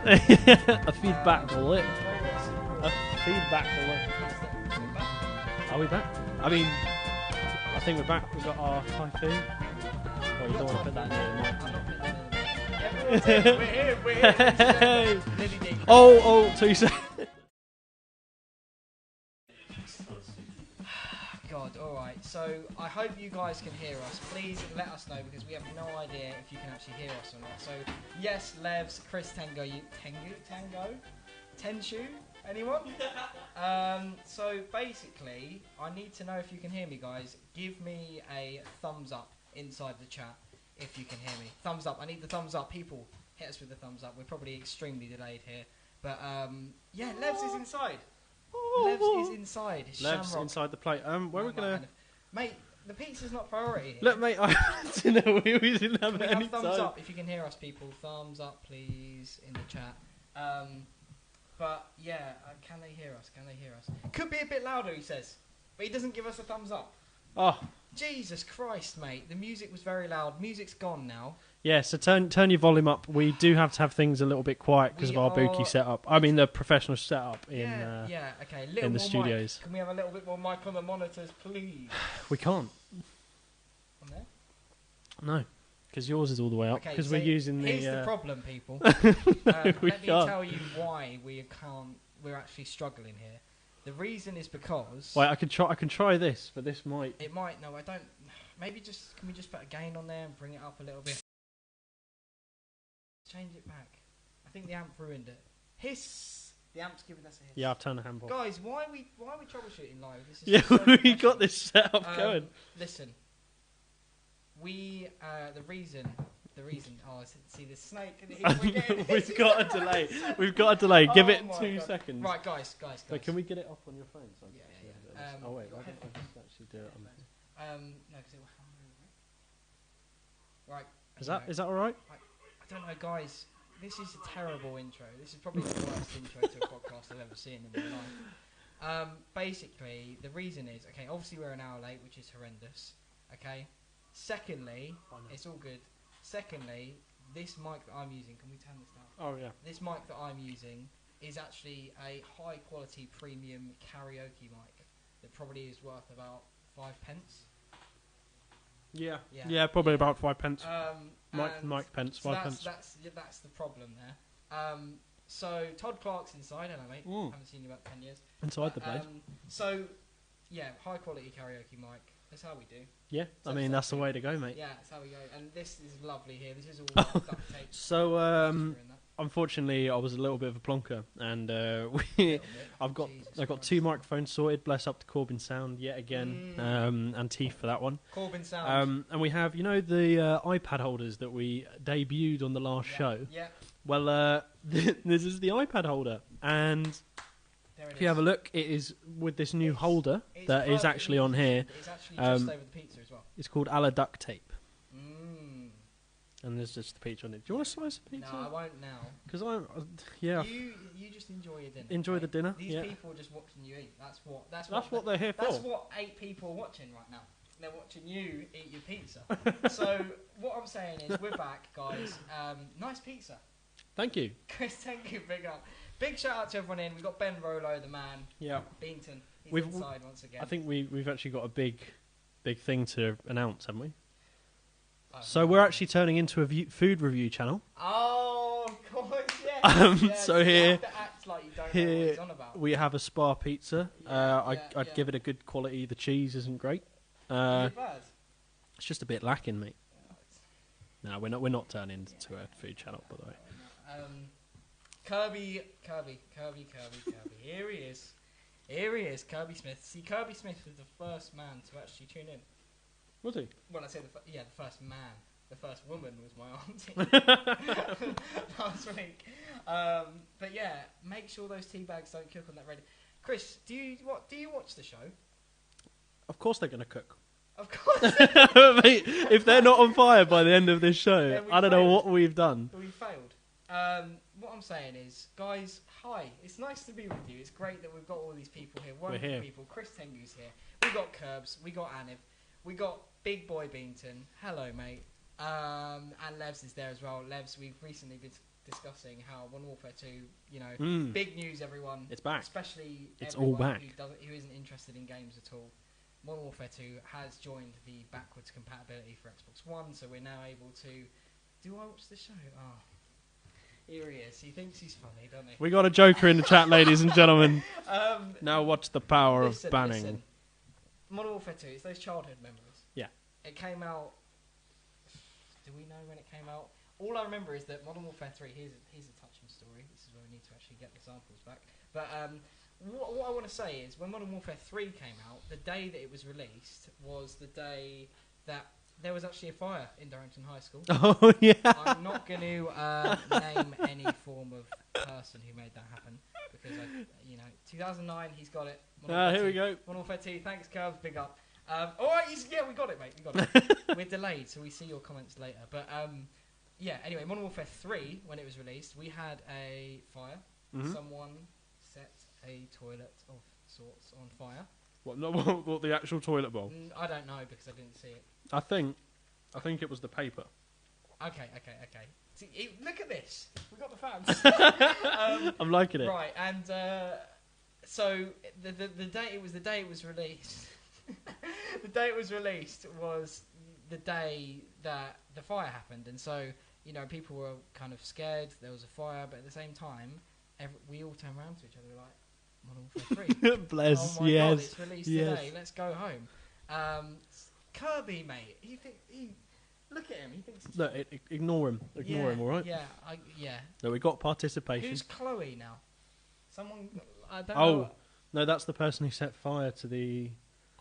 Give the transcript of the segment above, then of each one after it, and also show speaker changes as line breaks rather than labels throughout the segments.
A feedback lip. A feedback lip. Are we back? I mean, I think we're back. We've got our typhoon. Oh, you don't want to put that in the mic.
We're here.
Oh, 2 seconds.
God, alright, so I hope you guys can hear us. Please let us know because we have no idea if you can actually hear us or not. So, yes, Levs, Chris Tango, Tenshu, anyone? So basically, I need to know if you can hear me, guys. Give me a thumbs up inside the chat if you can hear me. Thumbs up, I need the thumbs up. People, hit us with the thumbs up. We're probably extremely delayed here. But, yeah, Levs is inside. Levs is inside.
Levs
Shamrock.
inside the plate. Where are we gonna?
Mate, the pizza's not priority here.
Look, mate, I didn't know we didn't have
Can we
any
have thumbs
time.
up if you can hear us, people? Thumbs up, please, in the chat. But yeah, can they hear us? Can they hear us? Could be a bit louder, he says, but he doesn't give us a thumbs up.
Oh,
Jesus Christ, mate! The music was very loud. Music's gone now.
yeah. So turn your volume up. We do have to have things a little bit quiet because of our bookie setup. I mean, the professional setup in
Okay.
in the studios.
Mic. Can we have a little bit more mic on the monitors, please?
We can't.
On there?
No, because yours is all the way up.
Okay,
Because
so
we're using the.
Here's the problem, people.
we
Let me
can't.
tell you why we can't. We're actually struggling here. The reason is because.
Wait, I can try this, but this might.
It might. No, I don't. Maybe can we just put a gain on there and bring it up a little bit? Change it back. I think the amp ruined it. Hiss. The amp's giving us a hiss.
Yeah, I've turned the handball.
Guys, why are we troubleshooting live? This is
Yeah,
so
we got this set up going.
Listen. The reason. Oh, see this snake.
We've got a delay. We've got a delay. Give it
my
2
God.
seconds.
Right, guys.
Wait, can we get it off on your phone? So
Yeah.
oh wait, why don't I just actually do it on?
No, because it will. Right.
Is that all right?
I don't know, guys. This is a terrible intro. This is probably the worst intro to a podcast I've ever seen in my life. Basically, the reason is, okay, obviously we're an hour late, which is horrendous. Okay. Secondly, it's all good. Secondly, this mic that I'm using, can we turn this down?
Oh yeah.
This mic that I'm using is actually a high quality premium karaoke mic that probably is worth about 5 pence.
Yeah, probably about 5 pence. Mike pence,
so
5 pence.
That's the problem there. So Todd Clark's inside, hello mate. Haven't seen you about 10 years.
Inside the place.
So yeah, high quality karaoke mic. That's how we do.
Yeah, I mean that's the way to go, mate.
Yeah, that's how we go. And this is lovely here. This is all duct tape.
So unfortunately, I was a little bit of a plonker, and I've got 2 microphones sorted. Bless up to Corbin Sound yet again, and Teeth for that one.
Corbin Sound.
And we have, the iPad holders that we debuted on the last show.
Yeah.
Well, this is the iPad holder, and if you have a look, it is with this new holder that is actually on here.
It's actually just over the pizza as well.
It's called a la duct tape. And there's just the pizza on it. Do you want a slice of pizza?
No, I won't now.
Because yeah.
You just enjoy your dinner.
Enjoy the dinner.
These people are just watching you eat. That's what
they're here for.
That's what 8 people are watching right now. They're watching you eat your pizza. So what I'm saying is, we're back, guys. Nice pizza.
Thank you.
Chris, thank you. Big up. Big shout out to everyone in. We've got Ben Rolo, the man.
Yeah.
Beanton. He's inside once again.
I think we've actually got a big thing to announce, haven't we? So we're actually turning into a food review channel.
Oh, of course, yes. Yes.
So here,
you have to act like you don't know what he's on about.
We have a spa pizza. I'd give it a good quality. The cheese isn't great.
Is it bad?
It's just a bit lacking, mate. No, we're not turning into a food channel, by the way.
Kirby. Here he is, Kirby Smith. See, Kirby Smith was the first man to actually tune in.
Was he?
Well, I say the first man. The first woman was my auntie last week. But yeah, make sure those tea bags don't cook on that radio. Chris, do you watch the show?
Of course they're going to cook.
Of course.
Mate, if they're not on fire by the end of this show, I don't know what we've done.
We failed. What I'm saying is, guys, hi. It's nice to be with you. It's great that we've got all these people here. Wonderful people. Chris Tengu's here. We got Curbs. We got Aniv. We got Big Boy Beanton. Hello, mate. And Levs is there as well. Levs, we've recently been discussing how Modern Warfare 2, you know, big news, everyone.
It's back.
Especially
it's
everyone
all back.
who isn't interested in games at all. Modern Warfare 2 has joined the backwards compatibility for Xbox One, so we're now able to... Do I watch the show? Oh. Here he is. He thinks he's funny, doesn't he?
We got a joker in the chat, ladies and gentlemen. Now watch the power of banning.
Listen. Modern Warfare 2, it's those childhood memories.
Yeah.
It came out... Do we know when it came out? All I remember is that Modern Warfare 3, here's a touching story. This is where we need to actually get the samples back. But what I want to say is, when Modern Warfare 3 came out, the day that it was released was the day that there was actually a fire in Darrington High School.
Oh, yeah.
I'm not going to name any form of person who made that happen, because, 2009, he's got it.
Here we go.
Modern Warfare 2, thanks, Curbs, big up. Alright, yeah, we got it, mate, we got it. We're delayed, so we see your comments later. But, yeah, anyway, Modern Warfare 3, when it was released, we had a fire. Mm-hmm. Someone set a toilet of sorts on fire.
What, the actual toilet bowl?
I don't know, because I didn't see it.
I think it was the paper.
Okay. See, look at this. We got the fans.
I'm liking it.
Right, and so the day it was released. The day it was released was the day that the fire happened, and so people were kind of scared. There was a fire, but at the same time, we all turned around to each other like, Modern Warfare 3.
Bless.
Oh my
yes.
God, it's released today. Let's go home. Kirby, mate. Look at him. He thinks.
Look, ignore him. Ignore him. All right.
Yeah.
No, we got participation.
Who's Chloe now? Someone. I don't
know.
know.
No, that's the person who set fire to the.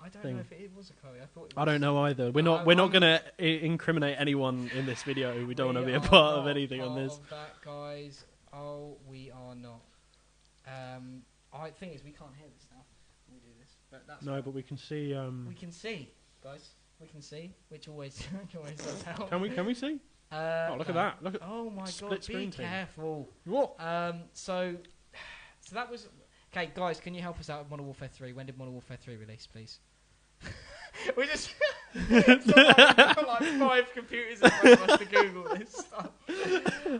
I don't know if it was a Chloe. I thought.
I don't know either. We're not going to incriminate anyone in this video. We don't want to be a part of anything on this.
Of that, guys. Oh, we are not. I think we can't hear this now. We do this, but that's
no, but we can see.
We can see, guys. We can see, which always does help.
Can we see? Look at that! Look at.
Oh my God!
Be
careful.
What?
So that was okay, guys. Can you help us out with Modern Warfare 3? When did Modern Warfare 3 release, please? We just got like 5 computers in front of us to Google this stuff.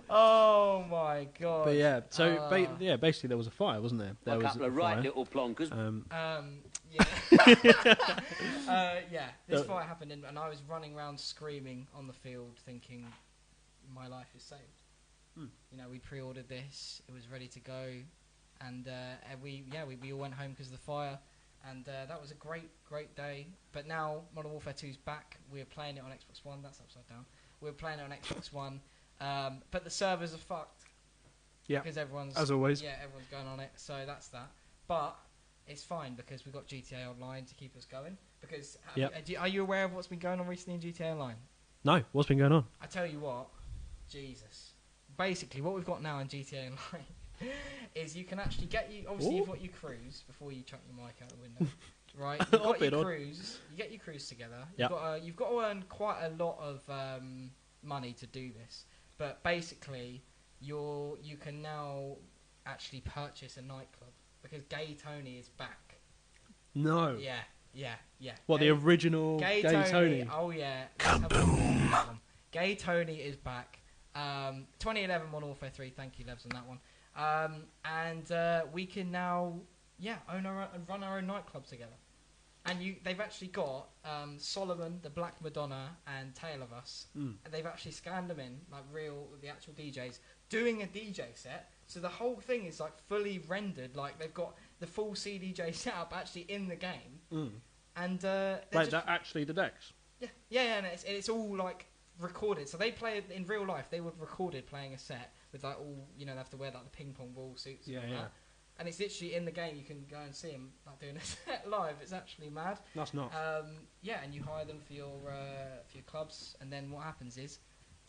Oh my God!
But yeah, so basically there was a fire, wasn't there? There was
couple of right little plonkers.
This fire happened, and I was running around screaming on the field, thinking my life is saved. We pre-ordered this; it was ready to go, and we all went home because of the fire. And that was a great day. But now Modern Warfare 2's back. We're playing it on Xbox One. That's upside down. We're playing it on Xbox One. But the servers are fucked.
Yeah.
Because everyone's...
As always.
Yeah, everyone's going on it. So that's that. But it's fine because we've got GTA Online to keep us going. Because are you aware of what's been going on recently in GTA Online?
No. What's been going on?
I tell you what. Jesus. Basically, what we've got now in GTA Online... is you can actually you've got your cruise before you chuck your mic out the window, right? You've got your cruise. You get your cruise together. You've got to earn quite a lot of money to do this, but basically you can now actually purchase a nightclub because Gay Tony is back.
No.
Yeah.
What, the original Gay Tony?
Oh yeah. Gay Tony is back. 2011 Modern Warfare 3. Thank you, Levs, on that one. And we can now, run our own nightclub together. And they've actually got Solomon, the Black Madonna, and Tale of Us. And they've actually scanned them in, like the actual DJs, doing a DJ set. So the whole thing is like fully rendered. Like they've got the full CDJ setup actually in the game. And
like that actually the decks.
Yeah, and it's all like recorded. So they play it in real life. They would recorded playing a set with like all they have to wear like the ping pong ball suits and all that. And it's literally in the game. You can go and see them like doing a set live. It's actually mad.
That's not.
And you hire them for your clubs, and then what happens is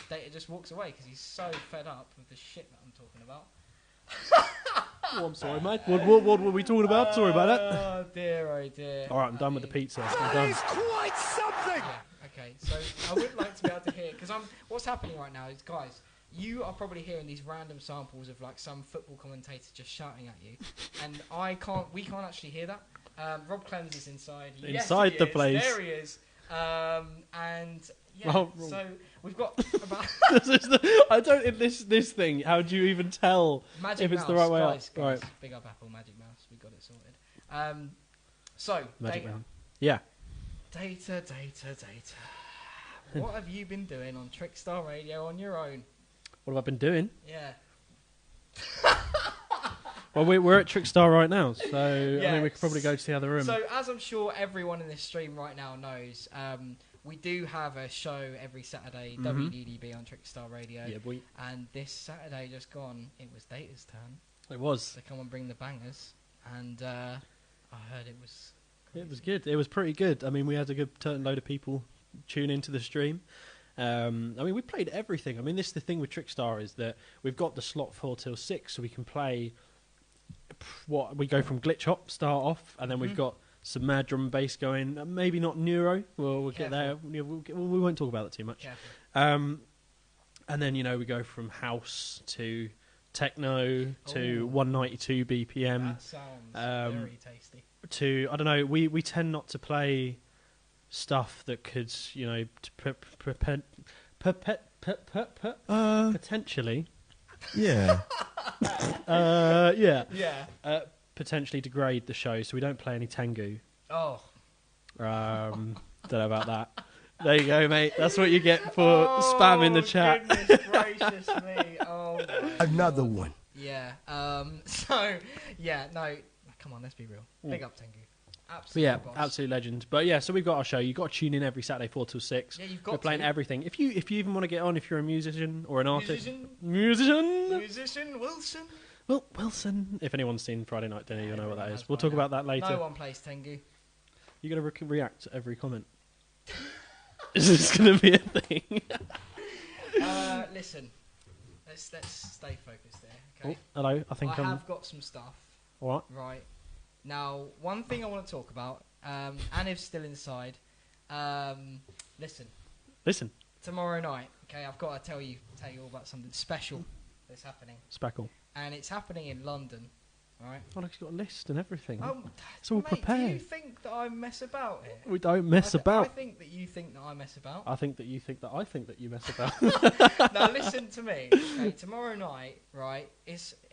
Data just walks away because he's so fed up with the shit that I'm talking about.
I'm sorry, mate. What were we talking about? Sorry about that.
Oh dear.
All right, I'm done with the pizza. I'm done.
That is quite something.
Yeah, okay, so I would like to be able to hear because what's happening right now is, guys, you are probably hearing these random samples of like some football commentator just shouting at you, and we can't actually hear that. Rob Clems is inside.
Inside the place.
There he is. And Yeah.
Oh,
So we've got about
I don't in this thing. How do you even tell
Magic
if it's
Mouse,
the right way
guys,
up? Right.
Big up Apple Magic Mouse. We got it sorted. So
Magic
data.
Man. Yeah.
Data. What have you been doing on Trickstar Radio on your own?
What have I been doing?
Yeah.
Well, we're at Trickstar right now, so I
Yeah.
mean we could probably go to the other room.
So as I'm sure everyone in this stream right now knows, we do have a show every Saturday, WDDB on Trickstar Radio.
Yeah, boy.
And this Saturday just gone, it was Data's turn
It was.
to come and bring the bangers, and I heard it was.
It was good. It was pretty good. I mean, we had a good load of people tune into the stream. I mean, we played everything. I mean, the thing with Trickstar is that we've got the slot 4 till 6, so we can play. What we go from glitch hop, start off, and then we've got some mad drum and bass going. Maybe not neuro. We'll get there. We won't talk about that too much. And then we go from house to techno to 192 BPM.
That sounds very tasty.
To I don't know. We tend not to play stuff that could potentially.
Yeah.
Potentially degrade the show, so we don't play any Tengu.
Oh.
Don't know about that. There you go, mate. That's what you get for spamming the chat.
Goodness gracious me. Oh, my
Another
God.
one.
Yeah. So, yeah, no. Come on, let's be real. Big up Tengu. Absolutely.
Yeah,
boss.
absolute legend. But yeah, so we've got our show. You've got to tune in every Saturday 4 till 6.
Yeah, you've got
We're playing
to.
everything. If you even want to get on, if you're a musician or an artist.
Musician Wilson.
Well, Wilson. If anyone's seen Friday Night Dinner, you'll know what that
Everyone
is.
has
We'll
by
talk
now.
about that later.
No one plays Tengu.
You're going to react to every comment. Is this going to be a thing?
Listen. Let's stay focused there, okay?
Oh, hello. I think
I have got some stuff.
All right.
Right. Now, one thing I want to talk about, Aniv's still inside. Listen. Tomorrow night, okay, I've got to tell you all about something special that's happening.
Spackle.
And it's happening in London, right?
Oh, look, you've got a list and everything.
Oh,
it's all
mate,
prepared.
do you think that I mess about here?
We don't mess about.
I think that you think that I mess about.
I think that you think that I think that you mess about.
Now listen to me. Okay, tomorrow night, right?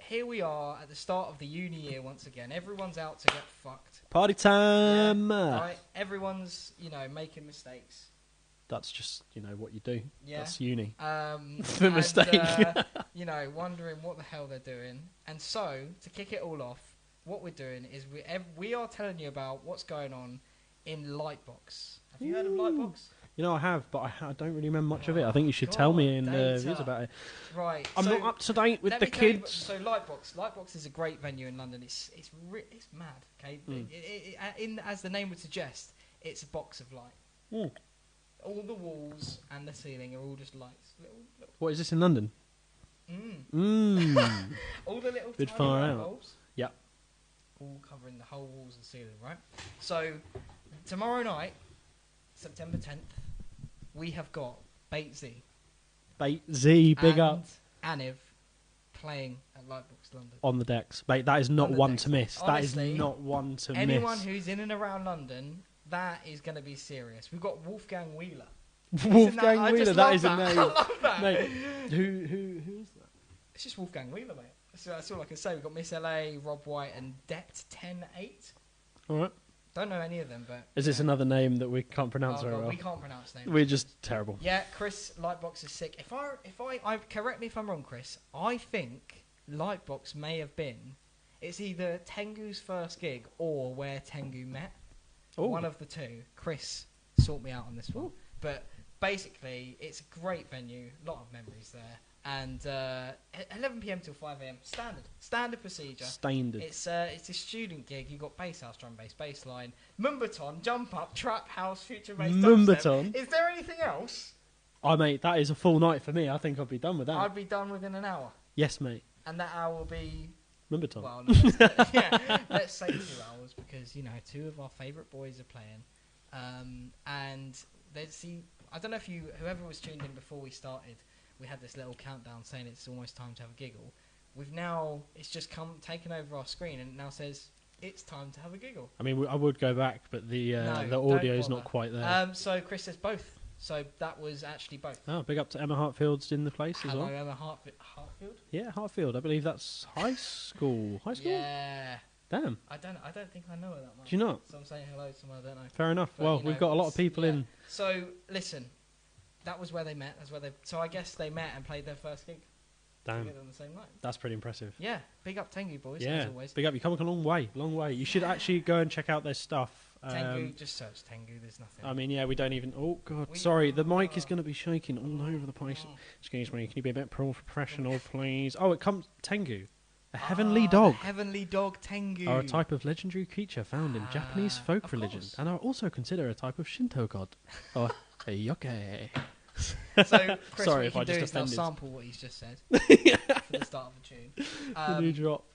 Here we are at the start of the uni year once again. Everyone's out to get fucked.
Party time.
Yeah, right? Everyone's making mistakes.
That's just what you do.
Yeah.
That's uni.
The
mistake.
Wondering what the hell they're doing. And so to kick it all off, what we're doing is we are telling you about what's going on in Lightbox. Have you heard of Lightbox?
I have, but I don't really remember much of it. I think you should tell me in
Data.
views about it.
Right.
I'm not up to date with the kids.
So Lightbox is a great venue in London. It's mad. Okay. As the name would suggest, it's a box of light. All the walls and the ceiling are all just lights. Little.
What is this in London?
All the little
Bit
tiny
far
light
out.
bulbs.
Yeah.
All covering the whole walls and ceiling, right? So tomorrow night, September 10th, we have got Bait Z.
Bait Z, big up.
Aniv playing at Lightbox London.
On the decks. Mate, that is not
On the
one
decks.
to miss.
Honestly,
that is not one to
anyone
miss.
who's in and around London, that is going to be serious. We've got Wolfgang Wheeler.
Wolfgang
I
Wheeler,
just
that
love
is a
that.
name.
I love that.
Mate, who is that?
It's just Wolfgang Wheeler, mate. That's all I can say. We've got Miss LA, Rob White, and Det 10-8.
All right.
Don't know any of them, but...
Is this another name that we can't pronounce very well?
We can't pronounce names.
We're just terrible.
Yeah, Chris, Lightbox is sick. If I correct me if I'm wrong, Chris, I think Lightbox may have been... It's either Tengu's first gig or where Tengu met.
Ooh.
One of the two. Chris, sort me out on this one. But basically, it's a great venue. A lot of memories there. And 11 p.m. till 5 a.m. Standard procedure.
Standard.
It's a student gig. You got bass house, drum bass, bass line, mumbaton, jump up, trap house, future bass.
Mumbaton.
Is there anything else?
Oh, mate, that is a full night for me. I think I'd be done with that.
I'd be done within an hour,
Yes, mate.
and that hour will be
Mumbaton.
well. No, let's say 2 hours because two of our favourite boys are playing, and I don't know if whoever was tuned in before we started. We had this little countdown saying it's almost time to have a giggle. It's just taken over our screen and it now says it's time to have a giggle.
I mean, I would go back, but the
No,
audio is
don't
not
bother.
quite there.
So Chris says both. So that was actually both.
Oh, big up to Emma Hartfield's in the place as
Hello,
well.
Emma Hartfield.
Yeah, Hartfield. I believe that's high school. High school?
Yeah.
Damn.
I don't think I know her that much.
Do you not?
So I'm saying hello to someone I don't know.
Fair enough.
But,
well,
you know,
we've got a lot of people in.
So listen, that was where they met. That's where they. So I guess they met and played their first gig
Damn.
together on the same night.
That's pretty impressive.
Yeah, big up Tengu boys.
Yeah,
As always.
big up. You come a long way, long way. You should actually go and check out their stuff.
Tengu, just search Tengu. There's nothing.
I mean, yeah, we don't even. Oh God, sorry, the mic is going to be shaking all over the place. Excuse me, can you be a bit professional, please? Oh, it comes Tengu, a heavenly dog.
Heavenly dog Tengu.
Are a type of legendary creature found in Japanese folk
of
religion,
course.
and are also considered a type of Shinto god. Or yoke.
So, Chris,
Sorry
what
if
you
I
can do
just
is now
offended.
sample what he's just said for the start of the tune.
The new drop.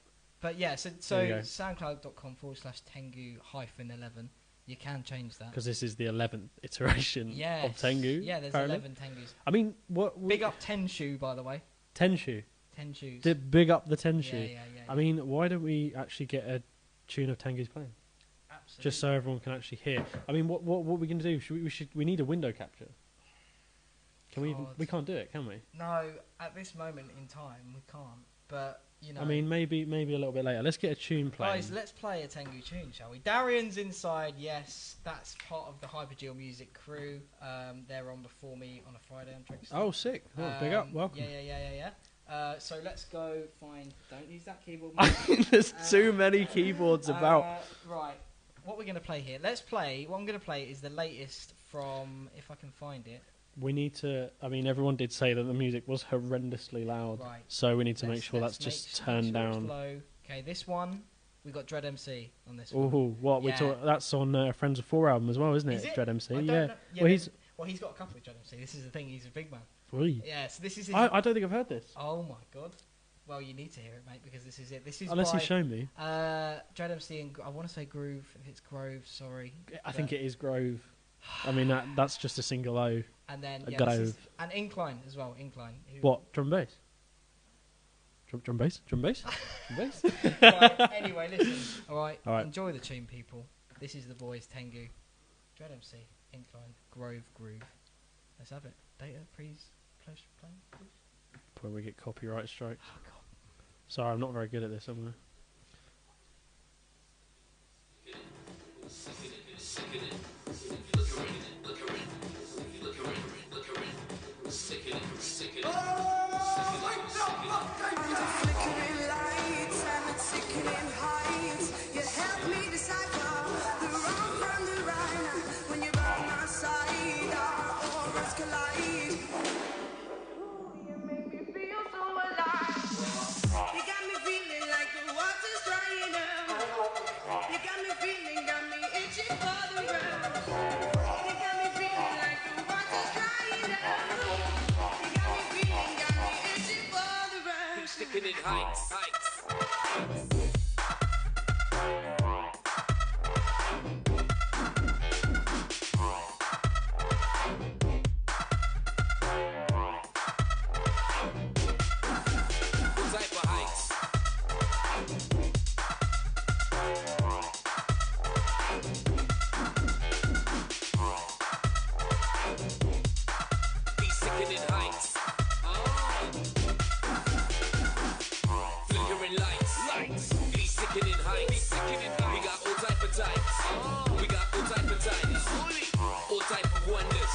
But yeah, so
There you go.
soundcloud.com/Tengu-11. You can change that.
Because this is the 11th iteration
Yes.
of Tengu.
Yeah, there's
apparently.
11 Tengus.
I mean, what?
Big up Tenshu, by the way.
Tenshu.
Tenshu's.
Big up the Tenshu.
Yeah.
I mean, why don't we actually get a tune of Tengu's playing?
Absolutely.
Just so everyone can actually hear. I mean, what are we going to do? We need a window capture. Can we even?
God.
We can't do it, can we?
No, at this moment in time, we can't. But, you know.
I mean, maybe a little bit later. Let's get a tune playing.
Guys, let's play a Tengu tune, shall we? Darian's inside, yes. That's part of the Hypergeo Music crew. They're on before me on a Friday on Trickster.
Oh, sick. Oh, big up. Welcome.
Yeah. So let's go find... Don't use that keyboard.
There's too many keyboards about.
Right. What we're going to play here. Let's play... What I'm going to play is the latest from... If I can find it.
We need to... I mean, everyone did say that the music was horrendously loud.
Right.
So we need to make sure that's just turned down.
Low. Okay, this one... We got Dread MC on this one.
Oh, what?
Yeah.
That's on Friends of Four album as well, isn't it?
Is it?
Dread MC,
I don't
yeah.
know.
Well,
he's got a couple of Dread MC. This is the thing. He's a big man.
Really?
Yeah, so this is his...
I don't think I've heard this.
Oh my god. Well, you need to hear it, mate, because this is it. This is
Unless
by,
you show me.
Dread MC and I want to say Groove. If it's Grove, sorry.
I think it is Grove. I mean, that's just a single O.
And then
A
this
Grove.
is, and Incline as well. Incline.
What? Drum bass? Drum bass? Drum bass? Drum bass?
Right, anyway, listen. All right.
All right.
Enjoy the tune, people. This is the boys Tengu, Dread MC, Incline, Grove, Groove. Let's have it. Data, please. Play, please.
Before we get copyright strikes.
Oh god.
Sorry, I'm not very good at this, am I?
Sticking in heights. What type of heights? Be sickening heights. Flickering lights. Be sickening heights. We got all type of types. We got all type of types. All type of wonders.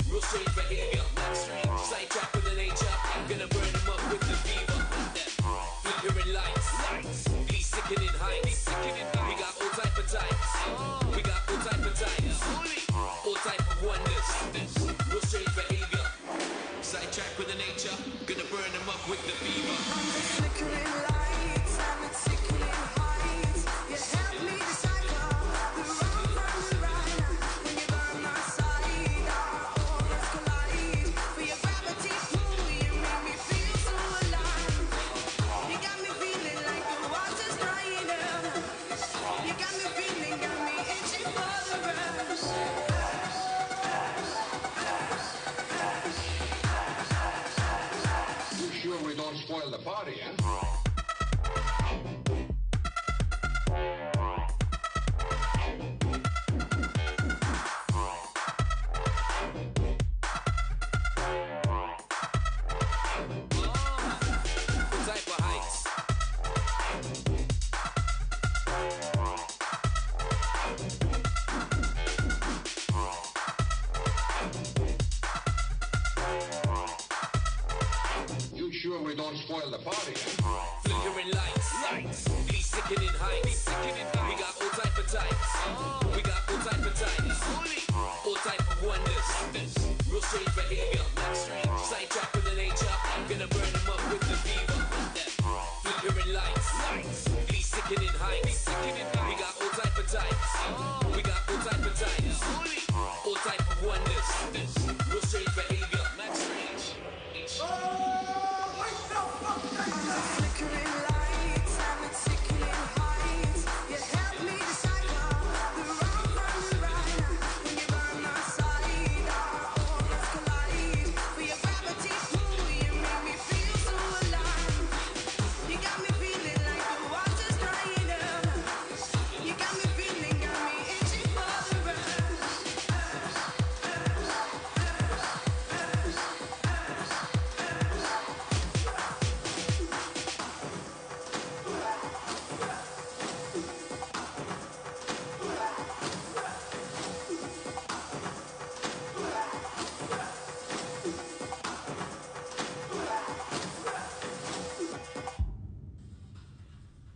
Real strange behavior. Sidetrack with the nature. Gonna burn them up with the fever. Flickering lights. Be sickening heights. We got all type of types. We got all type of types. All type of wonders. Real strange behavior. Sidetrack with the nature. Gonna burn them up with the fever.
Flickering lights and it's sickling heights. You help me decipher the wrong from the right. When you by my side, our auras collide. For your gravity pull, you make me feel so alive. You got me feeling like the water's drying up. You got me feeling, got me itching for the rush.
You sure we don't spoil the party, eh? we don't spoil the party.
Flickering lights, these sickening heights. We got all type of types. We got all type of types. All type of wonders. Real strange behavior. Sidetrack with the nature. I'm gonna burn them up with the fever. Flickering lights, these sickening heights. We got all type of types. We got all type of types. All type of wonders. Real strange behavior. Max strange.
Flickering lights and it's tickling heights. You help me decipher the wrong from the right. When you burn my side, our auras collide. For your gravity pull, you make me feel so alive. You got me feeling like the water's drying up. You got me feeling, got me itching for the rush.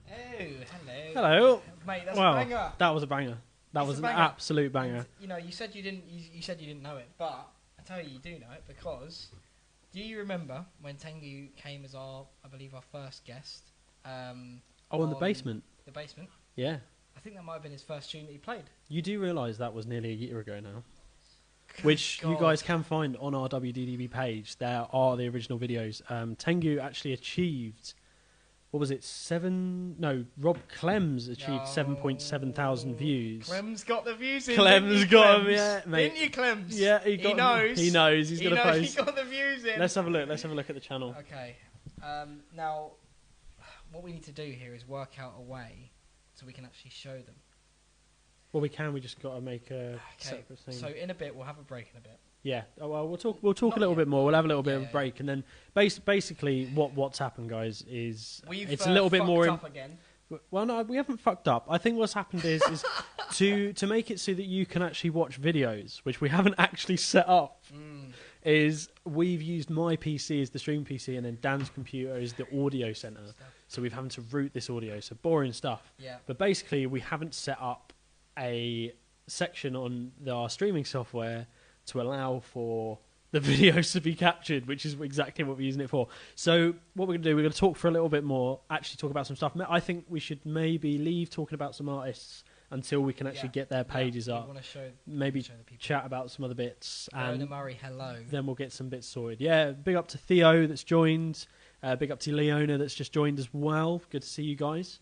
Oh, hello.
Hello.
Mate, that's
Well,
a banger.
that was a banger. That
It's
was
a
an
banger.
absolute banger.
And, you know, you said you didn't. You said you didn't know it, but I tell you do know it because. Do you remember when Tengu came as our first guest?
Oh, in the
on
basement.
The basement.
Yeah.
I think that might have been his first tune that he played.
You do realise that was nearly a year ago now. Which you
God.
guys can find on our WDDB page. There are the original videos. Tengu actually achieved, what was it, Rob Clem's achieved 7.7 thousand views.
Clem's got the views in.
Clem's
didn't you,
got 'em,
Clems?
yeah, mate.
Didn't you, Clems?
Yeah, he
knows.
He knows. He's
He
going to
knows
post.
he got the views in.
Let's have a look. Let's have a look at the channel.
Okay. Now, what we need to do here is work out a way so we can actually show them.
Well, we can. We just got to make a
Okay.
separate thing.
So in a bit, we'll have a break in a bit.
Yeah. Oh, well, we'll talk. We'll talk
Not
a little
yet.
bit more. We'll have a little bit
Yeah,
of a
yeah,
break, and then basically, what's happened, guys, is
We've
it's a little bit
fucked
more.
up again.
Well, no, we haven't fucked up. I think what's happened is to make it so that you can actually watch videos, which we haven't actually set up. Is we've used my PC as the stream PC, and then Dan's computer is the audio center. So we've having to route this audio. So boring stuff.
Yeah.
But basically, we haven't set up a section on our streaming software to allow for the videos to be captured, which is exactly what we're using it for. So what we're going to do, we're going to talk for a little bit more, actually talk about some stuff. I think we should maybe leave talking about some artists until we can actually get their pages
We
up.
want to show.
Maybe
show the people.
chat about some other bits.
Fiona
And
Murray, hello.
then we'll get some bits sorted. Yeah, big up to Theo that's joined. Big up to Leona that's just joined as well. Good to see you guys.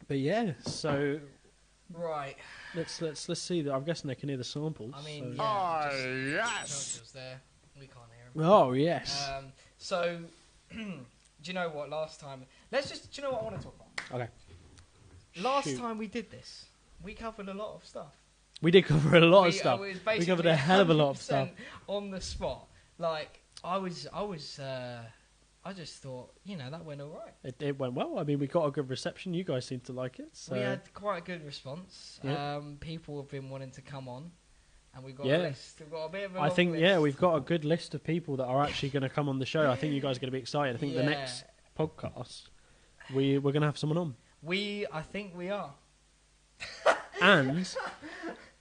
But yeah, so
Right.
let's see that. I'm guessing they can hear the samples.
I mean,
so.
yeah. Just there. We can't hear him.
Oh yes.
So, do you know what? Last time, do you know what I want to talk about?
Okay.
Last
Shoot.
time we did this, we covered a lot of stuff.
We did cover a lot of
We-
stuff.
it was
We
basically
covered a hell of a lot of stuff.
100% on the spot. Like I just thought, that went all right.
It went well. I mean, we got a good reception. You guys seem to like it. So.
We had quite a good response.
Yeah.
People have been wanting to come on, and we've got
Yeah.
a list. We've got a bit of a
I
long
think,
list.
we've got a good list of people that are actually going to come on the show. I think you guys are going to be excited. I think the
Yeah.
next podcast, we're going to have someone on.
I think we are.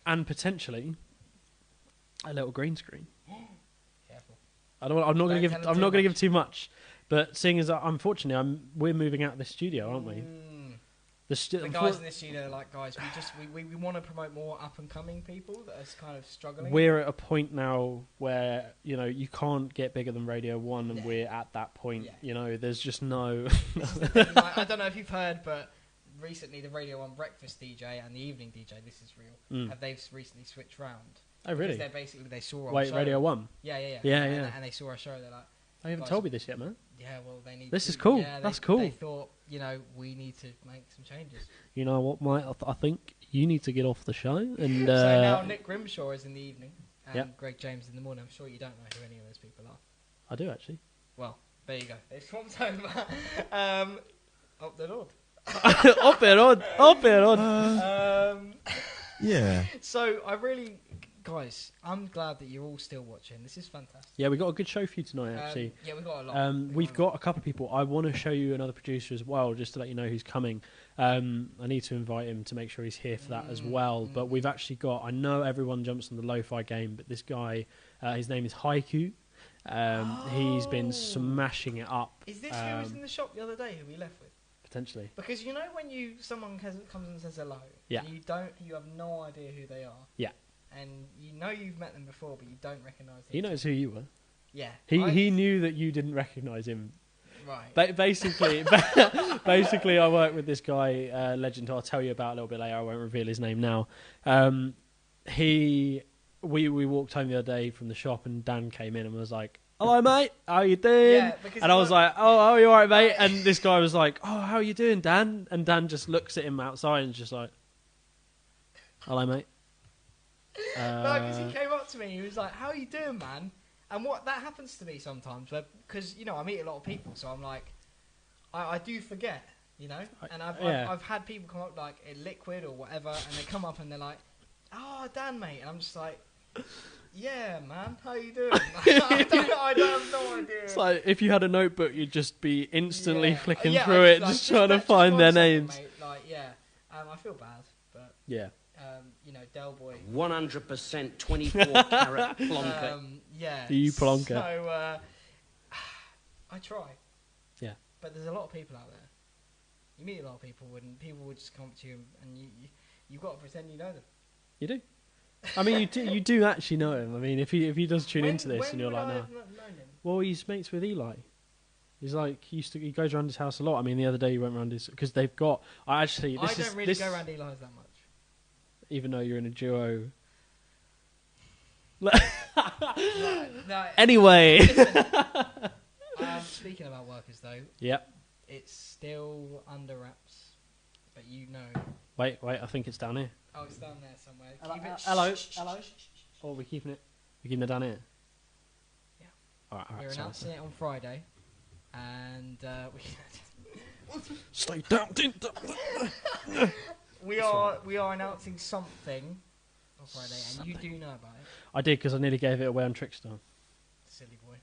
And potentially a little green screen.
Careful.
I'm not going to
Don't
give.
tell them
I'm
too
not going to
much.
give too much. But seeing as unfortunately, we're moving out of the studio, aren't we?
The guys in this studio are like, guys, we want to promote more up and coming people that are kind of struggling.
We're at a point now where you can't get bigger than Radio 1, and we're at that point.
Yeah.
There's just no.
Like, I don't know if you've heard, but recently the Radio 1 breakfast DJ and the evening DJ, this is real, they've recently switched round.
Oh really?
Because they saw our
Wait,
show.
Radio 1.
Yeah.
Yeah.
And they saw our show. They're like,
I haven't
guys,
told me this yet, man.
yeah, well, they need.
This
to,
is cool.
Yeah,
That's cool.
They thought, we need to make some changes.
You know what, mate? I think you need to get off the show. And
So now Nick Grimshaw is in the evening, and
Yep.
Greg James in the morning. I'm sure you don't know who any of those people are.
I do actually.
Well, there you go. They've swapped over. Up the Lord.
Up it on.
Yeah. So I really guys, I'm glad that you're all still watching. This is fantastic.
Yeah, we got a good show for you tonight, actually.
Yeah, we got a lot.
We've got a couple of people. I want to show you another producer as well, just to let you know who's coming. I need to invite him to make sure he's here for that as well. But we've actually got, I know everyone jumps on the lo-fi game, but this guy, his name is Haiku. He's been smashing it up.
Is this who was in the shop the other day who we left with?
Potentially.
Because you know when someone comes and says hello,
Yeah.
you have no idea who they are.
Yeah.
And you know you've met them before, but you don't recognise them.
He knows who you were.
Yeah.
He knew that you didn't recognise him.
Right.
Basically, I work with this guy, legend. I'll tell you about a little bit later. I won't reveal his name now. We walked home the other day from the shop, and Dan came in and was like, "Hello, mate. How you doing?"
Yeah,
and I was like, "Oh, are you all right, mate?" And this guy was like, "Oh, how are you doing, Dan?" And Dan just looks at him outside and is just like, "Hello, mate."
No, because he came up to me. He was like, "How you doing, man?" And that happens to me sometimes, because I meet a lot of people, so I'm like, I do forget, And I've had people come up like in Liquid or whatever, and they come up and they're like, "Oh, Dan, mate," and I'm just like, "Yeah, man, how you doing?" I don't have no idea.
It's like if you had a notebook, you'd just be instantly flicking
Yeah,
through it,
like,
just trying to find their names.
Mate. Like, yeah, I feel bad, but
yeah.
Del Boy.
100% 24 carat plonker.
Yeah.
You plonker.
So, I try.
Yeah.
But there's a lot of people out there. You meet a lot of people, and people would just come up to you, and you've got to pretend you know them.
You do. I mean, you do actually know him. I mean, if he does tune into this, and you're like, no. Well, he's mates with Eli. He's like he goes around his house a lot. I mean, the other day he went around his because they've got. I don't really
go around Eli's that much.
Even though you're in a duo.
No.
Anyway.
Listen, speaking about workers, though.
Yep.
It's still under wraps, but
Wait, I think it's down here.
Oh, it's down there somewhere.
Hello. Oh, we're keeping it down here.
Yeah.
All right.
We're announcing it on Friday, and
Stay down.
we are announcing something on Friday, and you do know about it.
I did because I nearly gave it away on Trickstar.
Silly boy.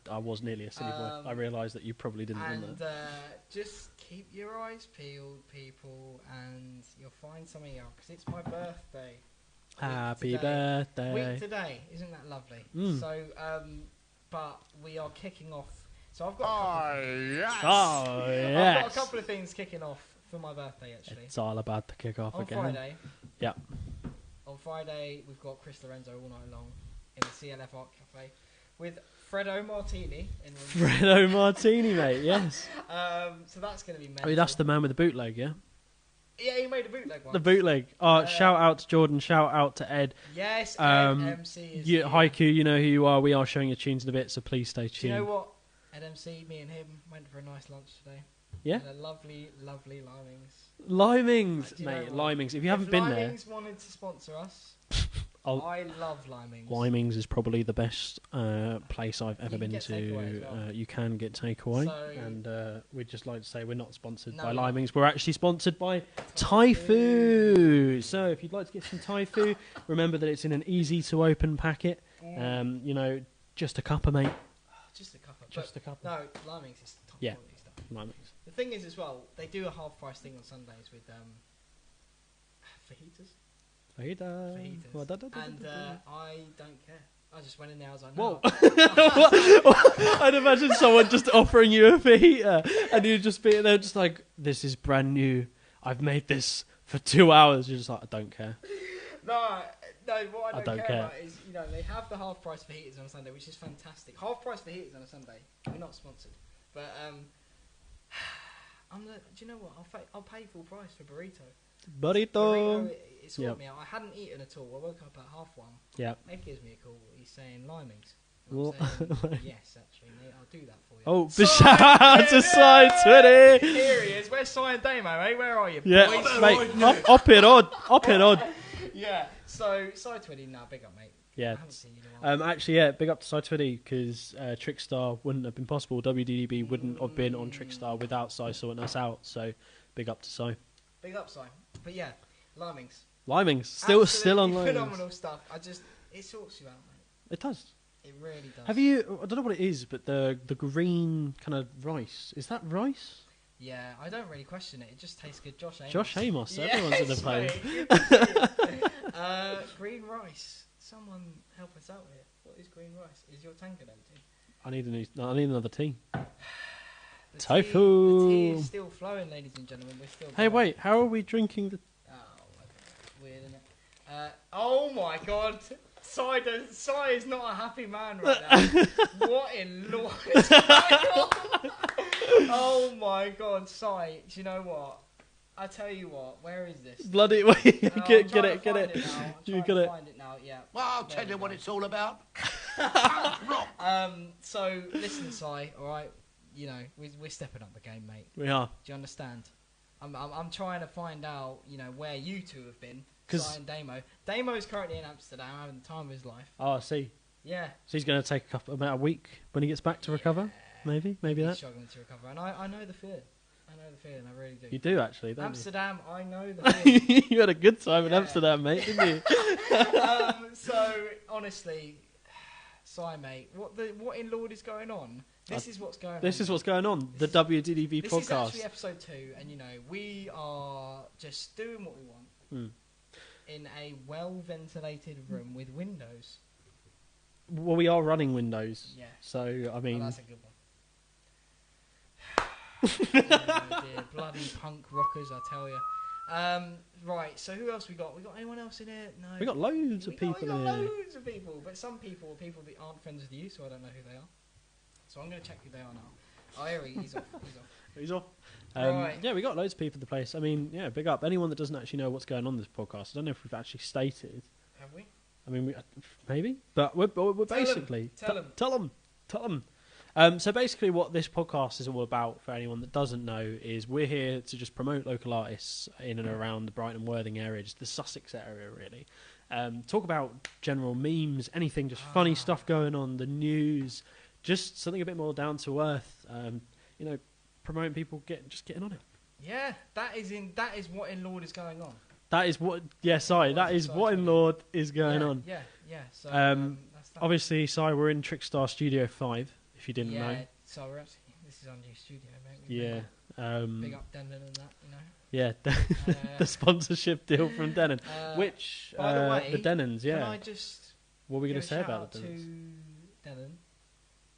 I was nearly a silly boy. I realised that you probably didn't want that.
And just keep your eyes peeled, people, and you'll find something else, because it's my birthday.
Happy birthday.
Week today. Isn't that lovely? So, but we are kicking off. So I've got I've got a couple of things kicking off for my birthday, actually.
It's all about to kick off again.
On Friday.
Yeah.
On Friday, we've got Chris Lorenzo all night long in the CLF Art Cafe with Fredo Martini.
Fredo Martini, mate, yes.
So that's going to be mental.
I mean, that's the man with the bootleg, yeah?
Yeah, he made a bootleg one.
The bootleg. Shout out to Jordan, shout out to Ed.
Yes, Ed MC is here.
Haiku, you know who you are. We are showing your tunes in a bit, so please stay tuned.
Do you know what? Ed MC, me and him went for a nice lunch today.
Yeah?
And a lovely, lovely Limings.
Limings, mate, Limings. If you haven't been there...
Limings wanted to sponsor us... I love Limings.
Limings is probably the best place I've ever been to. You can get takeaway. And we'd just like to say we're not sponsored by Limings. We're actually sponsored by Thai food. So if you'd like to get some Thai food, remember that it's in an easy-to-open packet. Just a cuppa, mate.
Just a cuppa.
Just a cuppa.
No, Limings is top quality stuff.
Limings.
The thing is as well, they do a half-price thing on Sundays with fajitas.
Fajitas.
And I don't care. I just went in there, I was like,
no.
Whoa.
I'd imagine someone just offering you a fajita and you'd just be there just like, this is brand new. I've made this for 2 hours. You're just like, I don't care.
No, what I don't care about is, they have the half-price fajitas on a Sunday, which is fantastic. Half-price fajitas on a Sunday. We're not sponsored. But, do you know what? I'll pay full price for burrito.
Burrito.
It sorted me out. I hadn't eaten at all. I woke up at 1:30.
Yeah.
Ed gives me a call. He's saying Limings. Yes, actually, mate. I'll do that for you.
Oh, shout out to Side 20.
Here he is. Where's Cy and Damo, eh? Where are you?
Yeah, mate. Up it on.
Yeah. So Side 20, big up, mate.
Yeah.
I haven't seen you in a while.
Actually, big up to Side 20 because Trickstar wouldn't have been possible. WDDB wouldn't have been on Trickstar without Cy sorting us out. So, big up to Cy.
Big up, Cy. But yeah, Limings.
Limings. Still on Limings.
Phenomenal stuff. It sorts you out, mate.
It does.
It really does.
Have you? I don't know what it is, but the green kind of rice, is that rice?
Yeah, I don't really question it. It just tastes good. Josh Amos.
Josh Amos,
Yes,
everyone's in the place.
mate. Green rice. Someone help us out here. What is green rice? Is your tankard empty?
I need another tea.
The
Tofu.
tea is still flowing, ladies and gentlemen. We're still.
Hey,
going.
wait, how are we drinking the...
Oh, okay. Weird, isn't it? Oh my God. Sai is not a happy man right now. What in Lord is going on? Oh my God, Sai. Do you know what? I tell you what. Where is this?
Bloody... Wait, get it. You got it.
Find it now. Yeah.
Well, I'll tell you what it's all about.
So listen, Sai. All right. You know, we're stepping up the game, mate.
We are.
Do you understand? I'm trying to find out, you know, where you two have been.
'Cause-
Sai and Damo. Damo's currently in Amsterdam having the time of his life.
Oh, I see.
Yeah.
So he's going to take about a week when he gets back to recover? Maybe
He's
that?
struggling to recover. And I know the feeling. I really do.
You do, actually, don't
Amsterdam, I know the feeling.
you? You had a good time in
Yeah.
Amsterdam, mate, didn't you?
So, honestly, Sai, mate, what in Lord is going on? This is what's going on.
This is what's going on. The WDDV
This
podcast.
is actually episode 2, and, you know, we are just doing what we want. In a well-ventilated room with windows.
Well, we are running Windows.
Yeah.
So, I
Oh,
mean...
that's a good one. Oh, dear. Bloody punk rockers, I tell you. Right, so who else we got? We got anyone else in here? No.
we got loads of people
We got
here.
loads of people, but some people are people that aren't friends with you, so I don't know who they are. So I'm going to check who they are now. Oh, here he's off.
He's off.
Right.
Yeah, we got loads of people in the place. I mean, yeah, big up. Anyone that doesn't actually know what's going on in this podcast, I don't know if we've actually stated.
Have we?
I mean, maybe, but we're basically...
Tell
them. So basically what this podcast is all about, for anyone that doesn't know, is we're here to just promote local artists in and around the Brighton and Worthing area, just the Sussex area, really. Talk about general memes, anything, just funny stuff going on, the news, just something a bit more down to earth, you know, promoting people getting on it.
Yeah, that is what in Lord is going on.
That is what, that is what in Lord is going on.
Yeah. So that's that.
Obviously, Si, we're in Trickstar Studio 5, if you didn't know.
So we're actually, this is our new studio, mate.
Yeah.
Big up Denton and that, you know.
Yeah, the sponsorship deal from Denon. Which,
by the way,
the Denons, yeah.
Can I just
What were we going
give
to
a
say
shout
about
out
the Denons?
to Denon?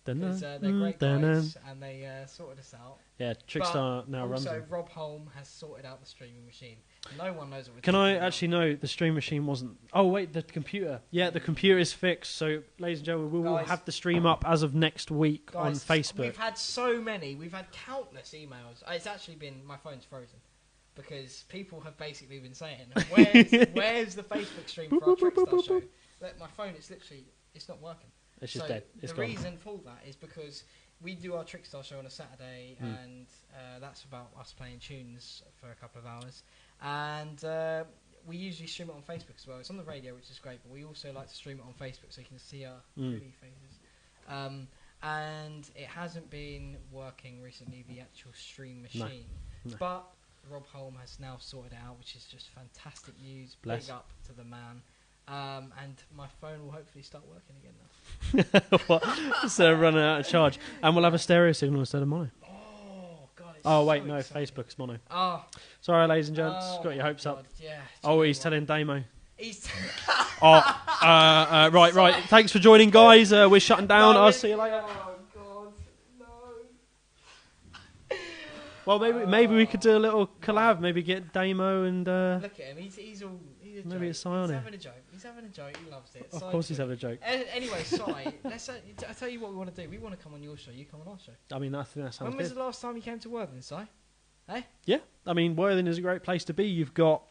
Denon?
Because they're great guys, and they sorted us out.
Yeah, Trickstar
But
now runs
also,
it.
Rob Holm has sorted out the streaming machine. No one knows what we're
Can
talking
I
about.
actually know the stream machine wasn't... Oh, wait, the computer. Yeah, the computer is fixed. So, ladies and gentlemen, we will
Guys.
have the stream up as of next week on
Guys,
Facebook.
We've had so many. We've had countless emails. It's actually been... My phone's frozen. Because people have basically been saying, where's the Facebook stream for our Trickstar show? Look, my phone, it's literally... It's not working.
It's just
So
dead. It's
the
gone.
reason for that is because we do our Trickstar show on a Saturday, and that's about us playing tunes for a couple of hours. And we usually stream it on Facebook as well. It's on the radio, which is great, but we also like to stream it on Facebook so you can see our pretty faces. And it hasn't been working recently, the actual stream machine.
No.
But Rob Holm has now sorted it out, which is just fantastic news.
Bless.
Big up to the man. And my phone will hopefully start working again now.
What? Instead of running out of charge. And we'll have a stereo signal instead of mono.
Oh, God. It's
Oh, wait,
so
no,
exciting.
Facebook's mono.
Oh,
Sorry, ladies and gents.
oh
Got your
my
hopes up.
God, yeah.
Oh, he's
Do you know
telling Damo.
what? He's
Right. Thanks for joining, guys. We're shutting down.
No,
I'll
it's-
see you later.
Oh, God. No.
Well, maybe we could do a little collab. Maybe get Damo and...
Look at him. He's a
Maybe
joke.
it's Si on
He's
it.
having a joke. He's having a joke. He loves it.
Of
Si
course he's
too.
having a joke.
Anyway, Si, I tell you what we want to do. We want to come on your show. You come on our show.
I mean, I think that sounds
When was
good.
the last time you came to Worthing, Si?
Yeah, I mean, Worthing is a great place to be. You've got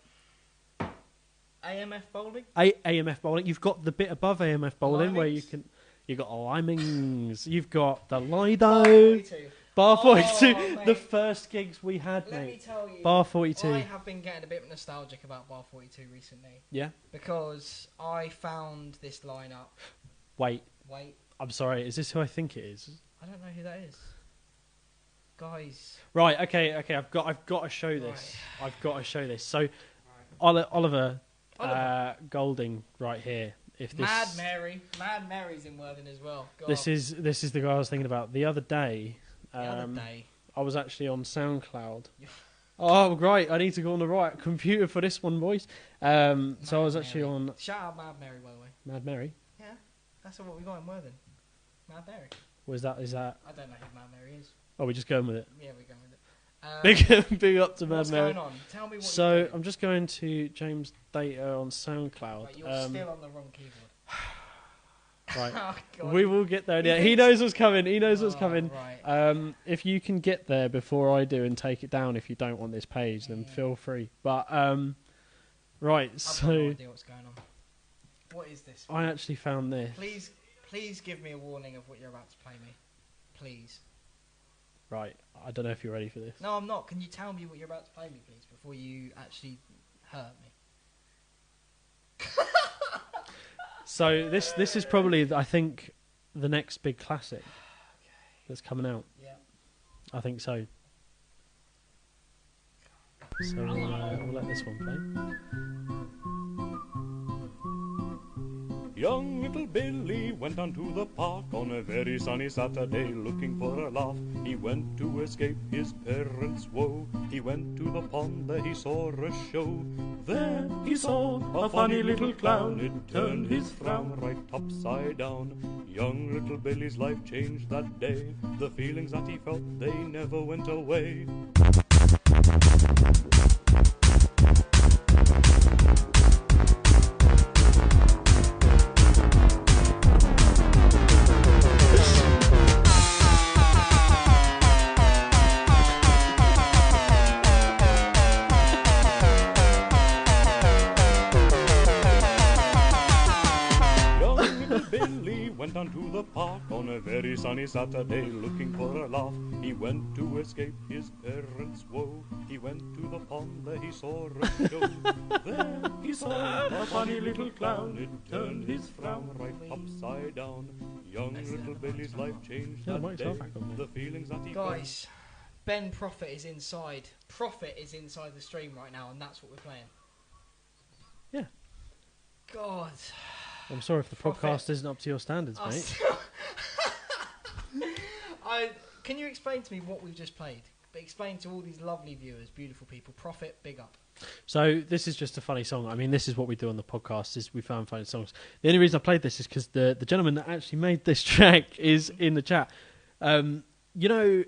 AMF bowling?
AMF bowling. You've got the bit above AMF bowling where you
Limings?
can... You've got Limings. You've got the Lido.
Me too.
Bar 42.
Oh,
The
mate.
first gigs we had,
Let me
mate.
tell you,
Bar 42.
I have been getting a bit nostalgic about Bar 42 recently
Yeah?
because I found this lineup.
Wait,
Wait,
I'm sorry. Is this who I think it is?
I don't know who that is. Guys,
Right, okay. I've got to show this. I've got to show this. So, Oliver Golding right here if this
Mad Mary's in Worthing as well. God.
this is the guy I was thinking about the other day.
The other day.
I was actually on SoundCloud. Oh, right. I need to go on the right computer for this one, boys. So I was actually on...
Shout out Mad Mary, by the way.
Mad Mary?
Yeah, that's what we got in Worthing. Mad Mary.
Is that?
I don't know who Mad Mary is.
Oh, we're just going with it.
Yeah, we're going with it.
Big up to Mad
What's
Mary.
going on? Tell me what
So
you're doing.
I'm just going to James Data on SoundCloud.
Right, you're still on the wrong keyboard.
Right.
Oh, God.
We will get there. Yeah, he knows what's coming. He knows what's coming.
Right.
If you can get there before I do and take it down, if you don't want this page, then feel free. But right,
I've no idea what's going on. What is this?
I actually found this.
Please give me a warning of what you're about to play me. Please.
Right, I don't know if you're ready for this.
No, I'm not. Can you tell me what you're about to play me, please, before you actually hurt me?
So this is probably, I think, the next big classic that's coming out.
Yeah.
I think so. So we'll let this one play.
Young little Billy went down to the park on a very sunny Saturday looking for a laugh. He went to escape his parents' woe. He went to the pond, there he saw a show. There he saw a funny little clown. It turned his frown right upside down. Young little Billy's life changed that day. The feelings that he felt, they never went away. Went down to the park on a very sunny Saturday looking for a laugh. He went to escape his parents' woe. He went to the pond, there he saw a show. There he saw a funny little clown. It turned his frown right upside down. Young little Billy's life changed that day. The feelings that he
Guys, Ben Prophet is inside. Prophet is inside the stream right now, and that's what we're playing.
Yeah.
God.
I'm sorry if the podcast isn't up to your standards, mate.
Can you explain to me what we've just played? But explain to all these lovely viewers, beautiful people. Prophet, big up.
So this is just a funny song. I mean, this is what we do on the podcast, is we found funny songs. The only reason I played this is because the gentleman that actually made this track is in the chat. You know,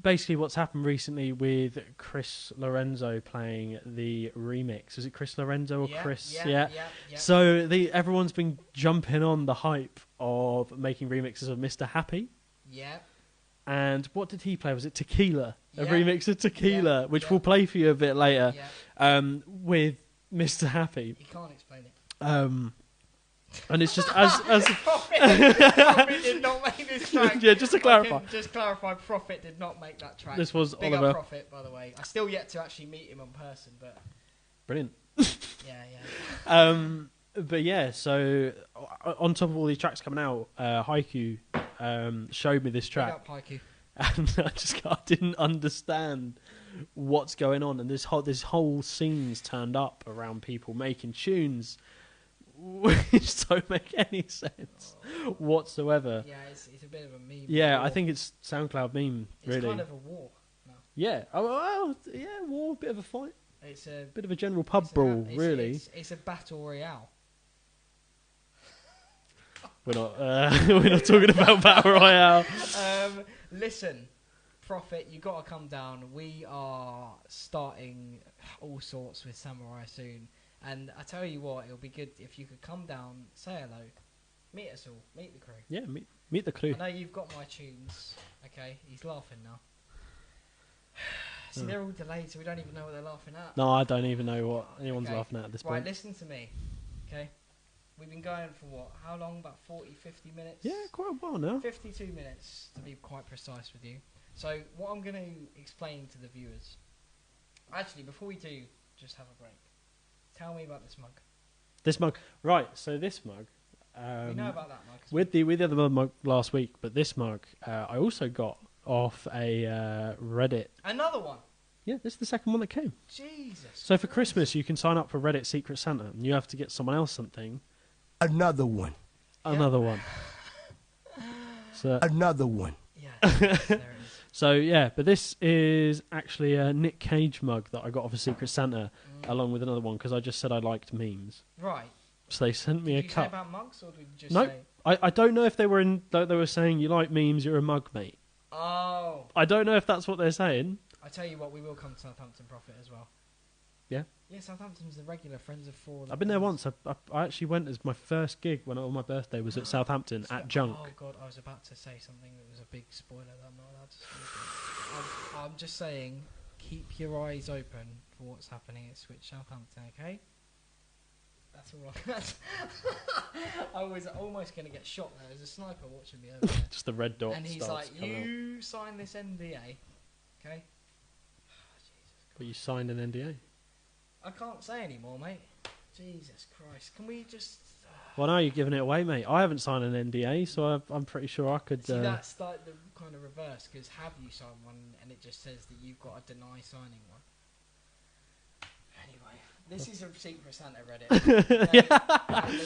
basically what's happened recently with Chris Lorenzo playing the remix. Is it Chris Lorenzo or Chris? Yeah. So everyone's been jumping on the hype of making remixes of Mr. Happy.
Yeah.
And what did he play? Was it Tequila? A
Yeah.
remix of Tequila, which we'll play for you a bit later, with Mr. Happy.
You can't explain it.
And it's just as
Prophet did not make this track.
Yeah, just to clarify.
Just clarify, Prophet did not make that track.
This was
big
Oliver.
up Prophet, by the way. I still yet to actually meet him in person, but
Brilliant.
yeah.
But yeah, so on top of all these tracks coming out, Haiku showed me this
Big
track,
up Haiku.
and I didn't understand what's going on, and this whole scene's turned up around people making tunes which don't make any sense whatsoever.
Yeah, it's a bit of a meme.
Yeah, I think it's SoundCloud meme, really.
It's kind of a war now.
Yeah. Oh, well, yeah, war, bit of a fight.
It's a
bit of a general pub brawl, really.
It's a battle royale.
We're not talking about battle royale.
Listen, Prophet, you got to come down. We are starting all sorts with Samurai soon, and I tell you what, it'll be good if you could come down, say hello, meet us all, meet the crew.
Yeah, meet the crew.
I know you've got my tunes. Okay, he's laughing now. See, they're all delayed, so we don't even know what they're laughing at.
No, I don't even know what anyone's laughing at this point.
Right, listen to me. Okay, we've been going for what? How long? About 40, 50 minutes?
Yeah, quite a while now.
52 minutes, to be quite precise with you. So, what I'm going to explain to the viewers... Actually, before we do, just have a break. Tell me about this mug.
This mug. Right, so this mug...
we know about that mug.
With the other mug last week, but this mug I also got off a Reddit.
Another one?
Yeah, this is the second one that came.
Jesus.
So for Christmas, you can sign up for Reddit Secret Santa, and you have to get someone else something,
Another one.
Another one. So,
Another one.
Yeah, there it is.
so yeah, but this is actually a Nick Cage mug that I got off a Secret Santa, along with another one because I just said I liked memes.
Right.
So they sent me
Did
a
you say
cup.
about mugs, or did you just
Nope.
say?
I don't know if they were they were saying you like memes, you're a mug mate.
Oh,
I don't know if that's what they're saying.
I tell you what, we will come to Southampton Profit as well.
Yeah?
Yeah, Southampton's the regular Friends of Four.
I've been there once. I actually went as my first gig when on my birthday was at Southampton at Junk.
Oh god, I was about to say something that was a big spoiler that I'm not allowed to speak. I'm just saying, keep your eyes open for what's happening at Switch Southampton, okay? That's all right. I was almost going to get shot there. There's a sniper watching me over there.
Just the red dot
And he's
starts
like,
coming out.
you sign this NDA, okay?
But you signed an NDA.
I can't say anymore, mate. Jesus Christ. Can we just...
Well, now you're giving it away, mate. I haven't signed an NDA, so I'm pretty sure I could...
See, that's like the kind of reverse, because have you signed one and it just says that you've got to deny signing one? Anyway, this is a Secret Santa Reddit.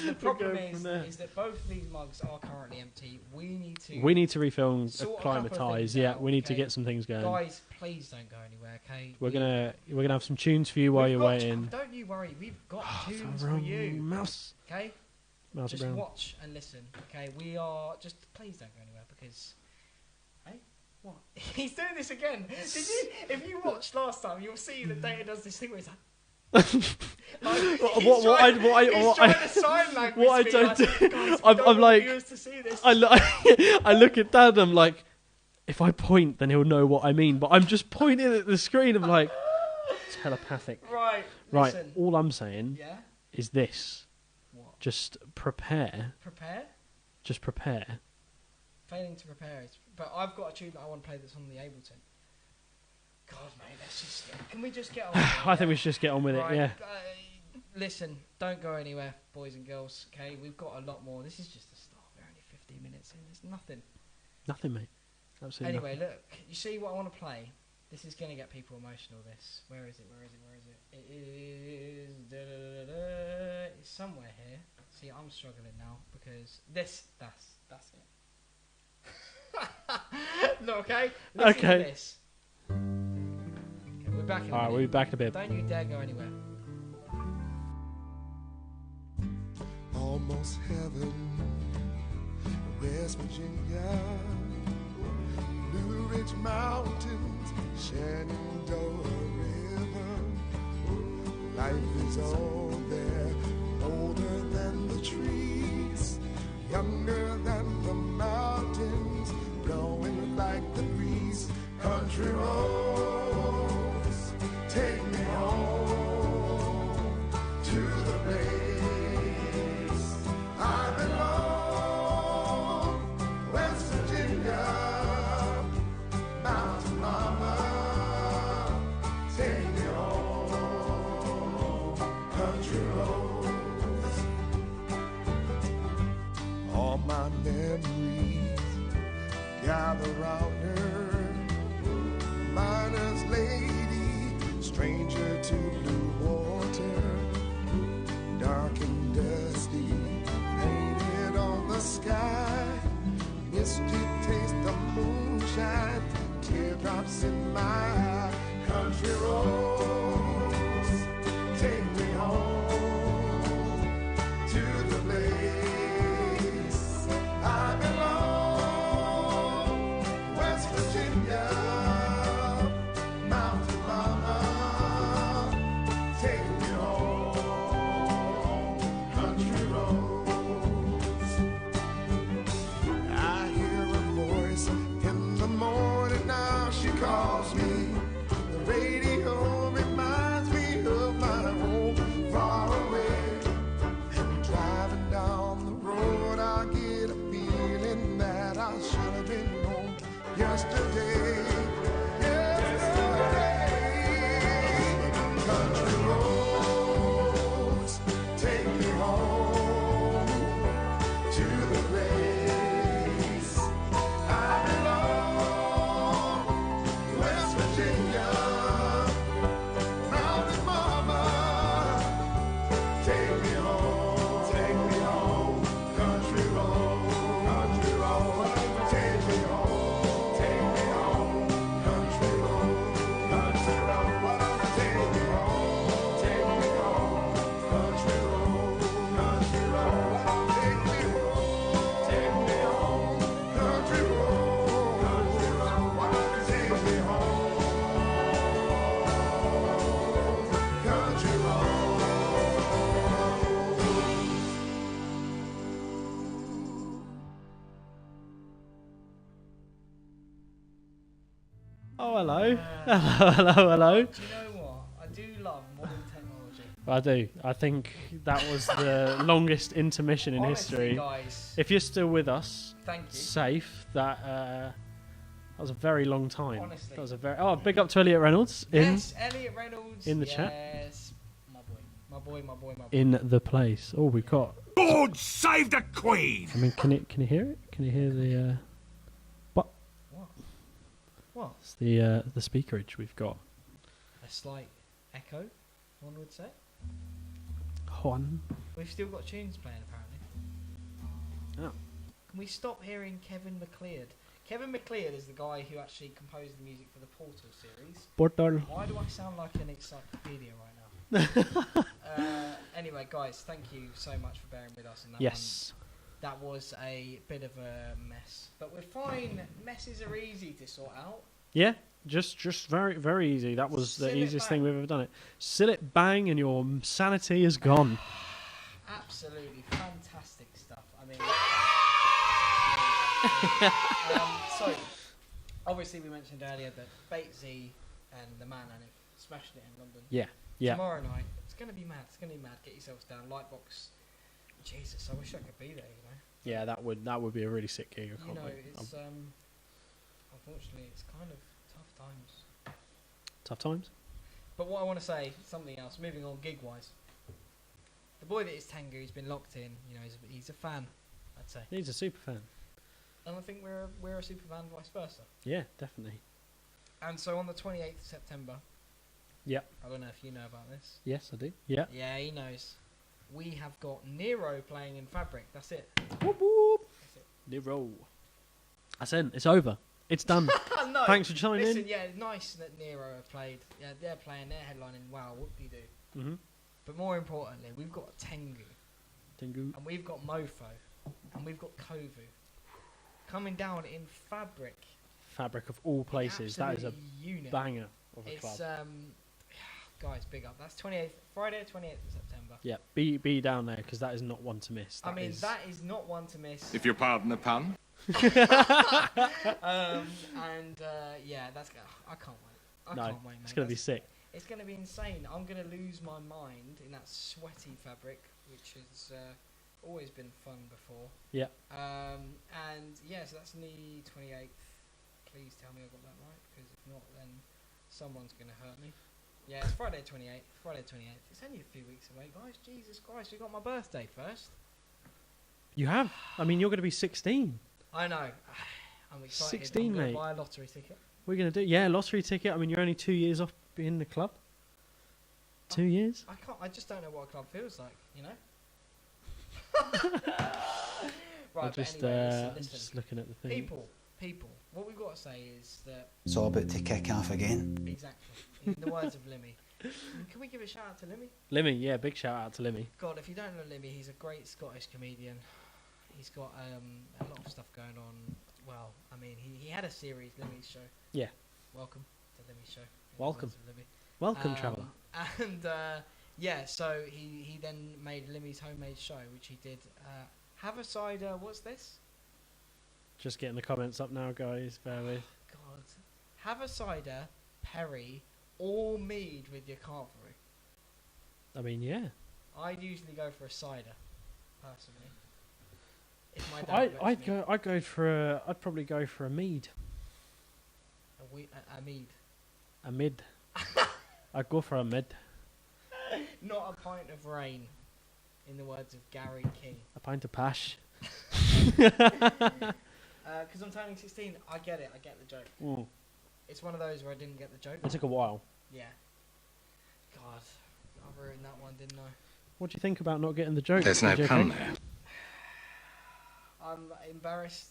The problem
We'll go from there.
is that both these mugs are currently empty. We need to
refill and
sort a couple of
acclimatise.
things
Yeah,
out,
we need to
okay?
get some things going.
Guys, please don't go anywhere, okay?
We're gonna have some tunes for you while
We've
you're
got-
waiting.
Don't you worry, we've got tunes for
Wrong
you,
mouse.
okay?
Mouse
Just
around.
watch and listen, okay? We are just please don't go anywhere because, hey, what? He's doing this again. Did you? If you watched last time, you'll see that Data does this thing where he's like. He's trying to sign language.
what I
me,
don't
like,
do-
"Guys, we don't
I'm
want
like-
viewers to see this."
I look at Dad. I'm like, if I point, then he'll know what I mean. But I'm just pointing at the screen. I'm like, telepathic.
Right.
Right.
Listen.
All I'm saying
Yeah.
is this:
What?
just prepare.
Prepare.
Just prepare.
Failing to prepare is. But I've got a tune that I want to play that's on the Ableton. God, mate, let's just. Can we just get on? With it,
I think we
yeah?
should just get on with
Right,
it. Yeah.
Listen, don't go anywhere, boys and girls. Okay, we've got a lot more. This is just the start. We're only 15 minutes in. There's nothing.
Nothing, mate. Absolutely.
Anyway, look. You see what I want to play? This is going to get people emotional. This. Where is it? Where is it? Where is it? It is. It's somewhere here. See, I'm struggling now because this. That's it. Look, okay. Listen
Okay.
To this. Okay, we're back in a
All right,
minute.
we'll be back in a bit.
Don't you dare go anywhere.
Almost heaven, West Virginia, Blue Ridge Mountains, Shenandoah River. Life is all there, older than the trees, younger than the mountains, blowing like the breeze. Country roads, take me home to the place I belong. West Virginia, Mountain Mama, take me home. Country roads, all my memories gather round her. Miner's lady, stranger to blue water, dark and dusty, painted on the sky, misty taste of moonshine, teardrops in my eye. Country roads, take me home to the place I belong. West Virginia, Mountain Mama, take me home. Country roads. I hear a voice in the morning now. She calls me. The radio reminds me of my home far away. And driving down the road, I get a feeling that I should have been home yesterday. Country roads, take me home to the place I belong. West Virginia, Mountain Mama, take me home, take me home.
Oh, hello. Hello.
Do you know what? I do love modern technology.
I do. I think that was the longest intermission in
Honestly,
history.
guys,
If you're still with us,
thank you.
safe, that was a very long time.
Honestly.
That was a very... Oh, big up to Elliot Reynolds
Yes, Elliot Reynolds.
in the chat.
Yes, my boy.
in the place. Oh, we've got...
God save the Queen!
I mean, can you hear it? Can you hear the...
What?
It's the speakerage we've got.
A slight echo, one would say.
Juan.
We've still got tunes playing, apparently.
Oh.
Can we stop hearing Kevin MacLeod? Kevin MacLeod is the guy who actually composed the music for the Portal series.
Portal.
Why do I sound like an encyclopedia right now? Anyway, guys, thank you so much for bearing with us on that
Yes.
one. That was a bit of a mess. But we're fine. Messes are easy to sort out.
Yeah, just very, very easy. That was the
Seal it
easiest thing
bang.
we've ever done it. Seal it, bang, and your sanity is gone.
Absolutely fantastic stuff. I mean, so obviously we mentioned earlier that Batesy and the Man and it smashed it in London.
Yeah.
Tomorrow night, it's gonna be mad. It's gonna be mad. Get yourselves down. Lightbox. Jesus, I wish I could be there. You know.
Yeah, that would be a really sick gig. I
You
can't
know,
wait.
it's unfortunately it's kind of tough times.
Tough times.
But what I want to say, something else. Moving on, gig wise. The boy that is Tengu, he's been locked in. You know, he's a fan. I'd say.
He's a super fan.
And I think we're a super fan, vice versa.
Yeah, definitely.
And so on the 28th of September.
Yep.
I don't know if you know about this.
Yes, I do. Yeah.
Yeah, he knows. We have got Nero playing in Fabric. That's it.
Whoop whoop. Nero. That's it. It's over. It's done.
No.
Thanks for chiming
Listen,
in.
yeah, nice that Nero have played. Yeah, they're playing. They're headlining. Wow, what do you do?
Mm-hmm.
But more importantly, we've got Tengu,
Tengu.
and we've got Mofo, and we've got Kovu coming down in Fabric.
Fabric of all places. That is a
Absolute unit.
banger of a
It's
club.
guys, big up. That's 28th, Friday, 28th of September.
Yeah, be down there because that is not one to miss.
I mean, that is not one to miss.
If you pardon the pun.
Yeah, that's. I can't wait. I
No,
can't wait, mate.
it's gonna be sick.
It's going to be insane. I'm going to lose my mind in that sweaty Fabric, which has always been fun before.
Yeah.
And yeah, so that's on the 28th. Please tell me I got that right, because if not, then someone's going to hurt me. Yeah, it's Friday 28th. Friday 28th. It's only a few weeks away, guys. Jesus Christ, we got my birthday first.
You have. I mean, you're going to be 16.
I know. I'm excited.
16,
I'm gonna
mate.
buy a lottery ticket.
We're going to do. Yeah, lottery ticket. I mean, you're only 2 years off being in the club. 2 years.
I can't. I just don't know what a club feels like. You know. Right,
I'm
but
just,
anyway,
I'm
listen.
just looking at the thing.
People. What we've got to say is that
It's all about to kick off again.
exactly. In the words of Limmy. Can we give a shout out to Limmy?
Limmy, yeah, big shout out to Limmy.
God, if you don't know Limmy, he's a great Scottish comedian. He's got a lot of stuff going on. Well, I mean, he had a series, Limmy's Show.
Yeah.
Welcome to Limmy's Show. in the
Welcome.
words of Limmy.
Welcome, traveller.
And yeah, so he then made Limmy's Homemade Show, which he did. Have a cider. What's this?
Just getting the comments up now, guys. Bear with.
God, have a cider, Perry, or mead with your carvery.
I mean, yeah.
I'd usually go for a cider, personally. If my dad lets me.
I'd probably go for a mead.
A mead.
A mid. I'd go for a mid.
Not a pint of rain, in the words of Gary King.
A pint of pash.
Because I'm turning 16, I get it. I get the joke.
Mm.
It's one of those where I didn't get the joke.
It took a while.
Yeah. God, I ruined that one, didn't I?
What do you think about not getting the joke?
There's no
DJK?
pun there.
I'm embarrassed.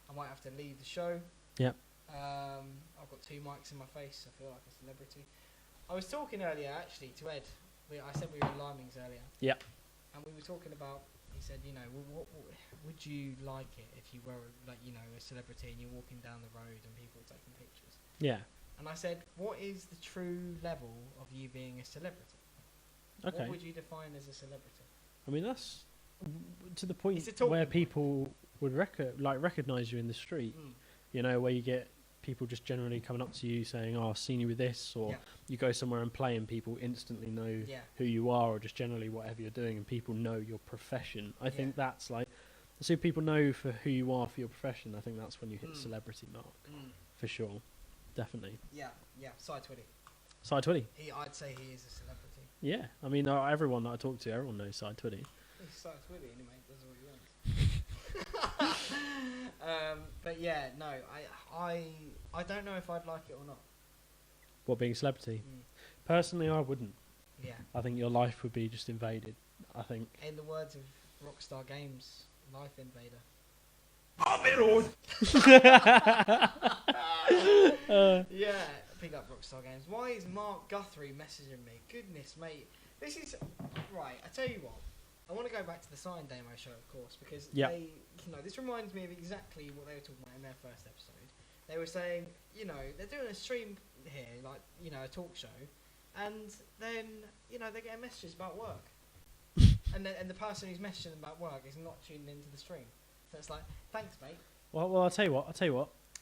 I might have to leave the show.
Yep.
I've got 2 mics in my face. I feel like a celebrity. I was talking earlier, actually, to Ed. I said we were in Limings earlier.
Yep.
And we were talking about, he said, you know, what would you like it if you were, like, you know, a celebrity and you're walking down the road and people are taking pictures?
Yeah.
And I said, what is the true level of you being a celebrity?
Okay.
What would you define as a celebrity?
I mean, that's to the point
It's a talking
where
point.
people would recognise you in the street.
Mm.
You know, where you get people just generally coming up to you saying, "Oh, I've seen you with this," or
Yeah.
you go somewhere and play and people instantly know
Yeah.
who you are, or just generally whatever you're doing, and people know your profession. I think
Yeah.
that's like, so people know for who you are for your profession. I think that's when you hit celebrity mark for sure, definitely.
Yeah, Side Twitty.
Side Twitty.
I'd say he is a celebrity.
Yeah, I mean, everyone that I talk to, everyone knows Side Twitty.
He's Side Twitty anyway, does what he wants. But yeah, no, I don't know if I'd like it or not.
What, being a celebrity? Personally, I wouldn't.
Yeah.
I think your life would be just invaded. I think.
In the words of Rockstar Games, Life Invader. Yeah, pick up Rockstar Games. Why is Mark Guthrie messaging me? Goodness, mate. This is... Right, I tell you what. I want to go back to the Sign Demo show, of course, because they... You know, this reminds me of exactly what they were talking about in their first episode. They were saying, you know, they're doing a stream here, like, you know, a talk show, and then, you know, they're getting messages about work. and the person who's messaging them about work is not tuned into the stream. So it's like, thanks, mate.
Well, I'll tell you what.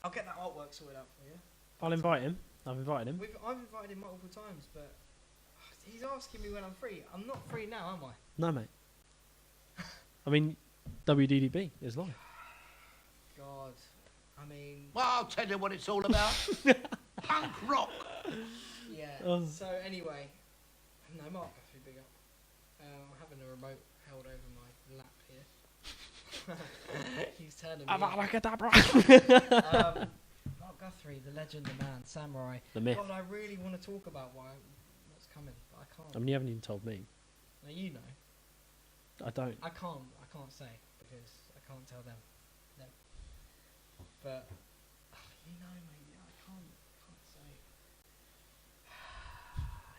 I'll get that artwork sorted out for you.
I'll invite him. I've invited him.
I've invited him multiple times, but he's asking me when I'm free. I'm not free now, am I?
No, mate. I mean, WDDB is live.
God, I mean...
Well, I'll tell you what it's all about. Punk rock.
Yeah, so anyway... No, Mark Guthrie, big up. I'm having a remote held over my lap here. He's turning me off. Mark Guthrie, the legend, the man, samurai.
The myth.
God, I really want to talk about what's coming, but I can't.
I mean, you haven't even told me.
Now, you know.
I don't.
I can't say, because I can't tell them. No. But, you know, mate, I can't say.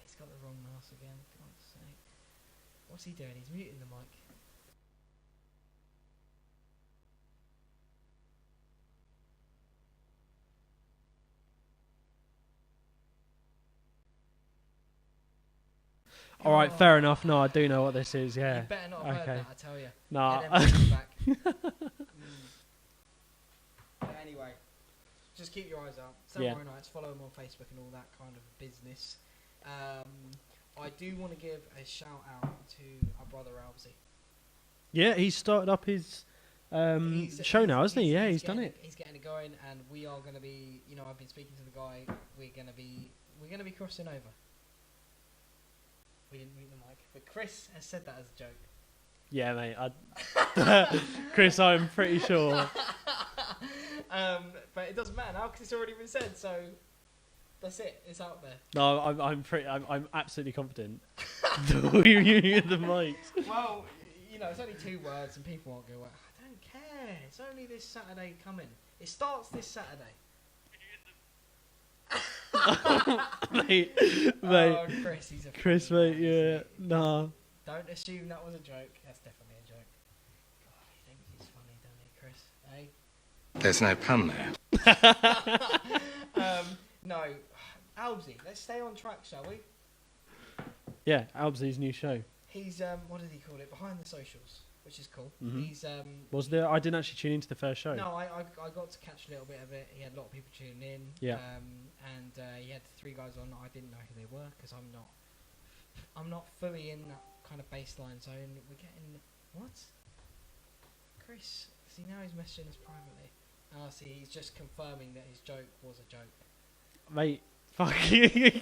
He's got the wrong mouse again, God's sake. What's he doing? He's muting the mic.
All right, fair enough. No, I do know what this is. Yeah.
You better not have heard that, I tell you.
No.
Back. But anyway, just keep your eyes out. Samurai Nights, follow him on Facebook and all that kind of business. I do want to give a shout out to our brother Albsy.
Yeah, he's started up his show now, hasn't he? Yeah, he's done it.
He's getting it going, and we are going to be. You know, I've been speaking to the guy. We're going to be crossing over. We didn't mute the mic, but Chris has said that as a joke.
Yeah, mate. Chris, I'm pretty sure.
But it doesn't matter now because it's already been said. So that's it. It's out there.
No, I'm absolutely confident. You muted the mics.
Well, you know, it's only 2 words, and people won't go, well, I don't care. It's only this Saturday coming. It starts this Saturday.
mate.
Oh, Chris, he's a
Chris, mate, yeah. Nah.
Don't assume that was a joke. That's definitely a joke. God, he thinks he's funny, doesn't he, Chris? Eh?
There's no pun there.
No. Albsy, let's stay on track, shall we?
Yeah, Albsy's new show.
He's, what did he call it? Behind the Socials, which is cool.
Mm-hmm.
He's,
Was there? I didn't actually tune into the first show.
No, I got to catch a little bit of it. He had a lot of people tuning in.
Yeah.
And he had 3 guys on. I didn't know who they were because I'm not fully in that kind of baseline zone. We're getting what? Chris, see now he's messaging us privately. See, he's just confirming that his joke was a joke.
Mate, fuck you.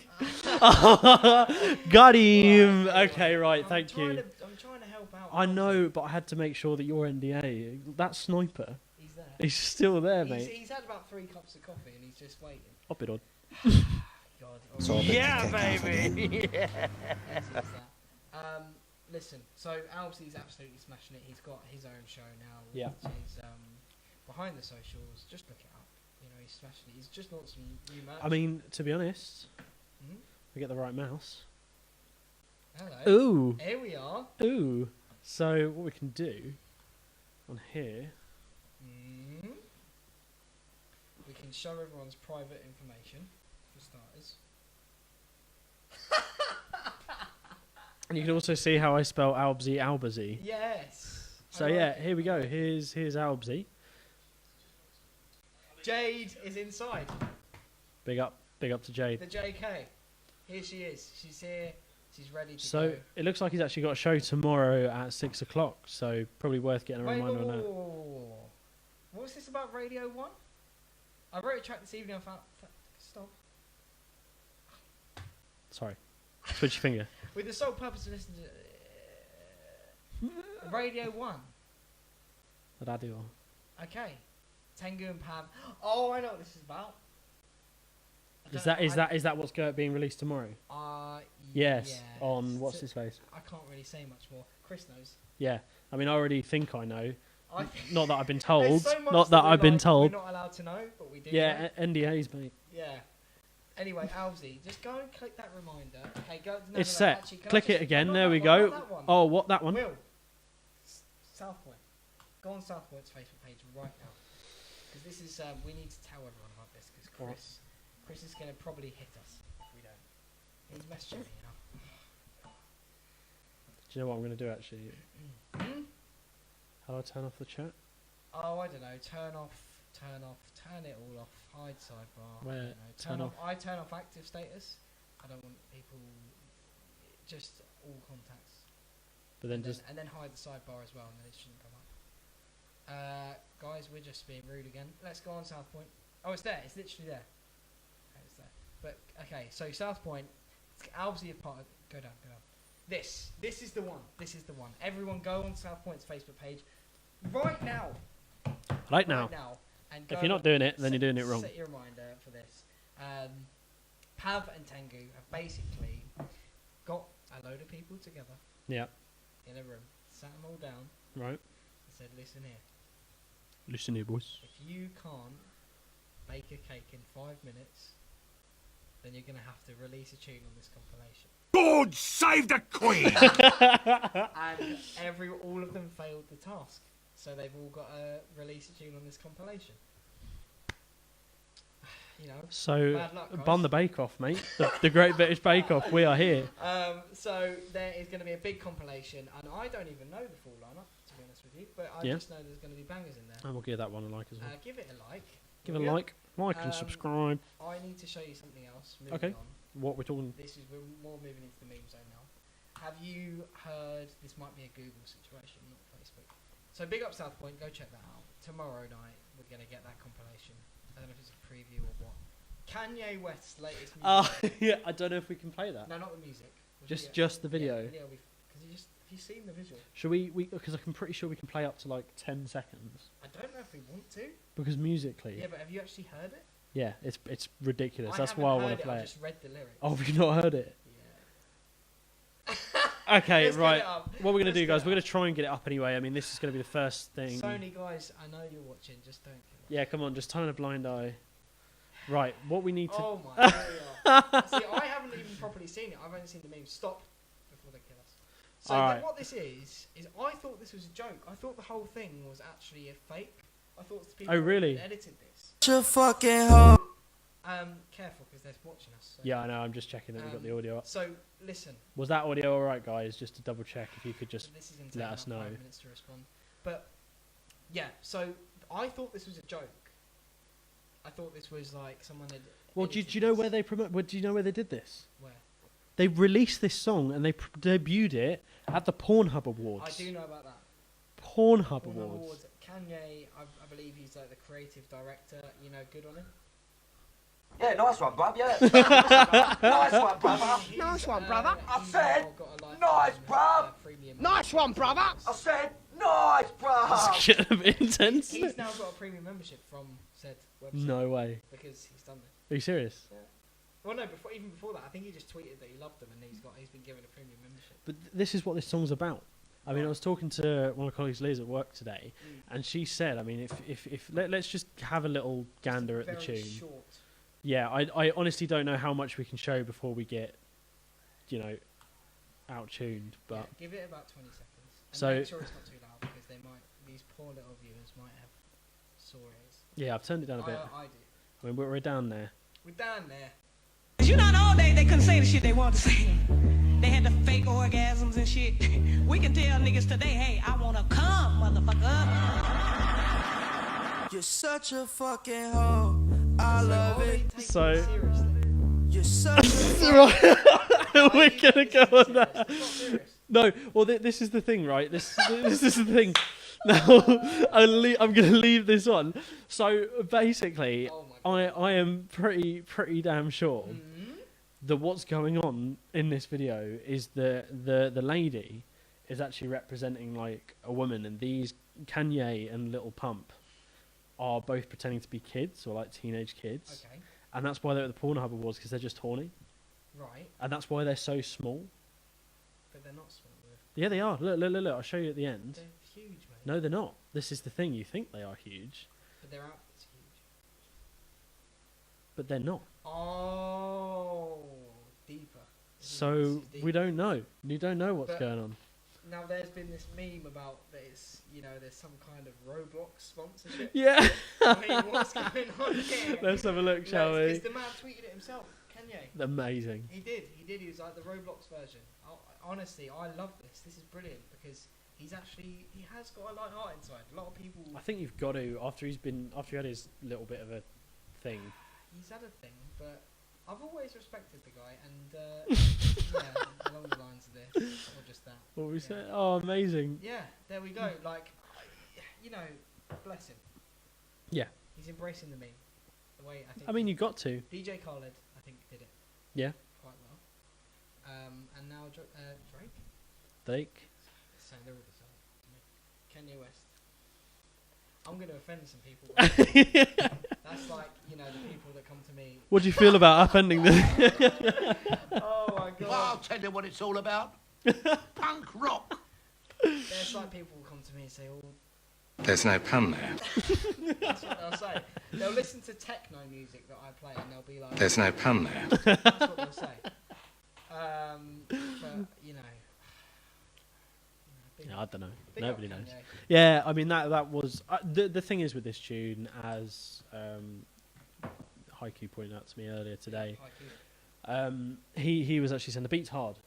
Got him. Okay, right, thank you.
I'm trying to help out.
I know, but I had to make sure that your NDA, that sniper,
He's there.
he's still there, mate.
He's had about 3 cups of coffee and he's just waiting.
Up it on.
God.
So
Yeah, baby.
Listen, so Albsy's absolutely smashing it. He's got his own show now,
Yeah.
which is Behind the Socials. Just look it up. You know, he's smashing it. He's just launched some new merch.
I mean, to be honest,
Mhm.
we get the right mouse.
Hello.
Ooh.
Here we are.
Ooh. So what we can do on here,
We can show everyone's private information, for starters.
and you can also see how I spell Albzy.
Yes.
So yeah, here we go. Here's Albzy.
Jade is inside.
Big up to Jade.
The JK. Here she is. She's here. She's ready to
So
go.
it looks like he's actually got a show tomorrow at 6 o'clock. So probably worth getting a
Wait,
reminder on that.
whoa. What's this about Radio 1? I wrote a track this evening. I found. Stop.
Sorry, switch your finger.
With the sole purpose of listening to Radio 1.
What I do?
Okay. Tengu and Pam. Oh, I know what this is about.
Is that what's being released tomorrow? Yes.
Yeah.
On what's his face?
I can't really say much more. Chris knows.
Yeah. I mean, I already think I know.
I
Not that I've been
There's
told.
so much
Not that
we're
I've been
like,
told.
We're not allowed to know, but we do.
Yeah,
know.
NDAs, mate.
Yeah. Anyway, Alzy, just go and click that reminder. Okay, go.
It's set.
Actually, can I
Click
just-
it again.
not
There
that
we
one,
go.
not that one.
Oh, what that one?
Will. South Point. Go on South Point's Facebook page right now, because this is we need to tell everyone about this because Chris is going to probably hit us if we don't. He's messaging me, you know.
Do you know what I'm going to do actually? How do I turn off the chat?
Oh, I don't know. Turn it all off. Hide sidebar.
Where?
I don't know.
Turn off.
I turn off active status. I don't want people. Just all contacts.
But then
And
just
then hide the sidebar as well, and then it shouldn't come up. Guys, we're just being rude again. Let's go on South Point. Oh, it's there. It's literally there. Okay, it's there. But okay, so South Point. Alvesy of part. Go down. This is the one. This is the one. Everyone, go on South Point's Facebook page right now.
right now.
And
If
go
you're not doing it, then you're doing it wrong.
Set your reminder for this. Pav and Tengu have basically got a load of people together
Yeah.
in a room, sat them all down,
Right.
and said, "Listen here.
Listen here, boys.
If you can't bake a cake in 5 minutes, then you're going to have to release a tune on this compilation."
God save the Queen!
And all of them failed the task, so they've all got to release a tune on this compilation. You know.
So,
Bad luck, guys.
Bun the Bake Off, mate. The Great British Bake Off. We are here.
So there is going to be a big compilation, and I don't even know the full lineup, to be honest with you, but I
Yeah.
just know there's going to be bangers in there.
And we'll give that one a like as well.
Give it a like.
Give it
will
a
ya?
like and subscribe.
I need to show you something else. Moving
Okay.
on.
What we're talking.
We're more moving into the meme zone now. Have you heard? This might be a Google situation, not Facebook. So big up South Point. Go check that out. Tomorrow night we're going to get that compilation. I don't know if it's a preview or what. Kanye West's latest music.
Oh, yeah. I don't know if we can play that.
No, not the music.
Just the video.
Yeah, the video. Because have you seen the visual?
Should we? Because I'm pretty sure we can play up to like 10 seconds.
I don't know if we want to.
Because musically,
Yeah, but have you actually heard it?
yeah, it's ridiculous.
I
That's
haven't
why I
heard
want to play
I
it.
just read the lyrics.
Oh, have you not heard it?
Yeah.
Okay,
Let's get
right.
it up.
What we're gonna
Let's
do,
get
guys?
it
We're gonna
up.
try and get it up anyway. I mean, this is gonna be the first thing.
Sony guys, I know you're watching. Just don't kill us.
Yeah, come on, just turn a blind eye. Right, what we need to.
Oh my. There we are. See, I haven't even properly seen it. I've only seen the meme. Stop before they kill us. So
Alright.
what this is I thought this was a joke. I thought the whole thing was actually a fake. I thought the people
Oh, really?
had edited this.
Your fucking hoe.
Careful because they're watching us. So.
Yeah, I know. I'm just checking that we've got the audio up.
So listen.
Was that audio all right, guys? Just to double check, if you could just
This is going to
let
take
us
about
know.
5 minutes to respond. But yeah, so I thought this was a joke. I thought this was like someone had.
Well, do
edited
you know
this.
where they promote? Do you know where they did this?
Where?
They released this song and they debuted it at the Pornhub Awards.
I do know about that.
Pornhub
Pornhub
Awards.
Awards. Kanye, I believe he's like the creative director. You know, good on him.
Yeah, nice one, bruv, yeah. Nice one, brother.
Nice one, brother.
I
he's
said,
now got a lifetime,
nice, bruv.
premium
Nice one, brother.
I said, nice, bruv.
It's getting a bit intense.
He's now got a premium membership from said website.
No way.
Because he's done this.
Are you serious?
Well, no, even before that, I think he just tweeted that he loved them and he's been given a premium membership.
But this is what this song's about. I mean, I was talking to one of my colleagues, Liz, at work today, and she said, I mean, if let's just have a little gander at the
Very
tune.
short.
Yeah, I honestly don't know how much we can show before we get, you know, out-tuned. But
Yeah, give it about 20 seconds. And
So-
make sure it's not too loud because these poor little viewers might have sore ears.
yeah, I've turned it down a bit.
I do.
I mean, we're down there.
We're down there.
You know, in the old days, they couldn't say the shit they wanted to say. They had the fake orgasms and shit. We can tell niggas today, hey, I wanna come, motherfucker.
You're such a fucking hoe. I love it.
So
You're such a
right, we're gonna go on that. No, well, this is the thing, right? This is the thing. Now, I'm going to leave this on. So basically, I am pretty damn sure that what's going on in this video is the lady is actually representing like a woman, and these Kanye and Lil Pump are both pretending to be kids or like teenage kids.
Okay.
And that's why they're at the Pornhub Awards, because they're just horny.
Right.
And that's why they're so small.
But they're not small.
Yeah, they are. Look. I'll show you at the end.
They're huge, mate.
No, they're not. This is the thing. You think they are huge.
But their outfit's huge.
But they're not.
Oh, deeper.
So we don't know. You don't know what's
But
going on.
Now there's been this meme about that it's, there's some kind of Roblox sponsorship.
Yeah.
I mean, what's going on here?
Let's have a look, shall we?
Because the man tweeted it himself, Kanye.
Amazing.
He did. He was like the Roblox version. Honestly, I love this. This is brilliant because he has got a light heart inside. A lot of people.
I think you've got to after he had his little bit of a thing.
He's had a thing, but I've always respected the guy, and yeah, along the lines of this, or just that.
What were we saying? Oh, amazing.
Yeah, there we go. Like, bless him.
Yeah.
He's embracing the meme. The way
I mean, you got to.
DJ Khaled, I think, did it.
Yeah.
Quite well. And now Drake.
Drake.
So they're all the same to me. Kanye West. I'm going to offend some people. That's like, the people that come to me.
What do you feel about offending them?
Oh my god.
Well, I'll tell you what it's all about. Punk rock.
There's like people who come to me and say, oh.
There's no pun there.
That's what they'll say. They'll listen to techno music that I play and they'll be like.
There's no pun there.
That's what they'll say. But,
I don't know.
Big
Nobody
up
knows.
Kanye.
Yeah, I mean that was the thing is with this tune, as Haiku pointed out to me earlier today. He was actually saying the beat's hard.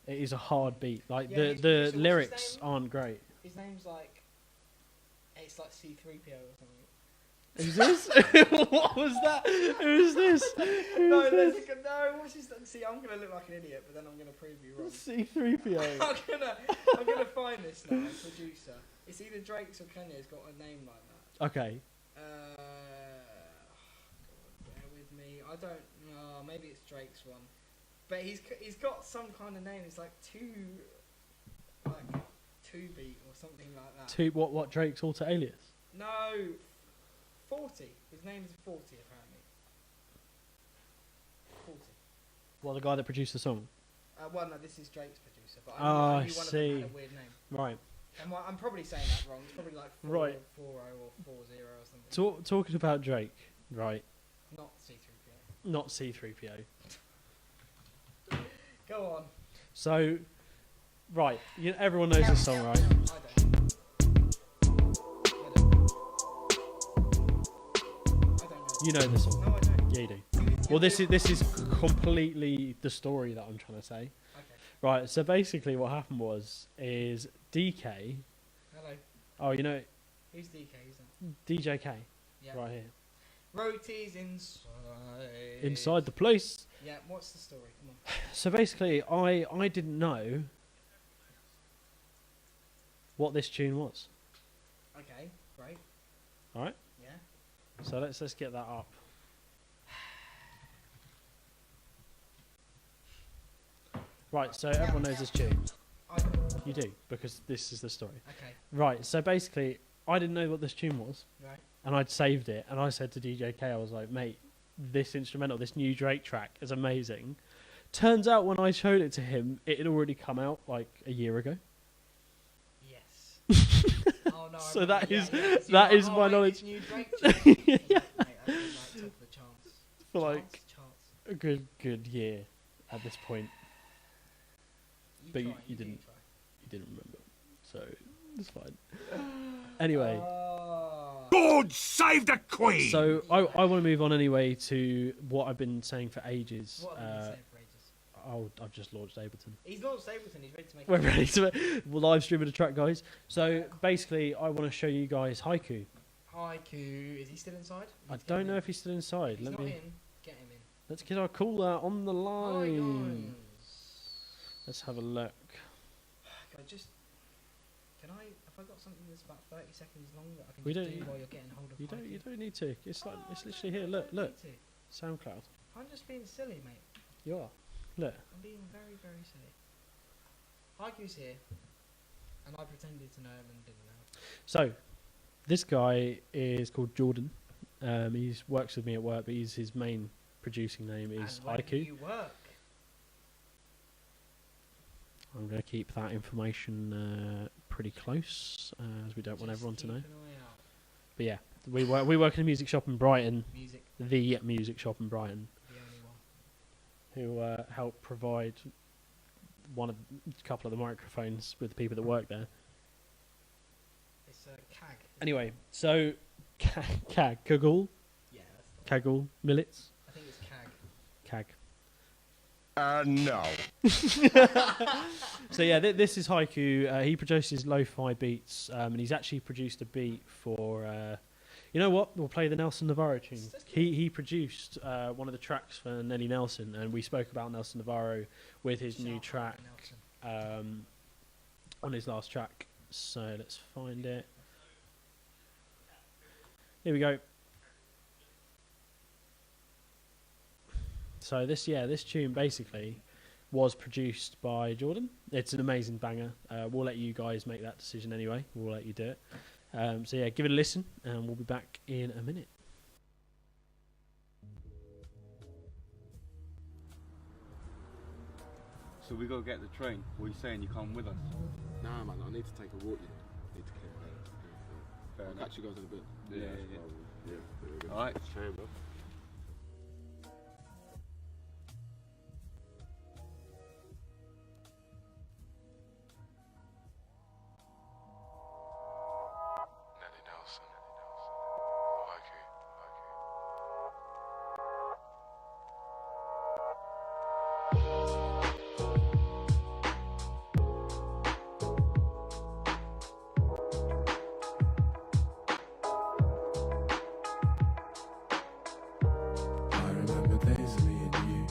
It is a hard beat. Like
Yeah,
the
so
lyrics aren't great.
His name's like, it's like C3PO or something.
Who's this? What was that? Who's this?
No, what's his name? See, I'm gonna look like an idiot, but then I'm gonna prove you wrong.
C3PO.
I'm gonna find this now, producer. It's either Drake's or Kanye's got a name like that.
Okay.
God, bear with me. I don't know. Maybe it's Drake's one, but he's got some kind of name. It's like two beat or something like that.
What Drake's alter alias?
No, 40. His name is 40 apparently. 40.
Well, the guy that produced the song.
Well, no, this is Drake's producer, but
Oh,
I knew
I
one of them
see.
had a weird name.
Right.
And I'm probably saying that wrong. It's probably like 40
Right.
or 40 or something.
Talking about Drake, right?
Not C3PO.
Not C3PO.
Go on.
So, right, everyone knows this song, right?
I don't.
You know this song.
No, I don't.
Yeah, you do. Well, this is completely the story that I'm trying to say.
Okay.
Right. So basically, what happened is DK.
Hello.
Oh, you know.
Who's DK? Who's that?
DJK.
Yeah.
Right here.
Roties inside.
Inside the place.
Yeah. What's the story? Come on.
So basically, I didn't know what this tune was.
Okay. Great.
All right.
Yeah.
So let's get that up. Right, so everyone knows this tune.
I don't.
You do, because this is the story.
Okay.
Right, so basically, I didn't know what this tune was.
Right.
And I'd saved it, and I said to DJK, I was like, mate, this instrumental, this new Drake track is amazing. Turns out when I showed it to him, it had already come out like a year ago.
Yes. Oh no.
So that is
So
my knowledge.
New Drake tune.
Yeah.
Mate, I think like top of the charts.
For like
Charts.
a good year at this point. But
try,
you
do
didn't.
try.
You didn't remember, so it's fine. Anyway.
God save the Queen!
So I want to move on anyway to what I've been saying for ages.
What have you been saying for ages?
I've just launched Ableton.
He's launched Ableton. He's ready to make.
We're ready to live stream of the track, guys. So basically, I want to show you guys Haiku.
Haiku, is he still inside?
I don't know if he's still inside.
He's not in. Get him in.
Let's get our caller on the line.
Guys.
Let's have a look.
Have I got something that's about 30 seconds long that I can
We
just
don't-
do while you're getting hold of
You
Haiku?
don't need to. It's like it's literally here. Look.
Need to.
SoundCloud.
I'm just being silly, mate.
You are. Look.
I'm being very, very silly. Haiku's here, and I pretended to know him and didn't know him.
So, this guy is called Jordan. He works with me at work, but his main producing name is
And where do
Haiku.
you work?
I'm going to keep that information pretty close, as we don't want everyone to know.
Keep an eye out.
But yeah, we work in a music shop in Brighton.
Music,
The music shop in Brighton,
the only one.
who help provide a couple of the microphones with the people that work there.
It's CAG.
Anyway, so Kaggle,
Yeah, that's the one.
Kaggle Millets,
I think it's CAG.
Kag.
No.
So yeah, this is Haiku. He produces lo-fi beats, and he's actually produced a beat for. You know what? We'll play the Nelson Navarro tune. He produced one of the tracks for Nelly Nelson, and we spoke about Nelson Navarro with his new track on his last track. So let's find it. Here we go. So this tune basically was produced by Jordan. It's an amazing banger. We'll let you guys make that decision anyway. We'll let you do it. So yeah, give it a listen, and we'll be back in a minute.
So we go get the train. What are you saying? You come with us?
Nah, man, I need to take a walk. I need to clear my head.
Fair
I'll
enough.
catch you guys in a bit.
Yeah. All right.
Train, bro.
Nelly Nelson. Haiku.
I remember days of me and you.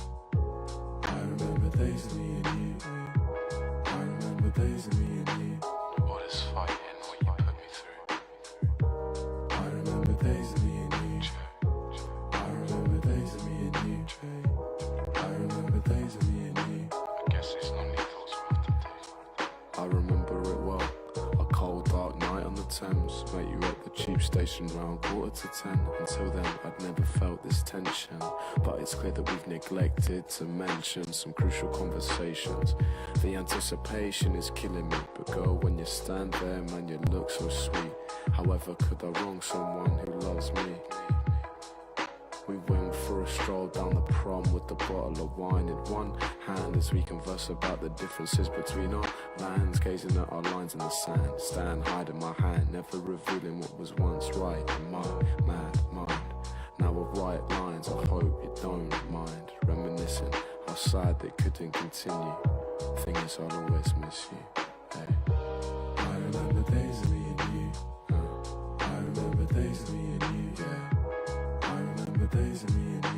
I remember days of me and you. I remember days of me and you.
All this fighting, what you put me through.
I remember days of me and you. I remember days of me and you. I remember days of me and you.
I guess it's not Needles worth the day.
I remember it well. A cold, dark night on the Thames. Met you at the tube station round 9:45. Until then, I'd never felt this tension. But it's clear that we've neglected to mention some crucial conversations. The anticipation is killing me. But girl, when you stand there, man, you look so sweet. However, could I wrong someone who loves me? We went for a stroll down the prom with a bottle of wine in one hand as we converse about the differences between our lands, gazing at our lines in the sand. Stand hiding my hand, never revealing what was once right in my mad mind. Now I write lines, I hope you don't mind. Reminiscing how sad they couldn't continue. Thing is, I'll always miss you. Hey.
I remember days of me and you. I remember days of me and you. Yeah. I remember days of me and you.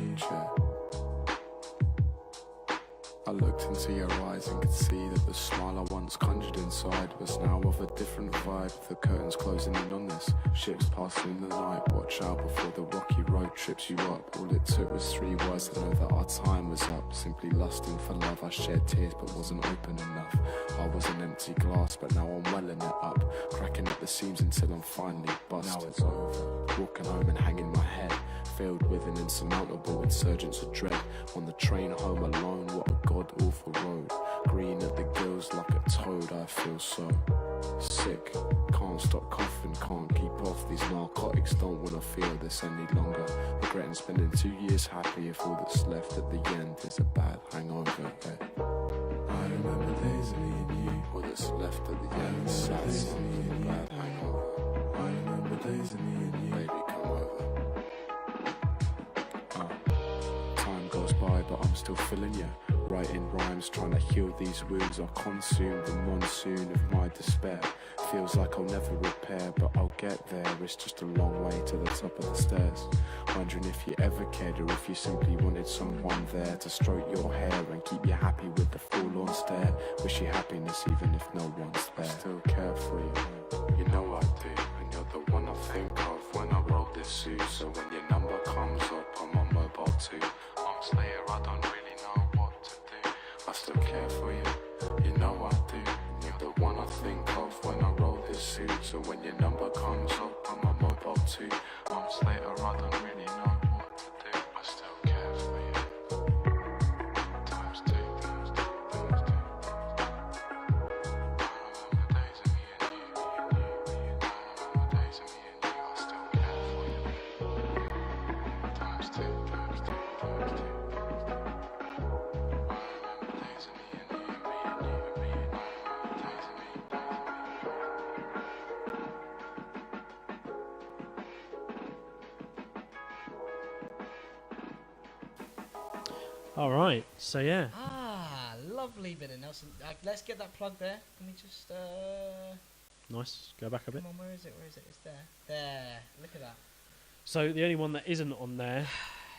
I looked into your eyes and could see that the smile I once conjured inside was now of a different vibe. The curtains closing in on this, ships passing in the night. Watch out before the rocky road trips you up. All it took was 3 words to know that our time was up. Simply lusting for love, I shed tears but wasn't open enough. I was an empty glass but now I'm welling it up. Cracking at the seams until I'm finally busted. Now it's over. Walking home and hanging my head, filled with an insurmountable insurgence of dread. On the train home alone, what a god-awful road. Green at the gills like a toad, I feel so sick. Can't stop coughing, can't keep off these narcotics. Don't wanna feel this any longer. Regretting spending 2 years happy if all that's left at the end is a bad hangover.
I remember days of me and you.
All that's left at the end is sad, a bad hangover.
I remember days of me and you.
Baby, come over. Time goes by, but I'm still feeling you. writing rhymes, trying to heal these wounds. I'll consume the monsoon of my despair. Feels like I'll never repair, but I'll get there. It's just a long way to the top of the stairs. Wondering if you ever cared, or if you simply wanted someone there to stroke your hair and keep you happy with the forlorn stare. Wish you happiness even if no one's there. I still care for you, you know I do, and you're the one I think of when I roll this suit. So when your number comes up on my mobile too, months later I don't really know what to do. I still care for you, you know I do, and you're the one I think of when I roll this suit. So when your number comes up on my mobile too, months later I don't really know what to do. I still care for you. Times two, times two, times two. I remember days of me and you, me and you, me and you. I remember days of me and you. I still care for you. Times two, times two, times two. I remember days of me and you, me and you, me and you. I remember days of me, days of me.
All right. So yeah.
Ah, lovely bit of Nelson. Let's get that plug there. Can we just
Nice. Go back a bit.
come on, where is it? Where is it? It's there. There. Look at that.
So the only one that isn't on there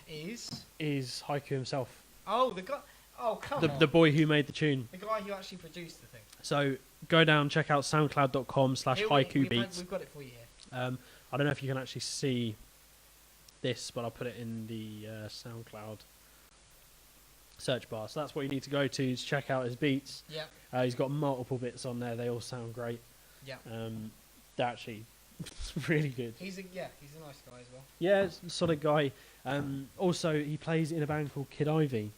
Is
Haiku himself,
oh the guy? Oh come on.
the boy who made the tune.
The guy who actually produced the thing.
So go down, check out soundcloud.com/haiku
We've
beats.
got it for you here.
I don't know if you can actually see this, but I'll put it in the SoundCloud search bar. So that's what you need to go to check out his beats.
Yeah.
He's got multiple bits on there. They all sound great.
Yeah.
They're actually really good.
He's a nice guy as well.
Yeah, it's a solid guy. Also, he plays in a band called Kid Ivy.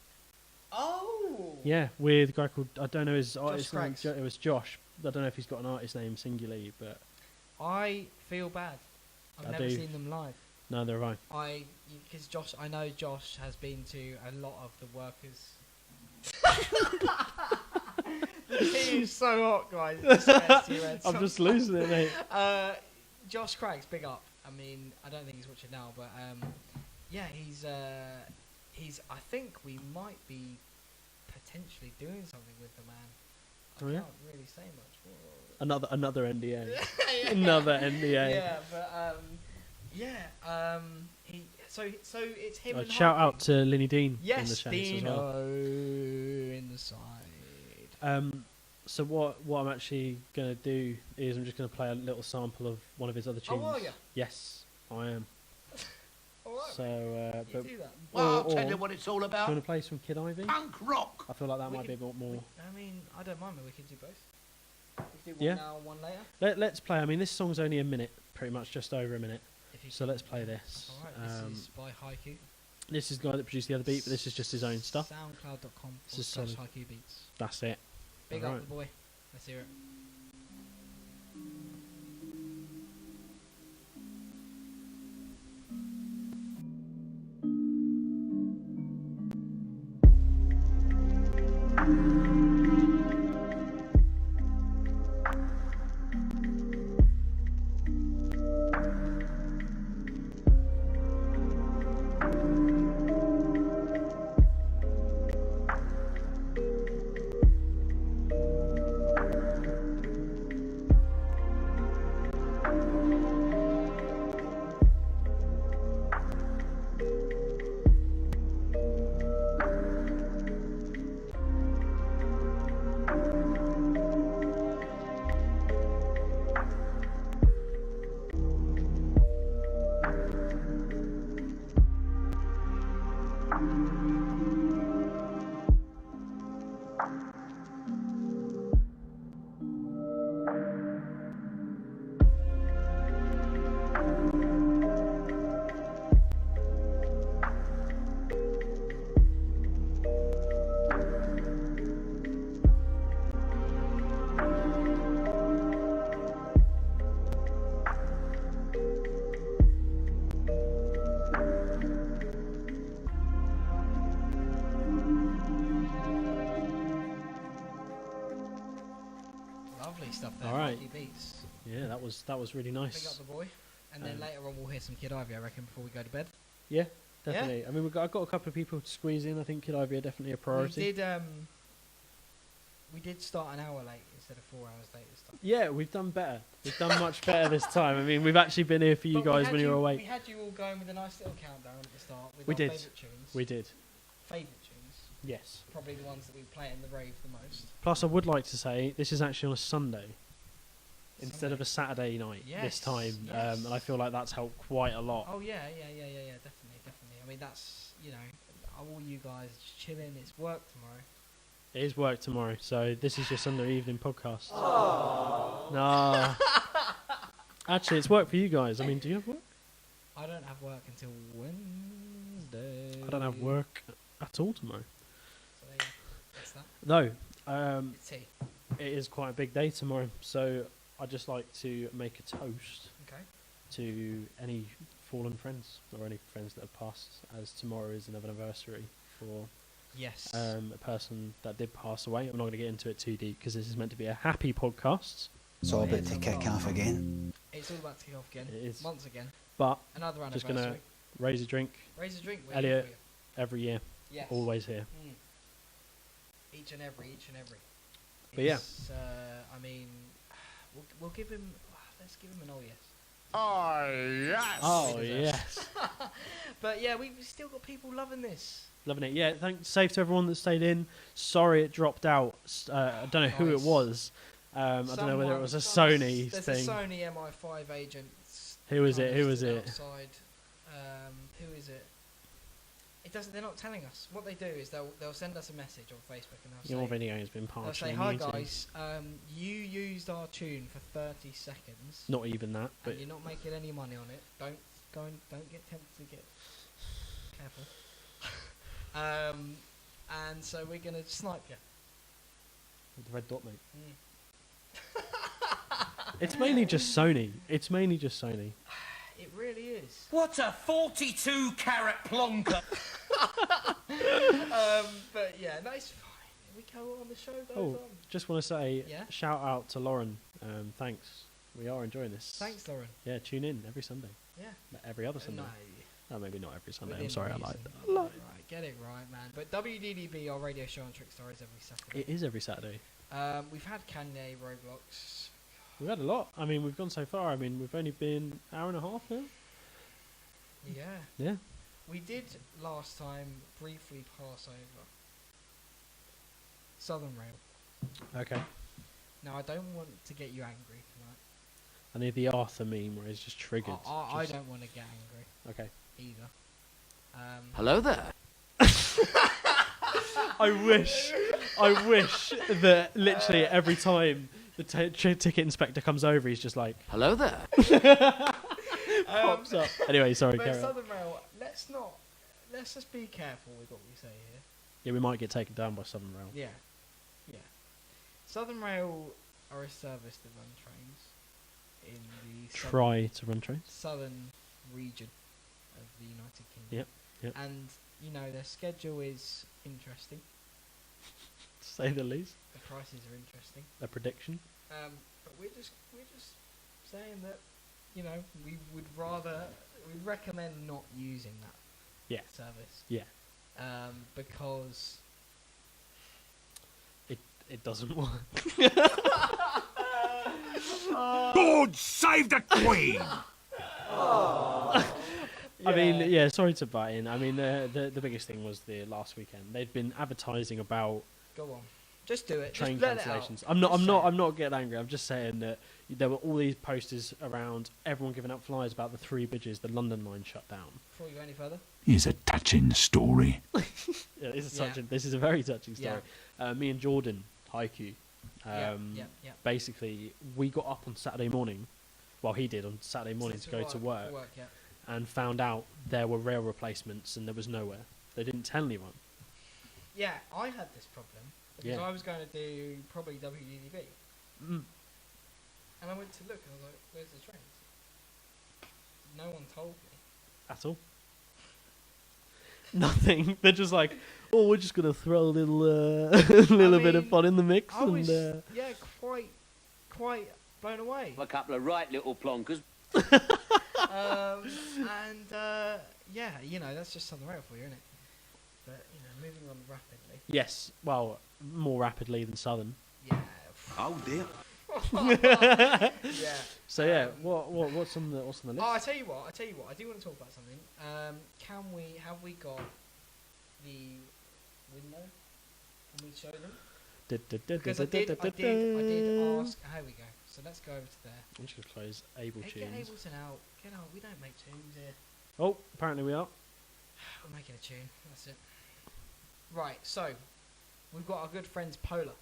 Oh.
Yeah, with a guy called, I don't know his artist name.
Craggs.
It was Josh. I don't know if he's got an artist name singularly, but
I feel bad. I've
I
never
do.
seen them live.
neither have I.
Because Josh, I know Josh has been to a lot of the workers. The tea is so hot, guys. It's just red.
I'm just losing it, mate.
Josh Craggs, big up. I mean, I don't think he's watching now, but yeah, he's. I think we might be potentially doing something with the man. I
Oh, yeah?
can't really say much.
Another NDA.
Yeah.
Another NDA.
Yeah, but so it's him. and
Shout
Haiku.
out to Linny Dean in the
Yes,
chats as well.
Dino in the side.
So what I'm actually gonna do is I'm just gonna play a little sample of one of his other tunes.
Oh, are you?
Yes, I am.
All right.
So,
you do that.
Well, I'll
or
tell you what it's all
do you
about.
want to play some Kid Ivy?
Punk rock.
I feel like that
We
might be a
can-
bit more.
I mean, I don't mind, but we can do both. We can do
Yeah.
one now, one later.
Let's play. I mean, this song's only a minute, pretty much just over a minute.
If you
So
can.
let's play this.
All right, this is by Haiku.
This is the guy that produced the other beat, but this is just his own stuff.
Soundcloud.com
This is
/
solid.
Haiku Beats.
That's it.
Big
All
up
right.
the boy. Let's hear it. Lovely stuff there.
All right.
Haiku Beats.
Yeah, that was really
Big up
nice.
the boy. And then later on we'll hear some Kid Ivy, I reckon, before we go to bed.
Yeah, definitely. I mean, I've got a couple of people to squeeze in. I think Kid Ivy are definitely a priority.
We did start an hour late instead of 4 hours late this time.
Yeah, we've done better. We've done much better this time. I mean, we've actually been here for you
But
guys when you were awake.
We had you all going with a nice little countdown at the start with
We
our
did.
favourite tunes.
We did.
Favourite tunes.
Yes.
Probably the ones that we play in the rave the most.
Plus, I would like to say this is actually on a Sunday instead of a Saturday night this time, and I feel like that's helped quite a lot.
Oh yeah, definitely. I mean, that's, you know, all you guys just chilling. It's work tomorrow.
It is work tomorrow, so this is your Sunday evening podcast. No. Actually, it's work for you guys. I mean, do you have work?
I don't have work until Wednesday.
I don't have work at all tomorrow.
So there you go. That's that.
No.
It's tea.
It is quite a big day tomorrow, so I'd just like to make a toast to any fallen friends or any friends that have passed, as tomorrow is another anniversary for a person that did pass away. I'm not going to get into it too deep because this is meant to be a happy podcast.
It's all about to kick off again.
It's all about to kick off again.
It is.
Once again.
But
another anniversary.
just going to raise a drink.
Raise a drink.
Elliot, every year.
Yes.
Always here.
Each and every.
But yeah.
I mean, we'll give him. Let's give him an oh yes.
Oh yes.
Oh yes.
But yeah, we've still got people loving this.
Loving it. Yeah, thanks. Safe to everyone that stayed in. Sorry it dropped out. I don't know who it was. I don't know whether it was a Sony
There's
thing.
a Sony MI5 agent.
Who is it? Who is it?
Outside. Who is it? It doesn't. They're not telling us. What they do is they'll send us a message on Facebook and they'll
Your
say,
video has been
they'll
partially
say, hi
muted.
guys, you used our tune for 30 seconds.
Not even that, but
and you're not making any money on it. Don't get tempted to get careful. And so we're gonna snipe you.
with the red dot, mate. It's mainly just Sony. It's mainly just Sony.
It really is.
What a 42 carat plonker.
But yeah, that's fine. We go on the show. Goes
Oh,
on.
just want to say,
Yeah?
shout out to Lauren. Thanks. We are enjoying this.
Thanks, Lauren.
Yeah, tune in every Sunday.
Yeah.
Every other Sunday.
No.
Oh, maybe not every Sunday.
Within
I'm sorry, I
reason.
lied. I lied.
Right, get it right, man. But WDDB, our radio show on Trickstar, is every Saturday.
It is every Saturday.
We've had Kanye, Roblox.
We've had a lot. I mean, we've gone so far. I mean, we've only been an hour and a half now.
Yeah.
Yeah.
We did last time briefly pass over Southern Rail.
Okay.
Now, I don't want to get you angry tonight.
I need the Arthur meme where he's just triggered.
I don't want to get angry.
Okay.
Either.
Hello there.
I wish that literally every time the ticket inspector comes over, he's just like,
hello there.
Pops up. Anyway, sorry,
but
carry on.
Southern Rail, let's just be careful with what we say here.
Yeah, we might get taken down by Southern Rail.
Yeah. Yeah. Southern Rail are a service that run trains in the
Try to run trains.
southern region of the United Kingdom.
Yep. Yep.
And, you know, their schedule is interesting.
To say the least.
The prices are interesting.
A prediction.
But we're just saying that, you know, we recommend not using that service.
Yeah.
Because
it doesn't work.
God save the Queen!
I mean, yeah, sorry to butt in. I mean, the biggest thing was the last weekend. They'd been advertising about
Go on. Just do it.
train
Just let it out.
cancellations. I'm not getting angry. I'm just saying that there were all these posters around, everyone giving out flyers about the three bridges the London line shut down.
Before you go any further.
Here's a touching story.
Yeah, this is a very touching story. Me and Jordan, Haiku, basically we got up on Saturday morning, well he did on Saturday morning to go to work, and found out there were rail replacements and there was nowhere. They didn't tell anyone.
Yeah, I had this problem because
Yeah.
I was going to do probably WDDB.
Mm.
And I went to look and I was like, where's the trains? No one told me.
At all. Nothing. They're just like, oh, we're just gonna throw a little, bit of fun in the mix.
I was,
and,
quite blown away.
A couple of right little plonkers.
Yeah, you know, that's just Southern rail for you, isn't it? But you know, moving on rapidly.
Yes, well, more rapidly than Southern.
Yeah.
Oh dear.
Yeah.
So yeah, what's on the list?
Oh, I tell you what. I do want to talk about something. Have we got the window? Can we show them? Because I did ask. Here we go. So let's go over to there.
I'm just gonna close Able
Hey,
Tunes.
get Ableton out. Get out. We don't make tunes here.
Oh, apparently we are.
We're making a tune. That's it. Right. So we've got our good friends Polar.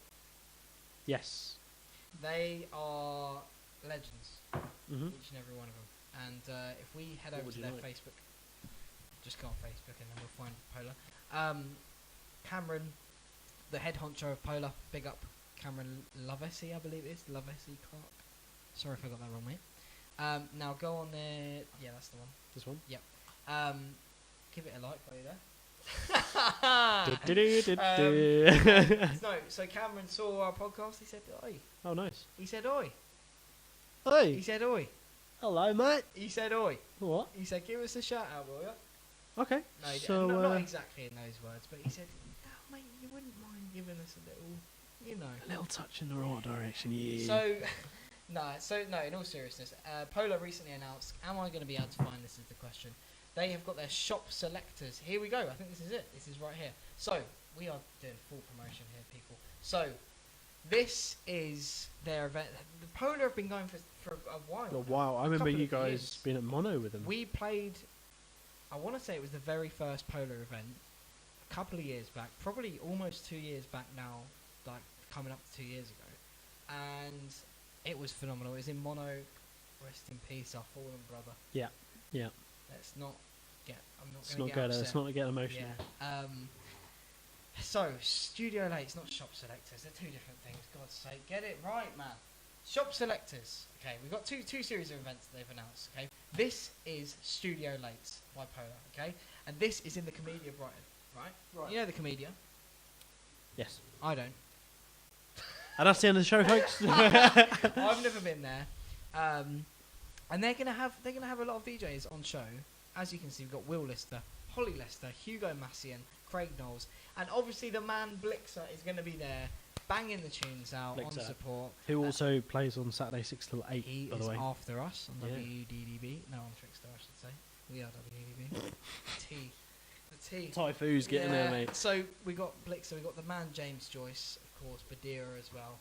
Yes.
They are legends.
Mhm.
Each and every one of them. And if we head
What
over
would
to
you
their
like?
Facebook, just go on Facebook and then we'll find Polar. Cameron, the head honcho of Polar, big up Cameron Lovesey, I believe it is. Lovesey Clark. Sorry if I got that wrong, mate. Now go on there. Yeah, that's the one.
This one?
Yep. Give it a like while you're there. No, so Cameron saw our podcast. He said, "Oi."
Oh, nice.
He said, "Oi."
Hey.
He said, "Oi."
Hello, mate.
He said, "Oi."
What?
He said, "Give us a shout out, will ya?"
Okay.
No, he
so
didn't. Not exactly in those words, but he said, "Oh, mate, you wouldn't mind giving us a little, you know,
a little touch in the right direction, yeah."
So, in all seriousness, Polar recently announced, am I going to be able to find this is the question. They have got their shop selectors. Here we go. I think this is it. This is right here. So, we are doing full promotion here, people. So, this is their event. The Polar have been going for a while.
A while. I remember
couple
you
of
guys
years.
being at Mono with them.
We played, I want to say it was the very first Polar event, a couple of years back, probably almost 2 years back now, like coming up to 2 years ago. And it was phenomenal. It was in Mono. Rest in peace, our fallen brother.
Yeah, yeah.
Let's not get. I'm not
Let's
going
not
to get
get.
upset.
Let's not get emotional.
Yeah. So Studio Late's not shop selectors. They're two different things. God's sake, get it right, man. Shop selectors. Okay, we've got two series of events that they've announced. Okay, this is Studio Late's by Polar. Okay, and this is in the Comedia Brighton. Right. You know the Comedia.
Yes.
I don't.
And that's the end of the show, folks.
I've never been there. And they're gonna have a lot of DJs on show. As you can see, we've got Will Lister, Holly Lester, Hugo Massian, Craig Knowles, and obviously the man Blixer is going to be there, banging the tunes out on
Blixer,
support.
who also plays on Saturday 6 till 8.
He
by
is
the way.
after us on
Yeah.
WDDB. No, on Trickster, I should say. We are WDDB. The T.
Typhoon's getting there, mate.
So we got Blixer, we got the man James Joyce, of course, Badira as well.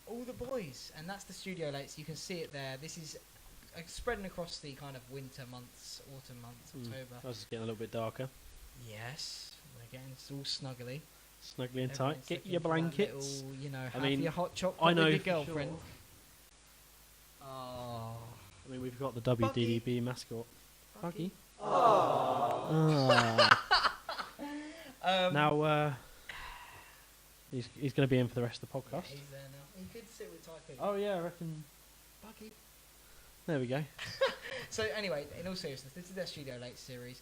All the boys, and that's the Studio Lates. You can see it there. This is spreading across the kind of winter months, autumn months, October.
I was getting a little bit darker.
Yes, we're getting all snuggly.
Snuggly and tight.
Everyone's
Get
looking
your
for that
blankets.
little, you know,
I
have
mean,
your hot chocolate
I know
with your
for
girlfriend.
sure.
Oh.
I mean, we've got the WDDB mascot. Buggy. Now, he's going to be in for the rest of the podcast.
He's there now. He could sit with Typhoon.
Oh yeah, I reckon.
Buggy.
There we go.
So anyway, in all seriousness, this is their Studio Late series.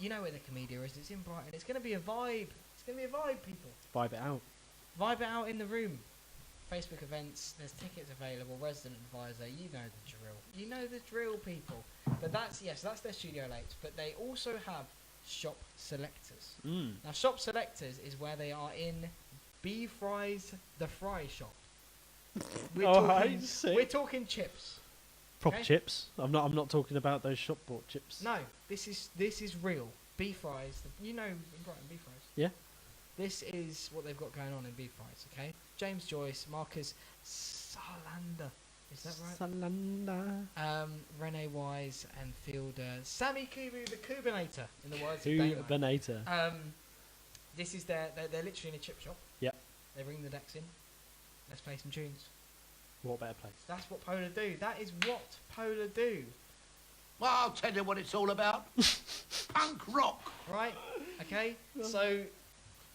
You know where the Comedia is. It's in Brighton. It's going to be a vibe. It's going to be a vibe, people.
Vibe it out.
Vibe it out in the room. Facebook events. There's tickets available. Resident advisor. You know the drill. You know the drill, people. But that's that's their Studio Late. But they also have shop selectors. Now, shop selectors is where they are in B Fry's the Fry shop. We're talking chips.
Proper
Okay?
chips. I'm not talking about those shop bought chips.
No, this is real. B Fry's. You know in Brighton, B Fry's.
Yeah.
This is what they've got going on in B Fry's. Okay. James Joyce, Marcus Salander. Is that right?
Salander.
Rene Wise and Fielder. Sammy Kubu, the Kubinator, in the words of Damo.
Kubinator.
This is they're literally in a chip shop.
Yep.
They bring the decks in. Let's play some tunes.
What better place?
That's what Polar do. That is what Polar do.
Well, I'll tell you what it's all about. Punk rock.
Right? Okay? So,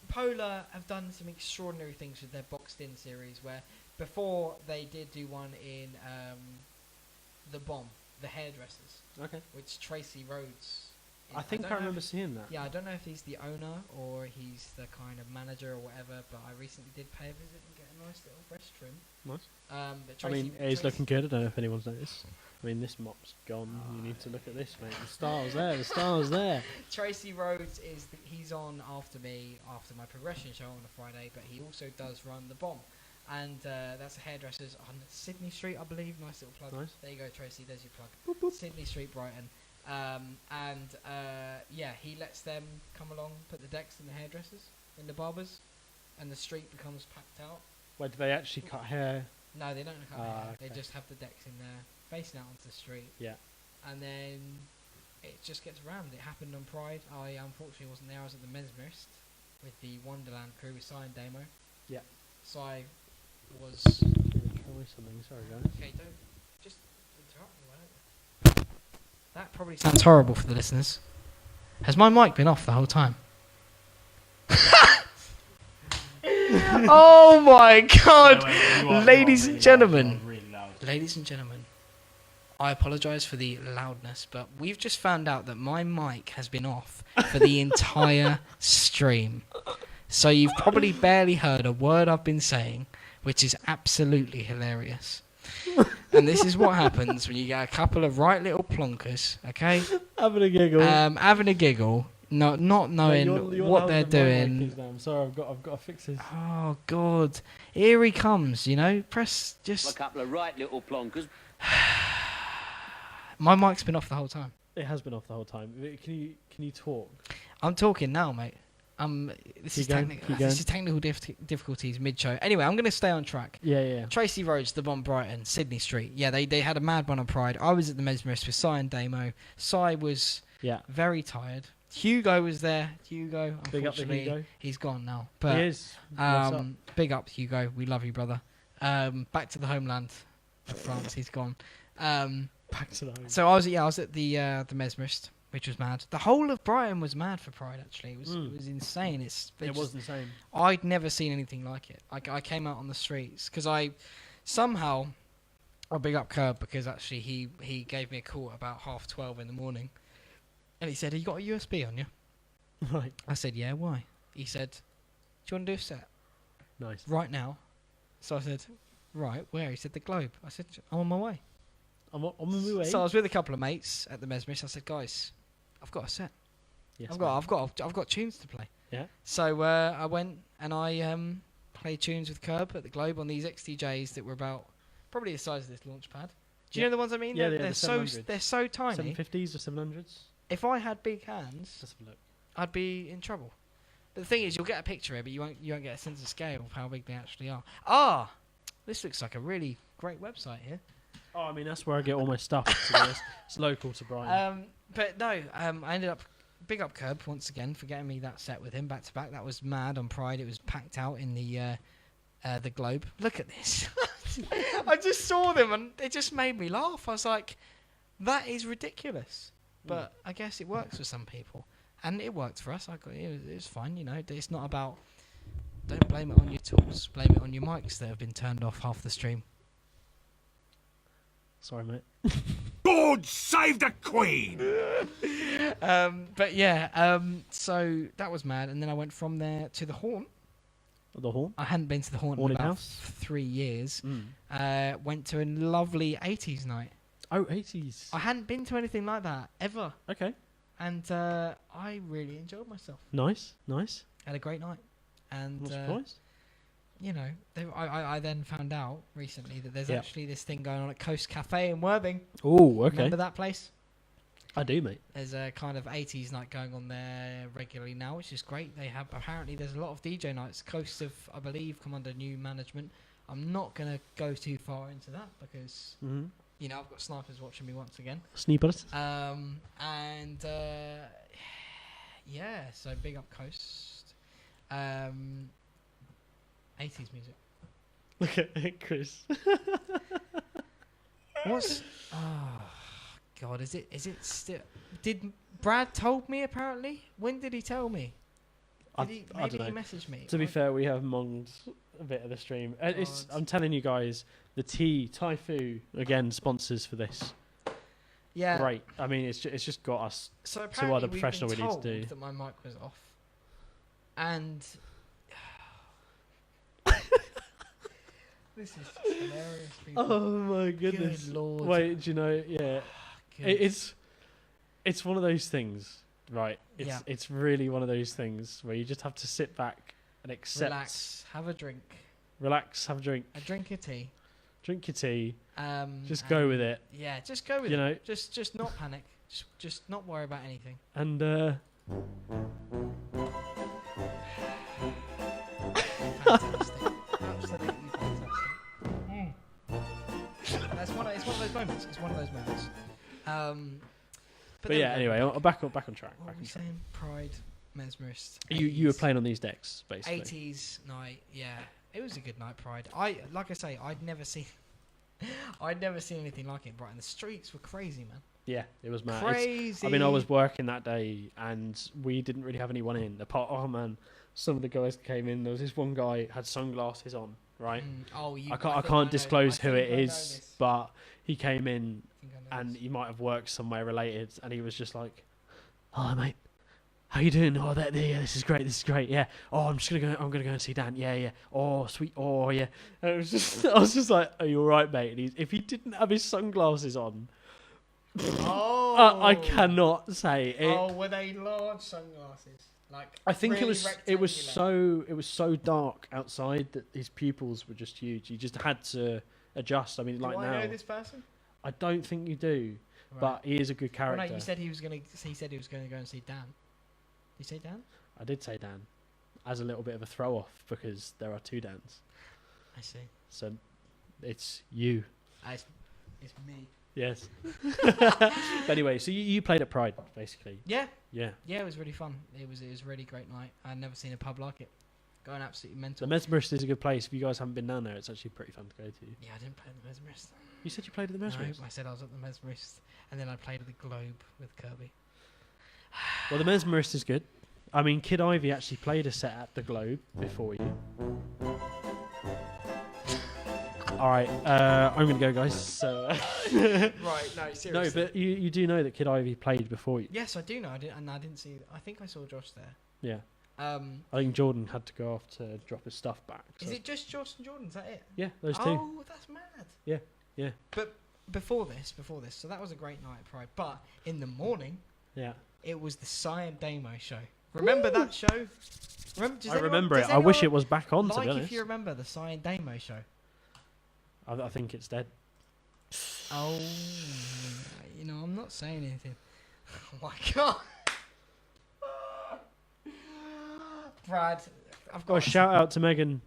Polar have done some extraordinary things with their Boxed In series, where before they did do one in The Bomb, the Hairdressers.
Okay.
Which Tracy Rhodes
I think I
don't know
remember
if-
seeing that.
Yeah, I don't know if he's the owner or he's the kind of manager or whatever, but I recently did pay a visit and get a nice little restroom.
Nice.
But
I mean,
Tracy-
it's looking good. I don't know if anyone's noticed. I mean, this mop's gone. You need to look at this, mate. The star's there. The star's there.
Tracy Rhodes he's on after me after my progression show on a Friday, but he also does run the Bomb, and that's a hairdresser's on Sydney Street, I believe. Nice little plug.
Nice.
There you go, Tracy. There's your plug. Sydney Street, Brighton. Yeah, he lets them come along, put the decks in the hairdressers, in the barbers, and the street becomes packed out.
Where do they actually cut hair?
No, they don't cut hair. They
okay.
just have the decks in there, facing out onto the street.
Yeah.
And then it just gets rammed. It happened on Pride. I unfortunately wasn't there. I was at the Mesmerist with the Wonderland crew with Cy and Damo.
Yeah.
Cy was...
Try something. Sorry, guys.
Okay, don't... Just interrupt me, why don't you? That probably sounds horrible for the listeners. Has my mic been off the whole time? Oh my god! Ladies and gentlemen. Ladies and gentlemen. I apologise for the loudness, but we've just found out that my mic has been off for the entire stream. So you've probably barely heard a word I've been saying, which is absolutely hilarious. And this is what happens when you get a couple of right little plonkers, okay?
Having a giggle.
Having a giggle, not knowing
you're
what
louder
they're
than my mic
doing.
is now. I'm sorry, I've got to fix this.
Oh God! Here he comes. You know, press just.
A couple of right little plonkers.
My mic's been off the whole time.
It has been off the whole time. Can you talk?
I'm talking now, mate. This is technical difficulties mid-show. Anyway, I'm going to stay on track.
Yeah.
Tracy Rhodes, the Bomb Brighton, Sydney Street. Yeah, they had a mad one on Pride. I was at the Mesmerist with Cy and Damo. Cy was very tired. Hugo was there. Hugo,
Big up to
unfortunately,
Hugo.
he's gone now. But,
He is. What's up?
big up, Hugo. We love you, brother. Back to the homeland of France. He's gone.
Back to the home.
So I was at the Mesmerist, which was mad. The whole of Brighton was mad for Pride. Actually, it was insane.
It was insane.
I'd never seen anything like it. I came out on the streets because I big up Curb because actually he gave me a call at about 12:30 in the morning, and he said, "Have you got a USB on you?"
Right.
I said, "Yeah, why?" He said, "Do you want to do a set?"
Nice.
Right now. So I said, "Right, where?" He said, "The Globe." I said, "I'm on my way."
I'm on my way.
So I was with a couple of mates at the Mesmerist. I said, "Guys, I've got a set.
Yes,
I've got tunes to play."
Yeah.
So I went and I played tunes with Curb at the Globe on these XTJs that were about probably the size of this launch pad. Do you know the ones I mean?
Yeah,
they're so tiny.
750s or 700s.
If I had big hands,
Let's have a look.
I'd be in trouble. But the thing is, you'll get a picture here, but you won't get a sense of scale of how big they actually are. This looks like a really great website here.
Oh, I mean, that's where I get all my stuff. To be honest. It's local to Brighton.
But no, I ended up big up Curb once again for getting me that set with him back to back. That was mad on Pride. It was packed out in the Globe. Look at this. I just saw them and it just made me laugh. I was like, that is ridiculous. But I guess it works for some people, and it worked for us. It was fine. You know, it's not about. Don't blame it on your tools. Blame it on your mics that have been turned off half the stream.
Sorry, mate.
God save the Queen!
But yeah, so that was mad. And then I went from there to the Haunt.
The Haunt?
I hadn't been to the Haunt in
Haunted
about
House?
3 years. Went to a lovely 80s night.
Oh, 80s.
I hadn't been to anything like that, ever.
Okay.
And I really enjoyed myself.
Nice.
Had a great night. And
Not surprised.
you know, I then found out recently that there's actually this thing going on at Coast Cafe in Worthing.
Oh, okay.
Remember that place?
I do, mate.
There's a kind of 80s night going on there regularly now, which is great. They have, apparently there's a lot of DJ nights. Coast have, I believe, come under new management. I'm not going to go too far into that because, you know, I've got snipers watching me once again.
Snipers.
Yeah, so big up Coast. 80s music.
Look at Chris.
What's... Oh, God, is it still... Did Brad told me, apparently? When did he tell me? Maybe he messaged me.
To be fair, we have monged a bit of the stream. I'm telling you guys, the Thai Fu, again, sponsors for this.
Yeah.
great. I mean, it's just got us
So
to
apparently
the
we've
professional we
been
need
told
to do.
that my mic was off, and this is just hilarious. People.
Oh my goodness!
Good lord.
Wait, do you know? Yeah,
Good.
it's one of those things, right?
Yeah.
It's really one of those things where you just have to sit back and accept.
Relax, have a drink,
Relax, have a drink.
a drink of tea.
Drink your tea. Just
And
go with it.
Yeah, just go with
You
it.
know.
Just not panic. Just not worry about anything.
And
Fantastic. Absolutely fantastic. That's it's one of those moments. It's one of those moments.
but
there
yeah,
we go.
anyway, back on track.
What
Back
were
on
we
track.
saying? Pride, Mesmerist.
You were playing on these decks basically.
80s night, yeah. It was a good night, Pride. Like I say, I'd never seen anything like it in Brighton. The streets were crazy, man.
Yeah, it was mad.
Crazy.
I mean, I was working that day, and we didn't really have anyone in. Apart, oh man, some of the guys that came in. There was this one guy had sunglasses on, right?
Oh,
I can't disclose who it is, but he came in, and he might have worked somewhere related, and he was just like, "Hi, mate. How you doing? Oh, yeah, this is great. This is great. Yeah. Oh, I'm gonna go and see Dan. Yeah, yeah. Oh, sweet. Oh, yeah." And it was just, I was just like, "Are you all right, mate?" And if he didn't have his sunglasses on, I cannot say it.
Oh, were they large sunglasses? Like
I think
really
it was so dark outside that his pupils were just huge. He just had to adjust. I mean,
Do
like
I
now,
know this person?
I don't think you do,
Right.
but he is a good
Well,
character.
no, you said he said he was gonna go and see Dan. Did you say Dan?
I did say Dan, as a little bit of a throw off because there are two Dans.
I see.
So it's you.
It's me.
Yes. But anyway, so you played at Pride basically.
Yeah.
Yeah.
Yeah, it was really fun. It was a really great night. I'd never seen a pub like it. Going absolutely mental.
The Mesmerist is a good place. If you guys haven't been down there, it's actually pretty fun to go to.
Yeah, I didn't play the Mesmerist.
You said you played at the Mesmerist?
No, I said I was at the Mesmerist, and then I played at the Globe with Kirby.
Well, the Mesmerist is good. I mean, Kid Ivy actually played a set at the Globe before you. All right, I'm going to go, guys. So,
Right, no, seriously.
No, but you do know that Kid Ivy played before you.
Yes, I do know. I didn't see. I think I saw Josh there.
Yeah.
I
think Jordan had to go off to drop his stuff back.
Is
so-
it just Josh and Jordan? Is that it?
Yeah, those two.
Oh, that's mad.
Yeah, yeah.
But before this, so that was a great night at Pride. But in the morning,
Yeah.
it was the Cyan Damo show. Remember that show?
I remember it. I wish it was back on, to be
Like
honest.
if you remember the Cyan Damo show.
I think it's dead.
Oh, I'm not saying anything. Oh my god. Brad, I've got
Oh, shout out to Megan,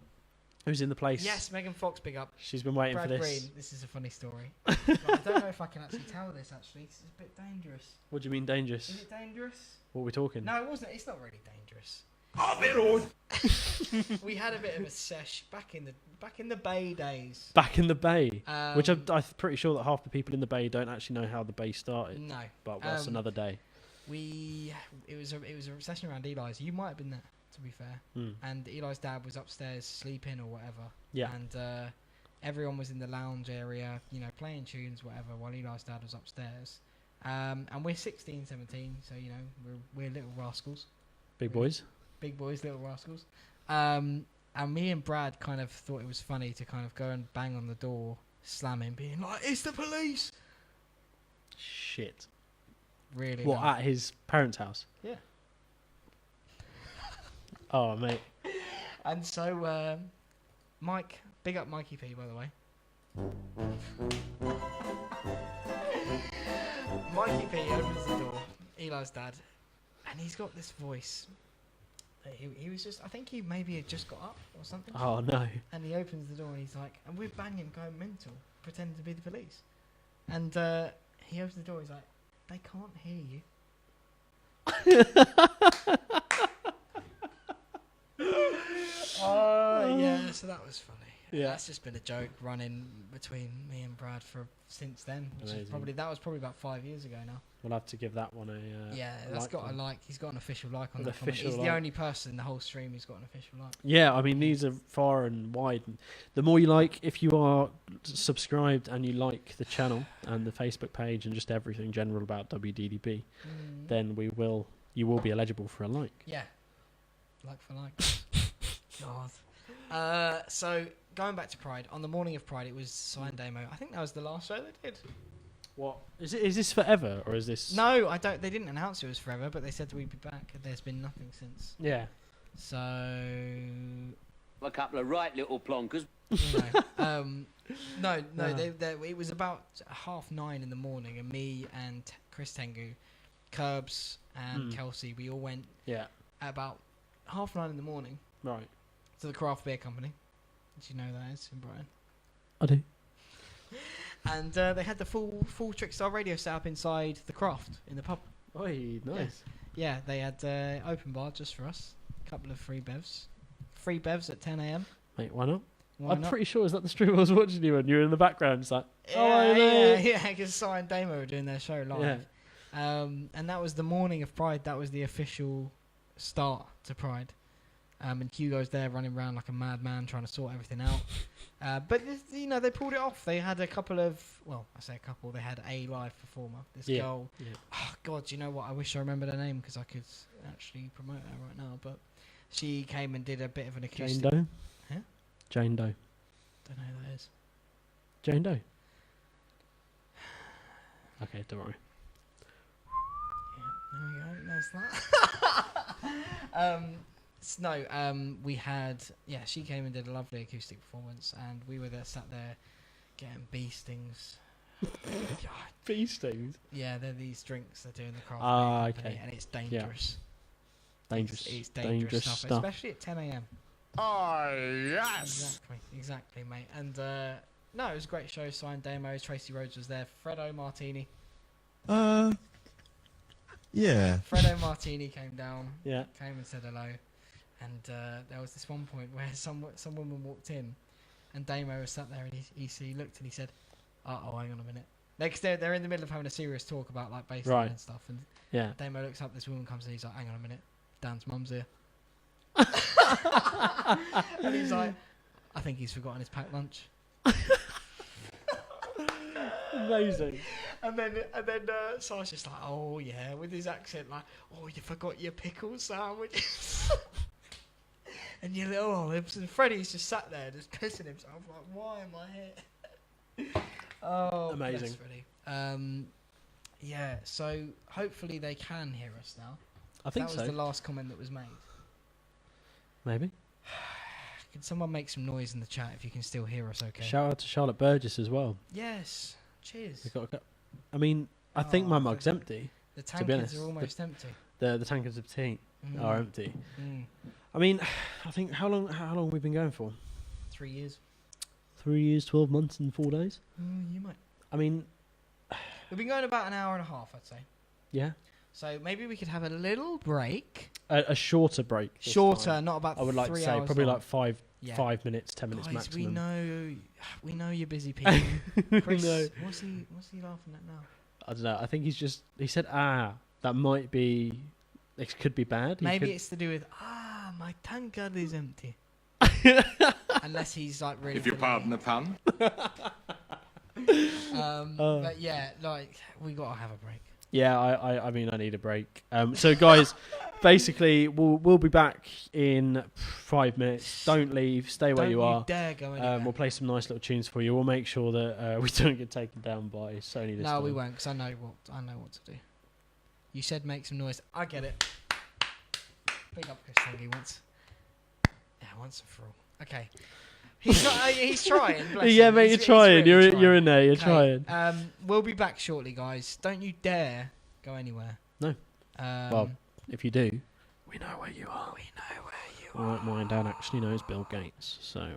who's in the place.
Yes, Megan Fox, big up.
She's been waiting
Brad
for this.
Green, this is a funny story. But I don't know if I can actually tell this, actually. This is a bit dangerous.
What do you mean dangerous?
Is it dangerous?
What are we talking?
No, it wasn't. It's not really dangerous. We had a bit of a sesh back in the Bay days.
Back in the Bay, which I'm pretty sure that half the people in the Bay don't actually know how the Bay started.
No,
but that's another day.
It was a session around Eli's. You might have been there, to be fair. And Eli's dad was upstairs sleeping or whatever.
Yeah.
And everyone was in the lounge area, playing tunes, whatever, while Eli's dad was upstairs. And we're 16, 17, so we're little rascals.
Big boys.
Big boys, little rascals. And me and Brad kind of thought it was funny to kind of go and bang on the door, slamming, being like, "It's the police!"
Shit.
Really?
What,
loud.
at his parents' house?
Yeah.
Oh, mate.
And so, Mike, big up Mikey P, by the way. Mikey P opens the door, Eli's dad, and he's got this voice. He was just, I think he maybe had just got up or something.
Oh, no.
And he opens the door and he's like, and we're banging, going mental, pretending to be the police. And he opens the door, he's like, "They can't hear you." Oh, yeah, so that was funny.
Yeah.
That's just been a joke running between me and Brad since then. Which is
Amazing.
that was probably about 5 years ago now.
We'll have to give that one a
Yeah,
a
that's
like
got
one.
a like. He's got an official like on
An
that comment.
official
He's
like.
the only person in the whole stream who's got an official like.
Yeah, I mean these are far and wide. The more you like, if you are subscribed and you like the channel and the Facebook page and just everything general about WDDB, then you will be eligible for a like.
Yeah, like for like. God. So going back to Pride, on the morning of Pride, it was Sign Demo. I think that was the last show they did.
What is it? Is this forever or is this?
No, I don't. They didn't announce it was forever, but they said we'd be back. There's been nothing since.
Yeah.
So.
A couple of right little plonkers.
No. It was about 9:30 in the morning, and me and Chris Tengu, Curbs, and Kelsey, we all went.
Yeah.
At about 9:30 in the morning.
Right.
To the craft beer company. Do you know that is in Brighton?
I do.
And they had the full Trickstar radio set up inside the craft in the pub.
Oh, nice.
Yeah, they had open bar just for us. A couple of free bevs. Free bevs at 10 a.m.
Mate, why not?
Why
I'm
not?
pretty sure is that the stream I was watching you when you were in the background. It's like,
Yeah, because Si and Damo were doing their show live.
Yeah.
And that was the morning of Pride. That was the official start to Pride. And Hugo's there running around like a madman trying to sort everything out. But they pulled it off. They had a couple of, I say a couple. They had a live performer. This girl. Yeah. Oh God, do you know what? I wish I remembered her name because I could actually promote her right now. But she came and did a bit of an acoustic.
Jane Doe.
Huh?
Jane Doe.
Don't know who that is.
Jane Doe. Okay, don't worry.
Yeah, there we go. There's that. We had, she came and did a lovely acoustic performance, and we were there, sat there getting bee stings.
Bee stings?
Yeah, they're these drinks they do in the craft
Ah,
beer company,
okay.
and it's dangerous.
Yeah. Dangerous.
It's dangerous stuff, especially at 10 a.m.
Oh, yes!
Exactly, mate. And, no, it was a great show. Signed Demo, Tracy Rhodes was there, Fredo Martini.
Yeah.
Fredo Martini came down,
came
and said hello. And there was this one point where some woman walked in, and Damo was sat there, and he looked and he said, "Oh, hang on a minute." Because they're in the middle of having a serious talk about like bass line and stuff, and Damo looks up. This woman comes in, he's like, "Hang on a minute, Dan's mum's here," and he's like, "I think he's forgotten his packed lunch."
Amazing.
And then Sar's just like, "Oh yeah," with his accent, like, "Oh, you forgot your pickle sandwiches." And your little olives, and Freddie's just sat there, just pissing himself. Like, why am I here? Oh,
amazing,
bless Freddie. Yeah. So hopefully they can hear us now.
I think
that was the last comment that was made.
Maybe.
Can someone make some noise in the chat if you can still hear us? Okay.
Shout out to Charlotte Burgess as well.
Yes. Cheers.
I mean, I think my mug's empty.
The
to be honest,
tankards are almost empty.
The tankards of tea are empty. I mean, I think how long have we been going for?
3 years.
3 years, 12 months, and 4 days.
You might.
I mean,
we've been going about an hour and a half, I'd say.
Yeah.
So maybe we could have a little break.
A shorter break.
Shorter, not about 3 hours.
I would like to say probably
long.
like 5 minutes, 10 minutes
Guys,
maximum.
we know you're busy people. Chris,
know.
What's he laughing at now?
I don't know. I think he said, that might be, it could be bad.
Maybe it's to do with, my tankard is empty. Unless he's like really.
If you pardon the pun.
But yeah, like, we gotta have a break.
Yeah, I mean, I need a break. So guys, basically, we'll be back in 5 minutes. Don't leave. Stay where you are.
Don't dare go anywhere.
We'll play some nice little tunes for you. We'll make sure that we don't get taken down by Sony this time.
No, we won't, because I know what to do. You said make some noise. I get it. Big up Chris Thingy once. Yeah, once and for all. Okay. He's trying. Bless
yeah,
him.
mate, you're trying.
Really trying.
You're in there. You're
okay.
trying.
We'll be back shortly, guys. Don't you dare go anywhere.
No. Well, if you do, we know where you are.
We know where you are.
My dad actually knows Bill Gates, so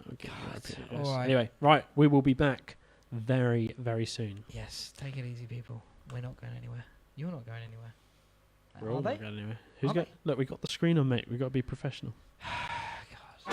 we'll give you a
all right.
Anyway, right, we will be back very, very soon.
Yes, take it easy, people. We're not going anywhere. You're not going anywhere.
We're all
they?
not going anywhere. Who's got? Look, we got the screen on, mate. We got to be professional.
God.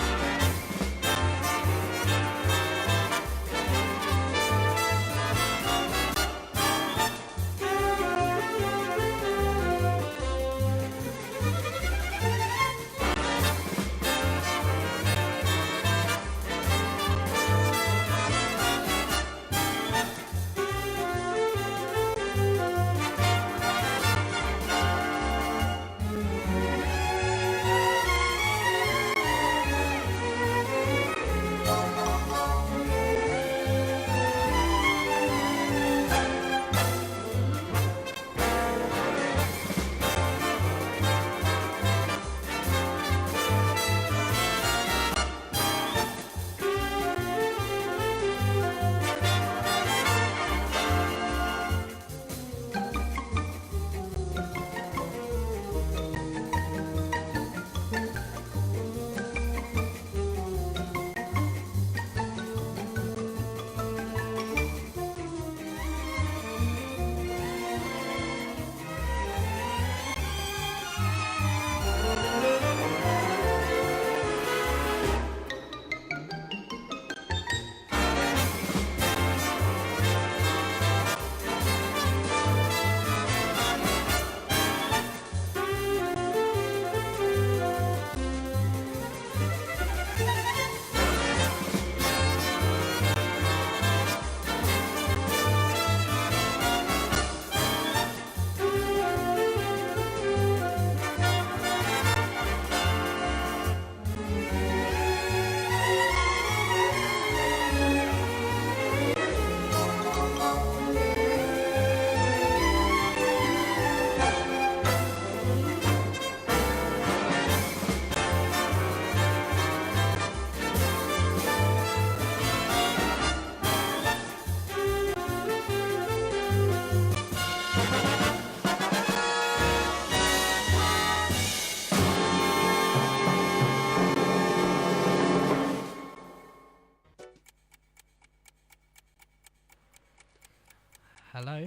Hello.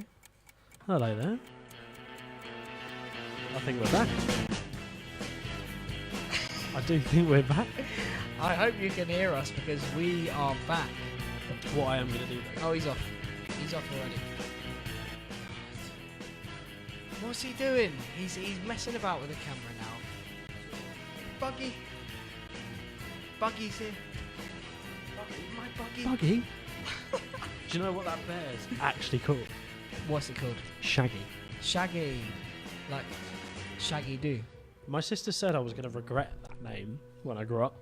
Hello there. I think we're back. I do think we're back.
I hope you can hear us because we are back.
What I am going to do though.
Oh, he's off. He's off already. What's he doing? He's messing about with the camera now. Buggy. Buggy's here. Buggy, my buggy.
Buggy? Do you know what that bear's actually called?
What's it called?
Shaggy.
Shaggy. Like Shaggy Do.
My sister said I was going to regret that name when I grew up.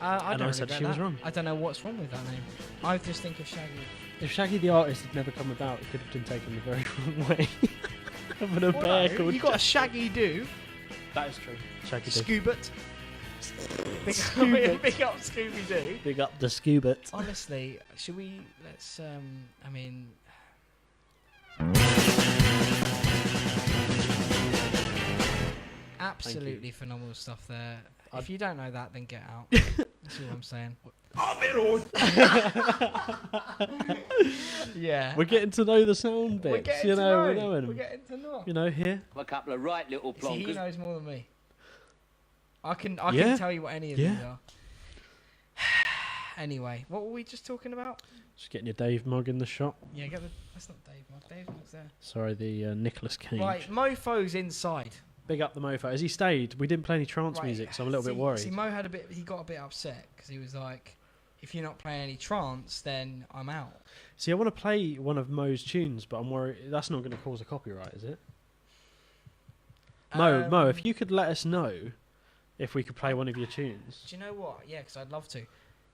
I
and
don't
I said
regret
she was
that.
wrong.
I don't know what's wrong with that name. I just think of Shaggy.
If Shaggy the artist had never come about, it could have been taken the very wrong way. Having a bear called
You got a Shaggy Do.
That is true. Shaggy Do.
Scoobert. Big up Scooby Doo.
Big up the Scoobert.
Honestly, should we? Let's. I mean. Absolutely phenomenal stuff there. If you don't know that, then get out. That's all I'm saying. Yeah.
We're getting to know the sound bits.
We're getting
you
to
know,
know.
we're knowing.
We're getting to know.
You know, here.
A couple of right little
See, he
plonkers.
knows more than me. I can
Yeah.
tell you what any of
Yeah.
these are. Anyway, what were we just talking about?
Just getting your Dave mug in the shop.
Yeah, that's not Dave Mug. Dave Mug's there.
Sorry, the Nicolas Cage.
Right, Mofo's inside.
Big up the mofo. Has he stayed? We didn't play any trance
Right,
music, so I'm a little bit
see-
worried.
See, Mo had he got a bit upset because he was like, if you're not playing any trance, then I'm out.
See, I want to play one of Mo's tunes, but I'm worried that's not going to cause a copyright, is it? Mo, if you could let us know if we could play one of your tunes.
Do you know what? Yeah, because I'd love to,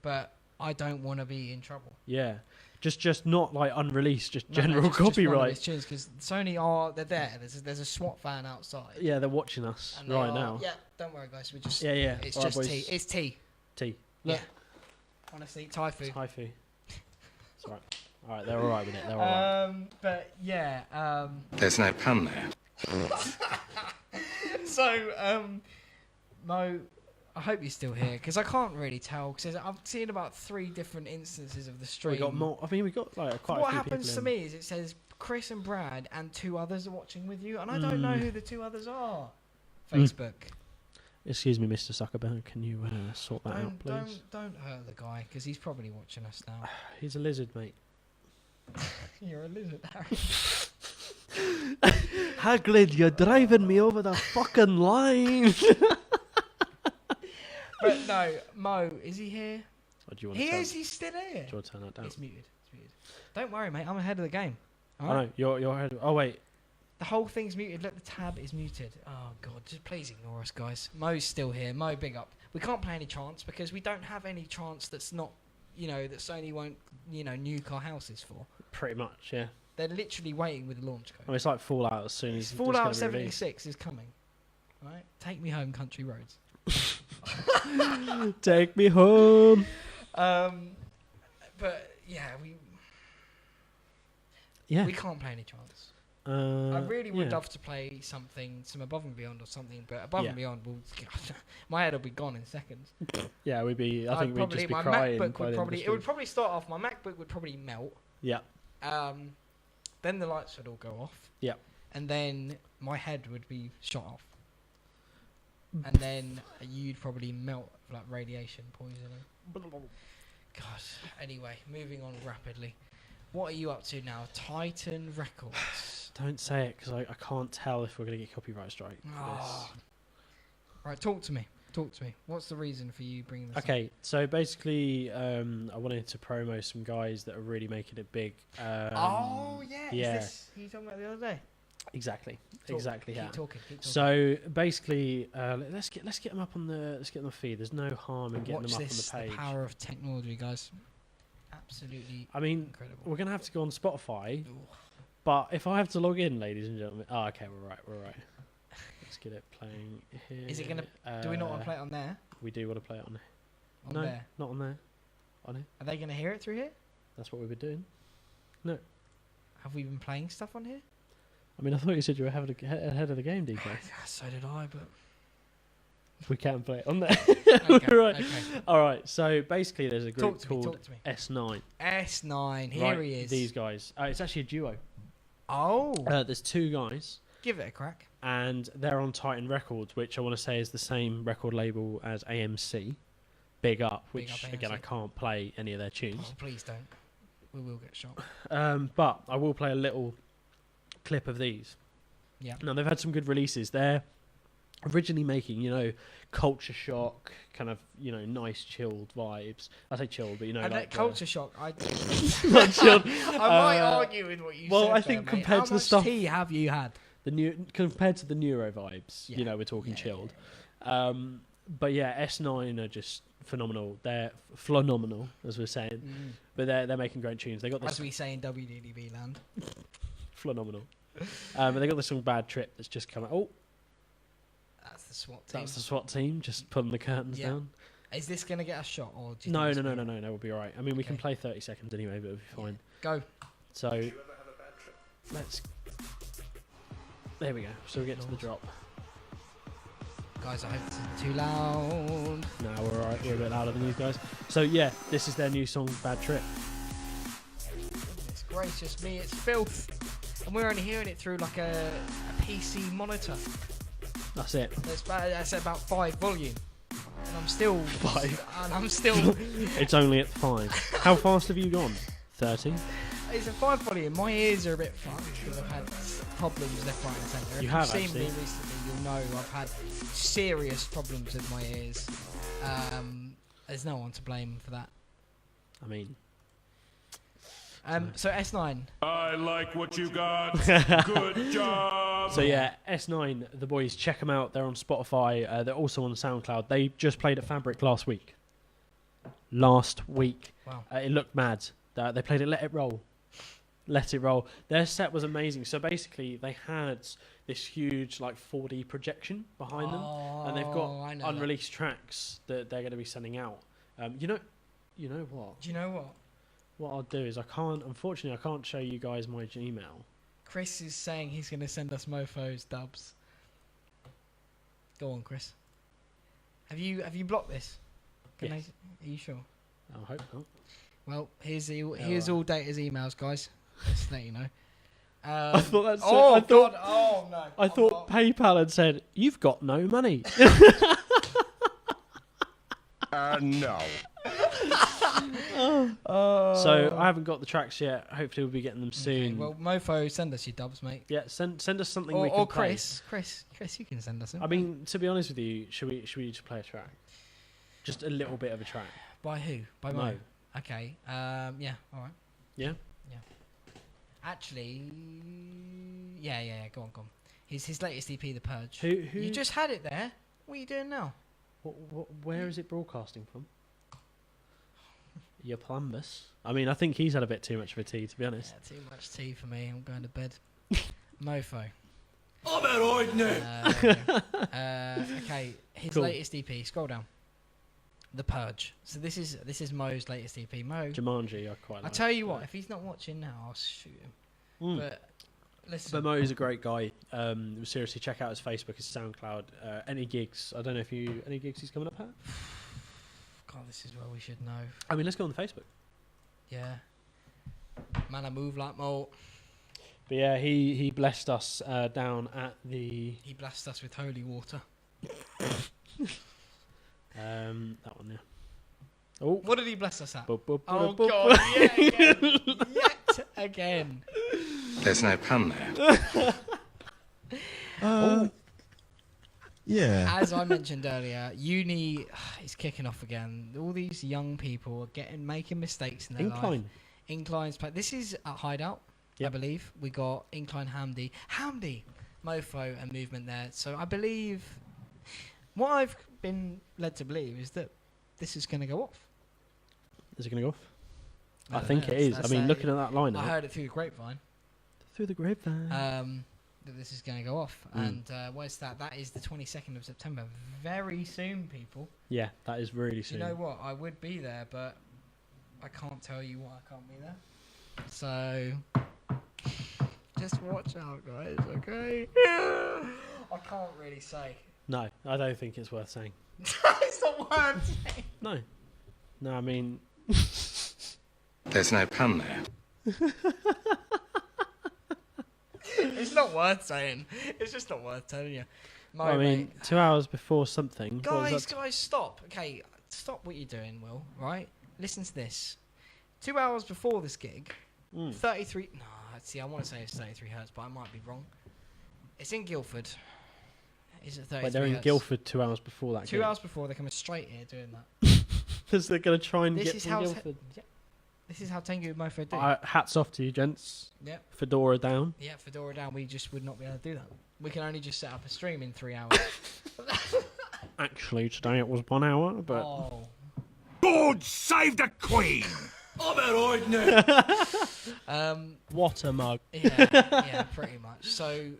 but I don't want to be in trouble.
Yeah, just not like unreleased, just
No,
general
just one of
copyright.
his tunes because Sony they're there. There's a SWAT van outside.
Yeah, they're watching us
And they
right
are-
now.
Yeah, don't worry, guys. We're just
Yeah.
It's
All right,
just
boys.
tea. It's tea.
Tea.
Yeah.
Look.
Honestly, Thai food.
Thai food. It's alright. Alright, they're alright with it. They're alright.
But yeah.
There's no pun there.
So, Mo, I hope you're still here because I can't really tell because I've seen about 3 different instances of the stream.
We got more. I mean, we got like quite
What
a few
happens to
people in.
me is it says Chris and Brad and 2 others are watching with you, and I don't know who the 2 others are. Facebook.
Excuse me, Mr. Zuckerberg. Can you sort that out, please?
Don't hurt the guy because he's probably watching us now.
He's a lizard, mate.
You're a lizard, Harry.
Hagrid, you're driving me over the fucking line.
But no, Mo, is he here?
Or do you want
He
to
is. He's still here.
Do you want to turn that down?
It's muted. Don't worry, mate. I'm ahead of the game.
I know. You're ahead. Oh wait.
The whole thing's muted. Look, the tab is muted. Oh god, just please ignore us, guys. Mo's still here. Mo, big up. We can't play any trance because we don't have any trance that's not, that Sony won't, nuke our houses for.
Pretty much, yeah.
They're literally waiting with the launch code.
I mean, it's like Fallout as soon as
Fallout
it's gonna be released.
76 is coming. Right? Take me home, country roads.
Take me home.
But yeah, we can't play any trance. I really would love to play some Above and Beyond or something, but Above and Beyond my head will be gone in seconds.
Yeah, we'd be. I think we'd just be
my
crying.
MacBook
by
would
the
probably.
end
It
of
would probably start off. My MacBook would probably melt.
Yeah.
Then the lights would all go off.
Yeah.
And then my head would be shot off. And then you'd probably melt like radiation poisoning. God. Anyway, moving on rapidly. What are you up to now? Titan Records.
Don't say it because I can't tell if we're going to get copyright strike.
Right, talk to me. What's the reason for you bringing this up?
Okay, so basically, I wanted to promo some guys that are really making it big.
Yeah.
Yeah.
Is this who you talking about the other day?
Exactly.
Keep
Yeah.
talking.
So basically, let's get them up on the feed. There's no harm in getting
Watch
them up
this,
on the page.
the power of technology, guys. Absolutely.
I mean,
incredible.
we're gonna have to go on Spotify, but if I have to log in, ladies and gentlemen, okay, we're right. Let's get it playing here.
Is it gonna? Do we not want to play it on there?
We do want to play it on there.
On
no,
there.
not on there. On here.
Are they gonna hear it through here?
That's what we've been doing. No.
Have we been playing stuff on here?
I mean, I thought you said you were ahead of the game, DK.
So did I, but
we can play it on there.
Okay,
right.
okay.
All right. So basically, there's a group
Talk to
called
me.
S9.
S9. Here
Right,
he is.
These guys. It's actually a duo.
Oh.
There's two guys.
Give it a crack.
And they're on Titan Records, which I want to say is the same record label as AMC. Big Up,
Big
which,
up
again, I
AMC.
can't play any of their tunes.
Oh, please don't. We will get shot.
But I will play a little clip of these.
Yeah.
Now, they've had some good releases. They're originally making, culture shock, kind of, nice chilled vibes. I say chilled, but
And
like
that culture shock,
not chilled.
I might argue with what you said.
Well, I
there,
think
mate.
compared
How
to the
much
stuff,
tea have you had?
compared to the neuro vibes,
Yeah.
we're talking chilled. But yeah, S9 are just phenomenal. They're phenomenal, as we're saying. But they're making great tunes. They got this
As we say in WDDB land.
phenomenal. But they got this song "Bad Trip" that's just come out. Oh,
That's the SWAT team.
that's the SWAT team just pulling the curtains
Yeah.
down.
Is this going to get a shot? Or do you
No,
think
no, we'll be all right. I mean, we can play 30 seconds anyway, but it'll be fine.
Go.
So, let's. There we go. So we get to the drop.
Guys, I hope this isn't too loud.
No, we're all right. We're a bit louder than these guys. So yeah, this is their new song, "Bad Trip."
Goodness gracious me, it's filth. And we're only hearing it through like a PC monitor.
That's it.
That's about 5 volume. And I'm still
5.
And I'm still.
It's only at 5. How fast have you gone? 30.
It's a 5 volume. My ears are a bit fucked because I've had problems left, right, and centre.
You
If
have,
you've seen me
actually.
recently, you'll know I've had serious problems with my ears. There's no one to blame for that.
I mean.
So S9.
I like what you got. Good job.
So yeah, S9, the boys, check them out. They're on Spotify. They're also on SoundCloud. They just played at Fabric last week.
Wow.
It looked mad. They played it Let It Roll. Let It Roll. Their set was amazing. So basically, they had this huge 4D projection behind them, and they've got unreleased tracks that they're going to be sending out. You know what?
Do you know what?
What I'll do is unfortunately, I can't show you guys my Gmail.
Chris is saying he's going to send us Mofo's dubs. Go on, Chris. Have you blocked this?
Yes.
Are you sure?
I hope not.
Well, here's all Data's emails, guys. Just to let you know.
I thought that's.
Oh
I thought,
God! Oh no!
I thought PayPal had said you've got no money.
No.
So I haven't got the tracks yet. Hopefully we'll be getting them soon.
Okay, well, Mofo, send us your dubs, mate.
Yeah, send us something we can
Or
play.
Chris, you can send us them.
I mean, to be honest with you, should we just play a track? Just a little bit of a track.
By who? By
Mo.
Mo. Okay. Yeah. All right.
Yeah.
Yeah. Actually, yeah. Go on. His latest EP, The Purge.
Who?
You just had it there. What are you doing now?
Where is it broadcasting from? Your plumbus. I mean, I think he's had a bit too much of a tea, to be honest.
Yeah, too much tea for me. I'm going to bed. Mofo.
I'm alright now.
Okay, his
Cool.
latest EP. Scroll down. The Purge. So this is Mo's latest EP. Mo.
Jumanji, I quite like.
I tell you what, if he's not watching now, I'll shoot him.
Mm.
But listen.
But Mo is a great guy. Seriously, check out his Facebook, his SoundCloud. Any gigs? I don't know if any gigs he's coming up at.
God, this is where we should know.
I mean, let's go on the Facebook.
Yeah. Man, I move like Mo.
But yeah, he blessed us down at the.
He blessed us with holy water.
That one there. Oh,
What did he bless us at?
Boop, boop,
Oh
boop, boop.
God! Yet again.
There's no pun there.
Yeah.
As I mentioned earlier, uni is kicking off again. All these young people are making mistakes in their life.
Incline.
Incline's play. This is at Hideout, I
Yep.
believe. We got Incline Hamdi, Mofo, and Movement there. So I believe what I've been led to believe is that this is going to go off.
Is it going to go off? I
don't
think
know,
it is.
that's
I mean,
a-
looking at that lineup.
I heard it through the grapevine.
Through the grapevine.
That this is going to go off. And where's that? That is the 22nd of September. Very soon, people.
Yeah, that is really soon.
You know what? I would be there, but I can't tell you why I can't be there. So just watch out, guys. Okay? I can't really say.
No, I don't think it's worth saying.
It's not worth saying.
No, I mean.
There's no pun there.
It's not worth saying. It's just not worth telling you. Mo,
I mean,
mate.
2 hours before something. what was
Guys,
that?
guys, stop. Okay, stop what you're doing, Will, right? Listen to this. 2 hours before this gig, 33... No, see, I want to say it's 33 hertz, but I might be wrong. It's in Guildford. Is it 33
Wait, they're in
hertz?
Guildford 2 hours before that.
2
gig.
hours before, they're coming straight here doing that.
Because they're going to try and
This
get
is
from
how
Guildford.
This is how Tengu and Mofo do.
Hats off to you, gents.
Yep.
Fedora down.
Yeah, Fedora down, we just would not be able to do that. We can only just set up a stream in 3 hours.
Actually, today it was 1 hour, but...
Oh.
God save the Queen!
I'm alright now.
What a mug.
Yeah, pretty much. So,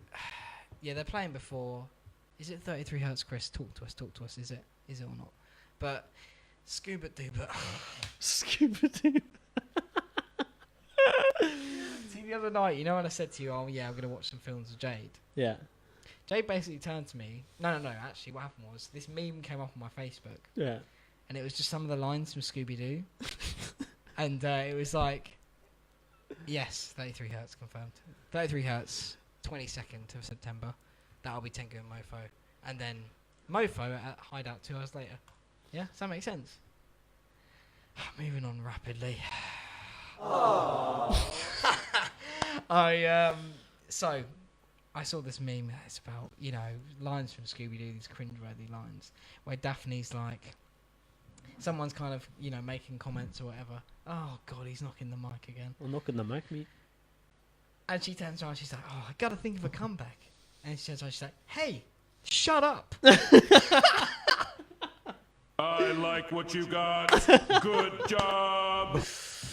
yeah, they're playing before. Is it 33 hertz, Chris? Talk to us. Is it or not? But Scuba Duba.
Scuba Duba.
See, the other night, you know when I said to you, oh yeah, I'm gonna watch some films with Jade.
Yeah.
Jade basically turned to me. No. Actually, what happened was this meme came up on my Facebook.
Yeah.
And it was just some of the lines from Scooby Doo. And it was like, yes, 33 hertz confirmed. 33 hertz, 22nd of September. That'll be Tengu and Mofo. And then Mofo at Hideout 2 hours later. Yeah, does that make sense? Moving on rapidly. I saw this meme. It's about, you know, lines from Scooby Doo, these cringeworthy lines, where Daphne's like, someone's kind of, you know, making comments or whatever. Oh God, he's knocking the mic again.
I'm knocking the mic, mate.
And she turns around, she's like, oh, I gotta think of a comeback. And she turns around, she's like, hey, shut up.
I like what you got. Good job.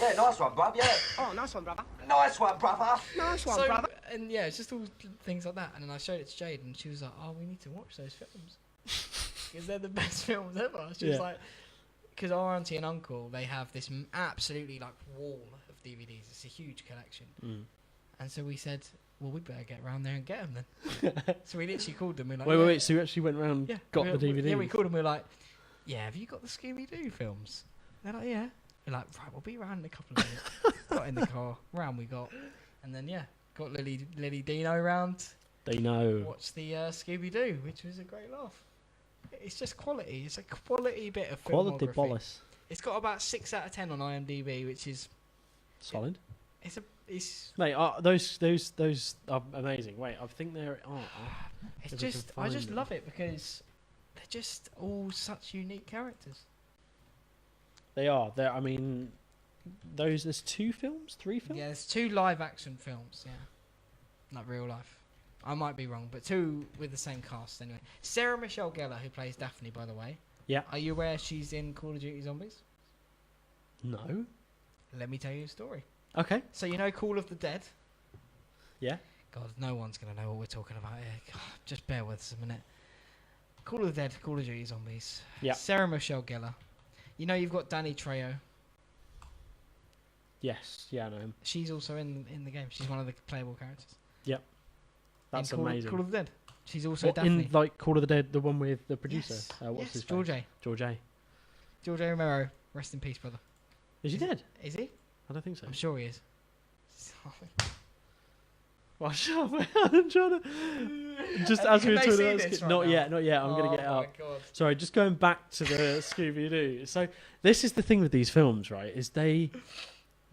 Yeah, nice one, bruv, yeah.
Oh, nice one, brother.
Nice one, brother.
Nice one,
So,
brother.
and yeah, it's just all things like that. And then I showed it to Jade, and she was like, "Oh, we need to watch those films because they're the best films ever." She was like, "Because our auntie and uncle, they have this absolutely like wall of DVDs. It's a huge collection." And so we said, "Well, we better get around there and get them then." So we literally called them. We're like,
Wait. So you actually went round, got the DVD?
Yeah, we called them. We're like, "Yeah, have you got the Scooby Doo films?" They're like, "Yeah." We're like, "Right, we'll be around in a couple of minutes." Got in the car, round we got, and then got Lily Dino round.
Dino.
Watched the Scooby Doo, which was a great laugh. It's just quality. It's a quality bit of filmography.
Quality bolus.
It's got about 6 out of 10 on IMDb, which is
solid.
It's
mate. Those are amazing. Wait, I think they're.
It's just I just love it because they're just all such unique characters.
They are. I mean, there's 3 films?
Yeah, there's 2 live action films. Yeah, not real life. I might be wrong, but 2 with the same cast anyway. Sarah Michelle Gellar, who plays Daphne, by the way.
Yeah.
Are you aware she's in Call of Duty Zombies?
No.
Let me tell you a story.
Okay.
So you know Call of the Dead?
Yeah.
God, no one's gonna know what we're talking about here. God, just bear with us a minute. Call of the Dead, Call of Duty Zombies.
Yeah.
Sarah Michelle Gellar. You know you've got Danny Trejo.
Yes. Yeah, I know him.
She's also in the game. She's one of the playable characters.
Yep. That's amazing.
Call of the Dead. She's also
what,
Daphne.
in like Call of the Dead, the one with the producer.
Yes.
What's his
George
face?
A. George A. Romero. Rest in peace, brother.
Is he dead?
Is he?
I don't think so.
I'm sure he is.
Well, shut up. I'm trying to. Just as we were talking about this, not yet. I'm going to get it up.
God.
Sorry, just going back to the Scooby Doo. So this is the thing with these films, right? Is they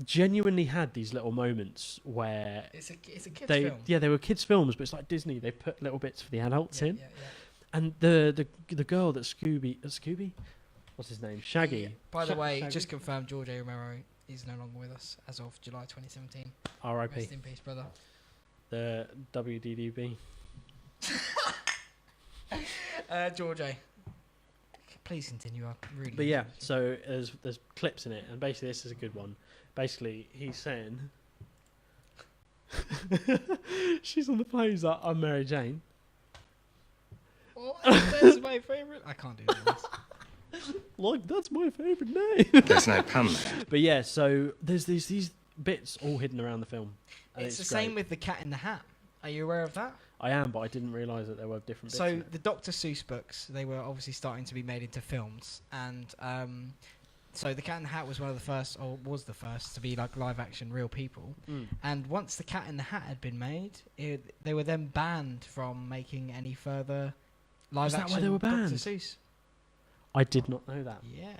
genuinely had these little moments where
it's a kids
film.
Yeah,
they were kids films, but it's like Disney. They put little bits for the adults in.
Yeah.
And the girl that Scooby, what's his name? Shaggy.
Yeah. By the way,
Shaggy?
just confirmed George A. Romero is no longer with us as of July 2017.
R.I.P.
Rest in peace, brother.
The WDDB.
George A. Please continue. I really.
But yeah, so there's clips in it, and basically this is a good one. Basically, he's saying, she's on the phone. He's like, "I'm Mary Jane."
Well, that's my favourite. I can't do this.
Like, that's my favourite name.
There's no pun there.
But yeah, so there's these bits all hidden around the film. And
It's the same with the Cat in the Hat. Are you aware of that?
I am, but I didn't realise that there were different bits.
So
in it.
the Dr. Seuss books, they were obviously starting to be made into films, and So the Cat in the Hat was one of the first, or was the first, to be like live action real people. And once the Cat in the Hat had been made, they were then banned from making any further live
that
action.
why they were banned?
Dr. Seuss.
I did not know that.
Yeah,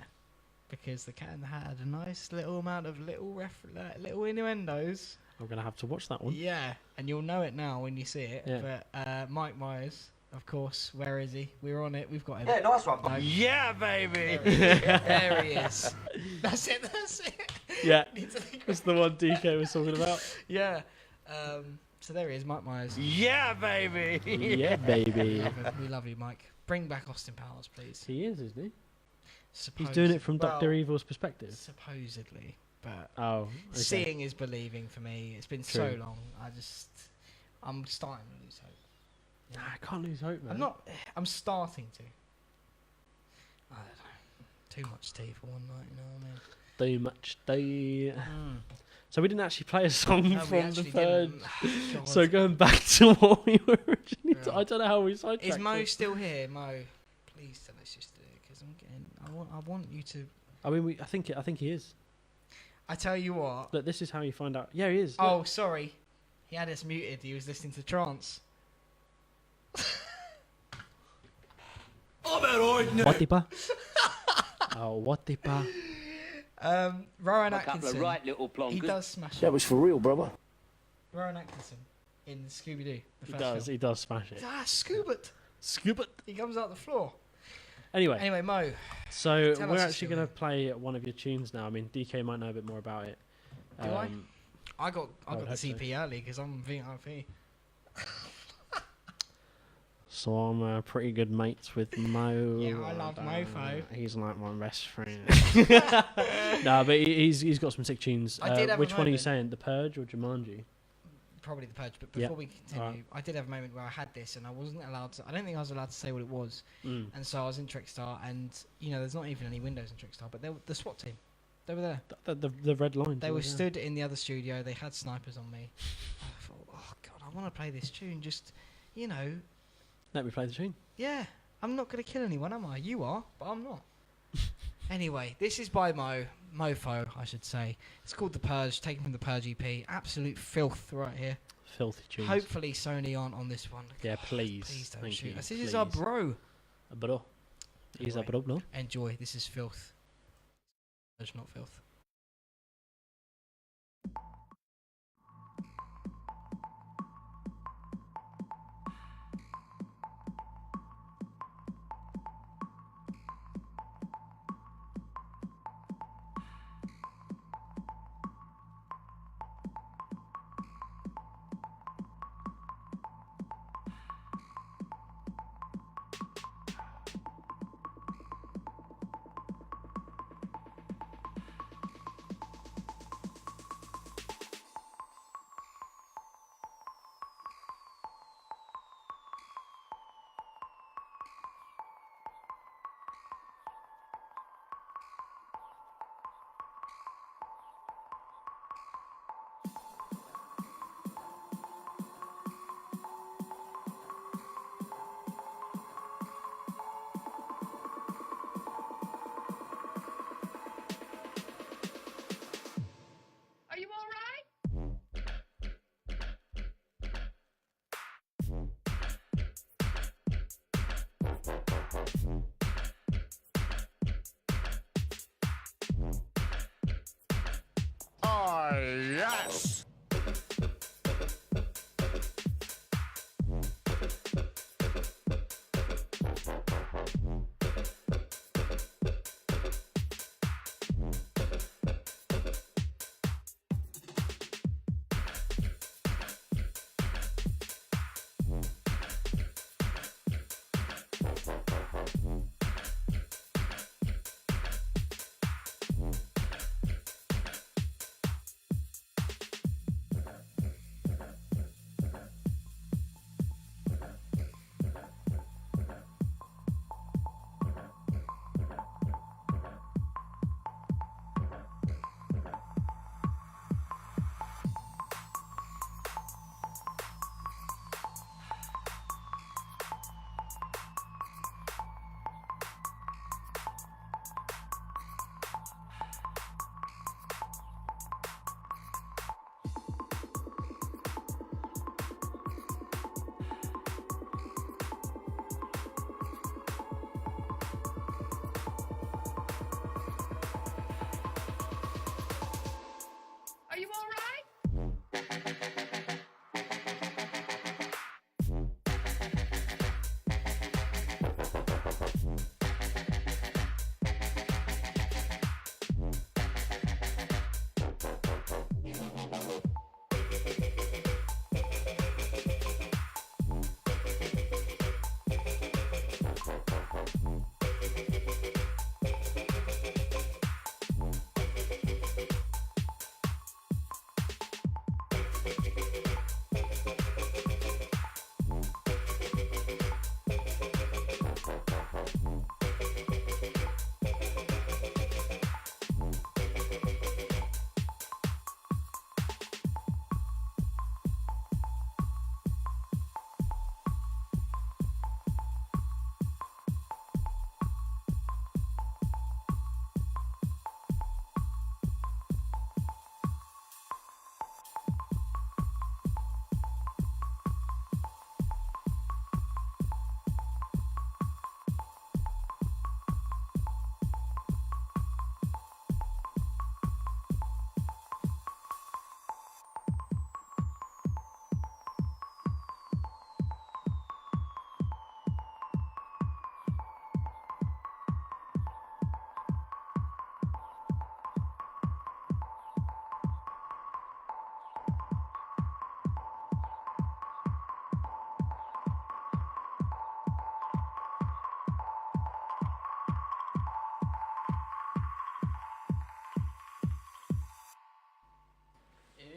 because the Cat in the Hat had a nice little amount of little innuendos.
I'm gonna have to watch that one.
Yeah, and you'll know it now when you see it.
Yeah.
But Mike Myers, of course, where is he? We're on it. We've got him.
Yeah, nice one,
No.
bud.
Yeah, baby.
There he is. That's it. That's it.
Yeah,
Need to think
that's the one DK was talking about.
Yeah. So there he is, Mike Myers.
Yeah, baby.
Yeah, baby.
We love you, Mike. Bring back Austin Powers, please.
He is, isn't he? He's doing it from Dr. Evil's perspective.
Supposedly, but
okay.
Seeing is believing for me. It's been so long. I'm starting to lose hope.
Nah, I can't lose hope, man.
I'm starting to. I don't know. Too much tea for one night, you know what I mean?
Too much tea. So we didn't actually play a song
No, we
from the
actually
third.
didn't.
So going back to what we were originally, I don't know how we sidetracked.
Is Mo
it.
still here, Mo? Please tell us you're still here, because I want you to.
I mean, I think he is.
I tell you what.
Look, this is how you find out. Yeah, he is.
Oh,
Look.
sorry. He had us muted. He was listening to trance.
What Oh, what
Rowan
A couple of
Atkinson.
right little plonkers.
He does smash it.
That was for real, brother.
Rowan Atkinson in Scooby Doo.
He does smash it.
Scoobert.
Scoobert.
He comes out the floor.
Anyway,
Mo.
So
tell
we're
us
actually
your
going to play one of your tunes now. I mean, DK might know a bit more about it.
Do I got
I would
the
hope so.
CP early because I'm VIP.
So I'm pretty good mates with Mo.
Yeah, I love Mofo.
He's like my best friend. No, but he's got some sick tunes.
I did have a
which one are you
moment.
saying? The Purge or Jumanji?
Probably the Purge. But
Yeah.
before we continue,
Alright.
I did have a moment where I had this and I wasn't allowed to. I don't think I was allowed to say what it was.
Mm.
And so I was in Trickstar, and there's not even any windows in Trickstar, but the SWAT team, they were there.
The red line.
They were stood in the other studio. They had snipers on me. I thought, oh god, I want to play this tune. Just,
Let me play the tune.
yeah. I'm not gonna kill anyone, am I? You are, but I'm not. Anyway, this is by Mofo, I should say. It's called The Purge, taken from the Purge EP. Absolute filth right here.
Filthy tunes.
Hopefully Sony aren't on this one.
Yeah, please.
Please don't
Thank
shoot
you,
us. This is our
please.
bro.
A bro. He's a bro, no?
Enjoy. This is filth. Purge, not filth.
Are you all right?
Oh, yes.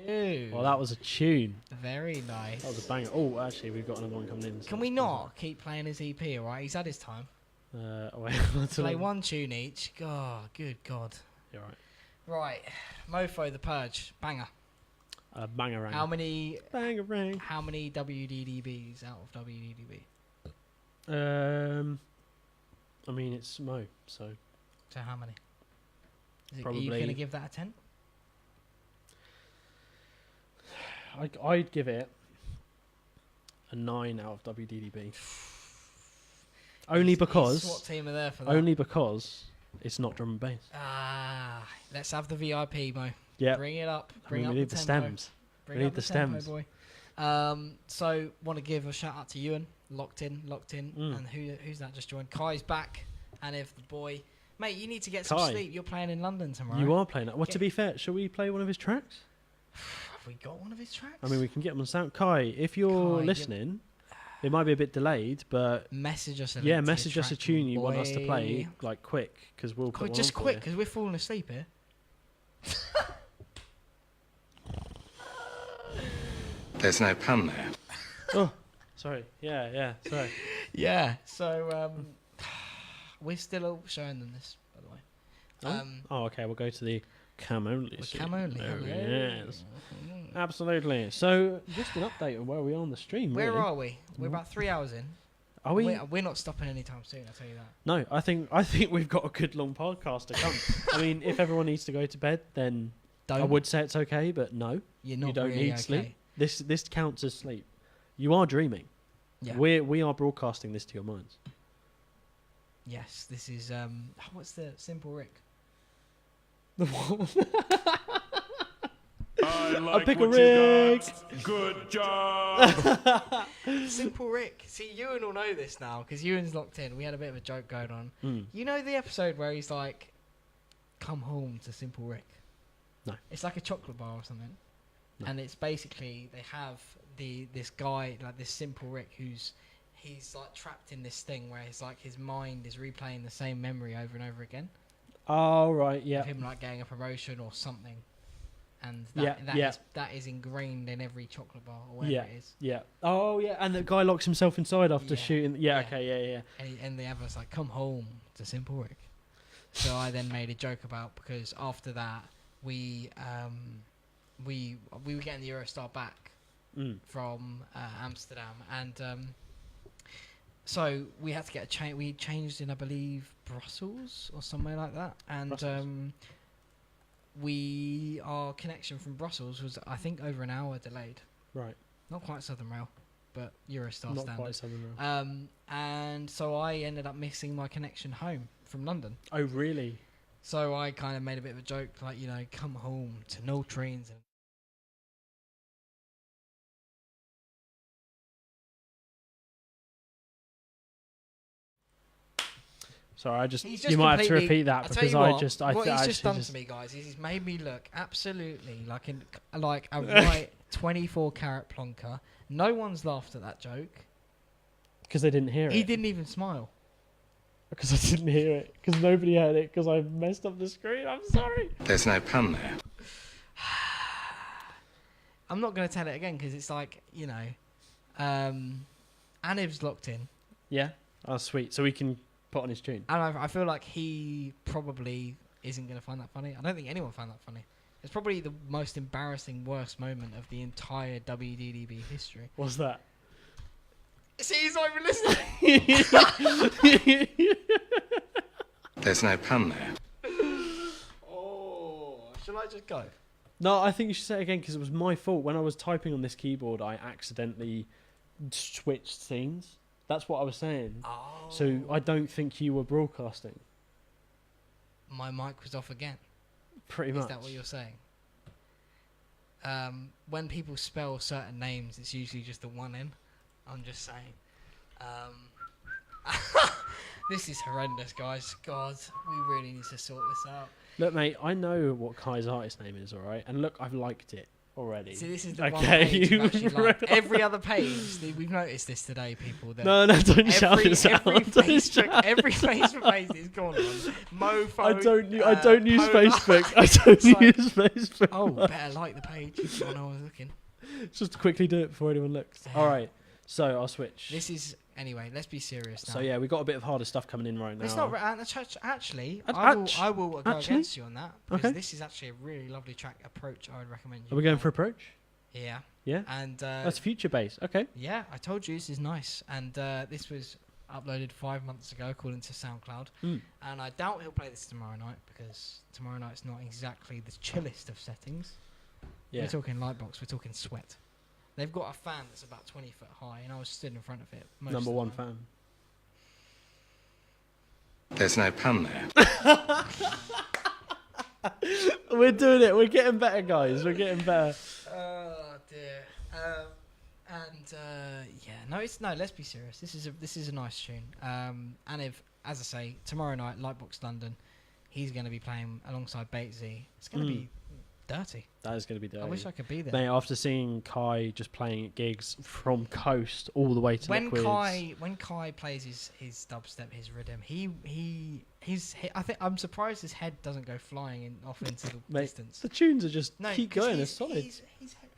Ew.
Well, that was a tune.
Very nice.
That was a banger. Oh, actually, we've got another one coming in.
Can we not keep playing his EP, alright? He's had his time.
Wait,
Play one tune each. God, good God.
You're right.
Right. Mofo the Purge. Banger.
Bangarang.
How many
Bangarang.
How many WDDBs out of WDDB?
I mean, it's Mo, so.
So how many? Are
Probably.
you going to give that a 10?
I'd give it a 9 out of WDDB. Only because.
SWAT team are there for that.
Only because it's not drum and bass.
Ah, let's have the VIP, Mo.
Yeah.
Bring it up.
I
Bring
mean,
up
we need
the
the
tempo.
stems.
Bring
We
up
need the
tempo,
stems.
boy. So want to give a shout out to Ewan. Locked in. And who's that just joined? Kai's back. And if the boy, mate, you need to get some
Kai.
sleep. You're playing in London tomorrow.
You are playing that. Well, to be fair, shall we play one of his tracks?
Have we got one of his tracks?
I mean, we can get him on sound. Kai, if you're
Kai,
listening, it might be a bit delayed, but
message us.
yeah, message us a tune you want us to play,
boy.
like quick, because we'll put one
Just
on for
quick,
you.
because we're falling asleep here.
There's no pun there.
Oh, sorry. Yeah, sorry.
Yeah. So we're still showing them this, by the way.
Oh, okay. We'll go to the cam only.
Well,
scene.
cam only,
Oh,
hello.
yes. Absolutely. So, just an update on where we are on the stream.
Where
really.
are we? We're about 3 hours in.
Are we?
We're not stopping anytime soon. I'll tell you that.
No, I think we've got a good long podcast to come. I mean, if everyone needs to go to bed, then I
Don't.
would say it's okay, but no,
You're not
you don't
really
need
okay.
sleep. This counts as sleep. You are dreaming.
Yeah.
We are broadcasting this to your minds.
Yes. This is what's the Simple Rick?
I like
pick a
what you
Rick.
got. Good job.
Simple Rick. See, Ewan will know this now because Ewan's locked in. We had a bit of a joke going on.
Mm.
You know the episode where he's like, "Come home to Simple Rick."
No.
It's like a chocolate bar or something,
No.
and it's basically they have this guy like this Simple Rick he's like trapped in this thing where it's like his mind is replaying the same memory over and over again.
Oh right, yeah.
Of him like getting a promotion or something, and
Yeah,
that is ingrained in every chocolate bar or whatever it is.
Yeah. Oh yeah, and the guy locks himself inside after
Yeah,
shooting. Yeah.
yeah.
Okay. Yeah.
And the other's like, "Come home to Simple Rick." So I then made a joke about because after that we were getting the Eurostar back from Amsterdam, and so we had to get a change. We changed in, I believe, Brussels or somewhere like that, and our connection from Brussels was, I think, over an hour delayed.
Right.
Not quite Southern Rail, but Eurostar
Not
standard.
quite Southern Rail.
And so I ended up missing my connection home from London.
Oh really?
So I kind of made a bit of a joke, like, you know, come home to no trains. And
Sorry,
he's
you might have to
completely-
repeat that
I'll tell
because
you
what
what he's
actually
just done to me, guys, is he's made me look absolutely like a right 24 carat plonker. No one's laughed at that joke.
Because they didn't hear it.
He didn't even smile.
Because I didn't hear it. Because nobody heard it. Because I messed up the screen. I'm sorry.
There's no pun there.
I'm not going to tell it again because it's like, you know, Aniv's locked in.
Yeah. Oh, sweet. So we can put on his tune.
And I feel like he probably isn't going to find that funny. I don't think anyone found that funny. It's probably the most embarrassing, worst moment of the entire WDDB history.
What's that?
See, he's not even listening.
There's no pun there.
Oh, shall I just go?
No, I think you should say it again because it was my fault. When I was typing on this keyboard, I accidentally switched scenes. That's what I was saying.
Oh.
So I don't think you were broadcasting.
My mic was off again.
Pretty much.
Is that what you're saying? When people spell certain names, it's usually just the one N. I'm just saying. This is horrendous, guys. God, we really need to sort this out.
Look, mate, I know what Kai's artist name is, alright? And look, I've liked it. already.
See, this is the one
Okay,
page
you
I've actually liked. Every other page, we've noticed this today, people. That
No, don't shout this out.
Every
Don't
Facebook,
shout
every
this out.
Facebook page that's gone on, mofo.
I don't use
Polar.
Facebook. I don't
It's like,
use Facebook.
Oh, better like the page if you want to know I was looking.
Just quickly do it before anyone looks. All right, so I'll switch.
This is anyway. Let's be serious now.
So yeah, we got a bit of harder stuff coming in right now.
It's not actually.
Act-
I will go
actually?
against you on that because
Okay.
this is actually a really lovely track approach. I would recommend you.
Are we going for approach?
Yeah.
Yeah.
And
That's future based. Okay.
yeah, I told you this is nice, and this was uploaded 5 months ago according to SoundCloud. And I doubt he'll play this tomorrow night because tomorrow night's not exactly the chillest of settings.
Yeah.
We're talking Lightbox. We're talking Sweat. They've got a fan that's about 20 foot high, and I was stood in front of it. Most
Number
of the
one
time.
fan.
There's no pun there.
We're doing it. We're getting better, guys. We're getting better.
Oh dear. No. Let's be serious. This is a nice tune. And if, as I say, tomorrow night, Lightbox London, he's going to be playing alongside Batesy. It's going to be dirty.
That is going to be dirty.
I wish I could be there.
Mate, after seeing Kai just playing at gigs from Coast all the way to
when
Liquids.
Kai plays his dubstep, his rhythm, I'm surprised his head doesn't go flying off into the distance.
The tunes are just keep
'cause
going. They're solid.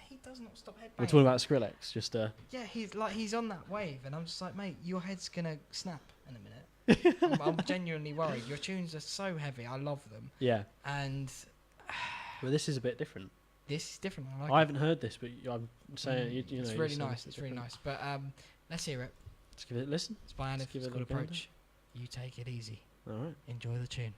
He does not stop headbanging.
We're talking about Skrillex. Just
Yeah, he's on that wave, and I'm just like, mate, your head's gonna snap in a minute. I'm genuinely worried. Your tunes are so heavy. I love them.
Yeah.
And
well, this is a bit different.
This is different. I like
I haven't heard this, but I'm saying you know
it's
you're
really
saying
nice. It's really
different.
nice. But let's hear it.
Let's give it a listen.
It's by Anif.
Let's give
It's
it a
called
little bit.
Approach. You take it easy.
All right.
Enjoy the tune.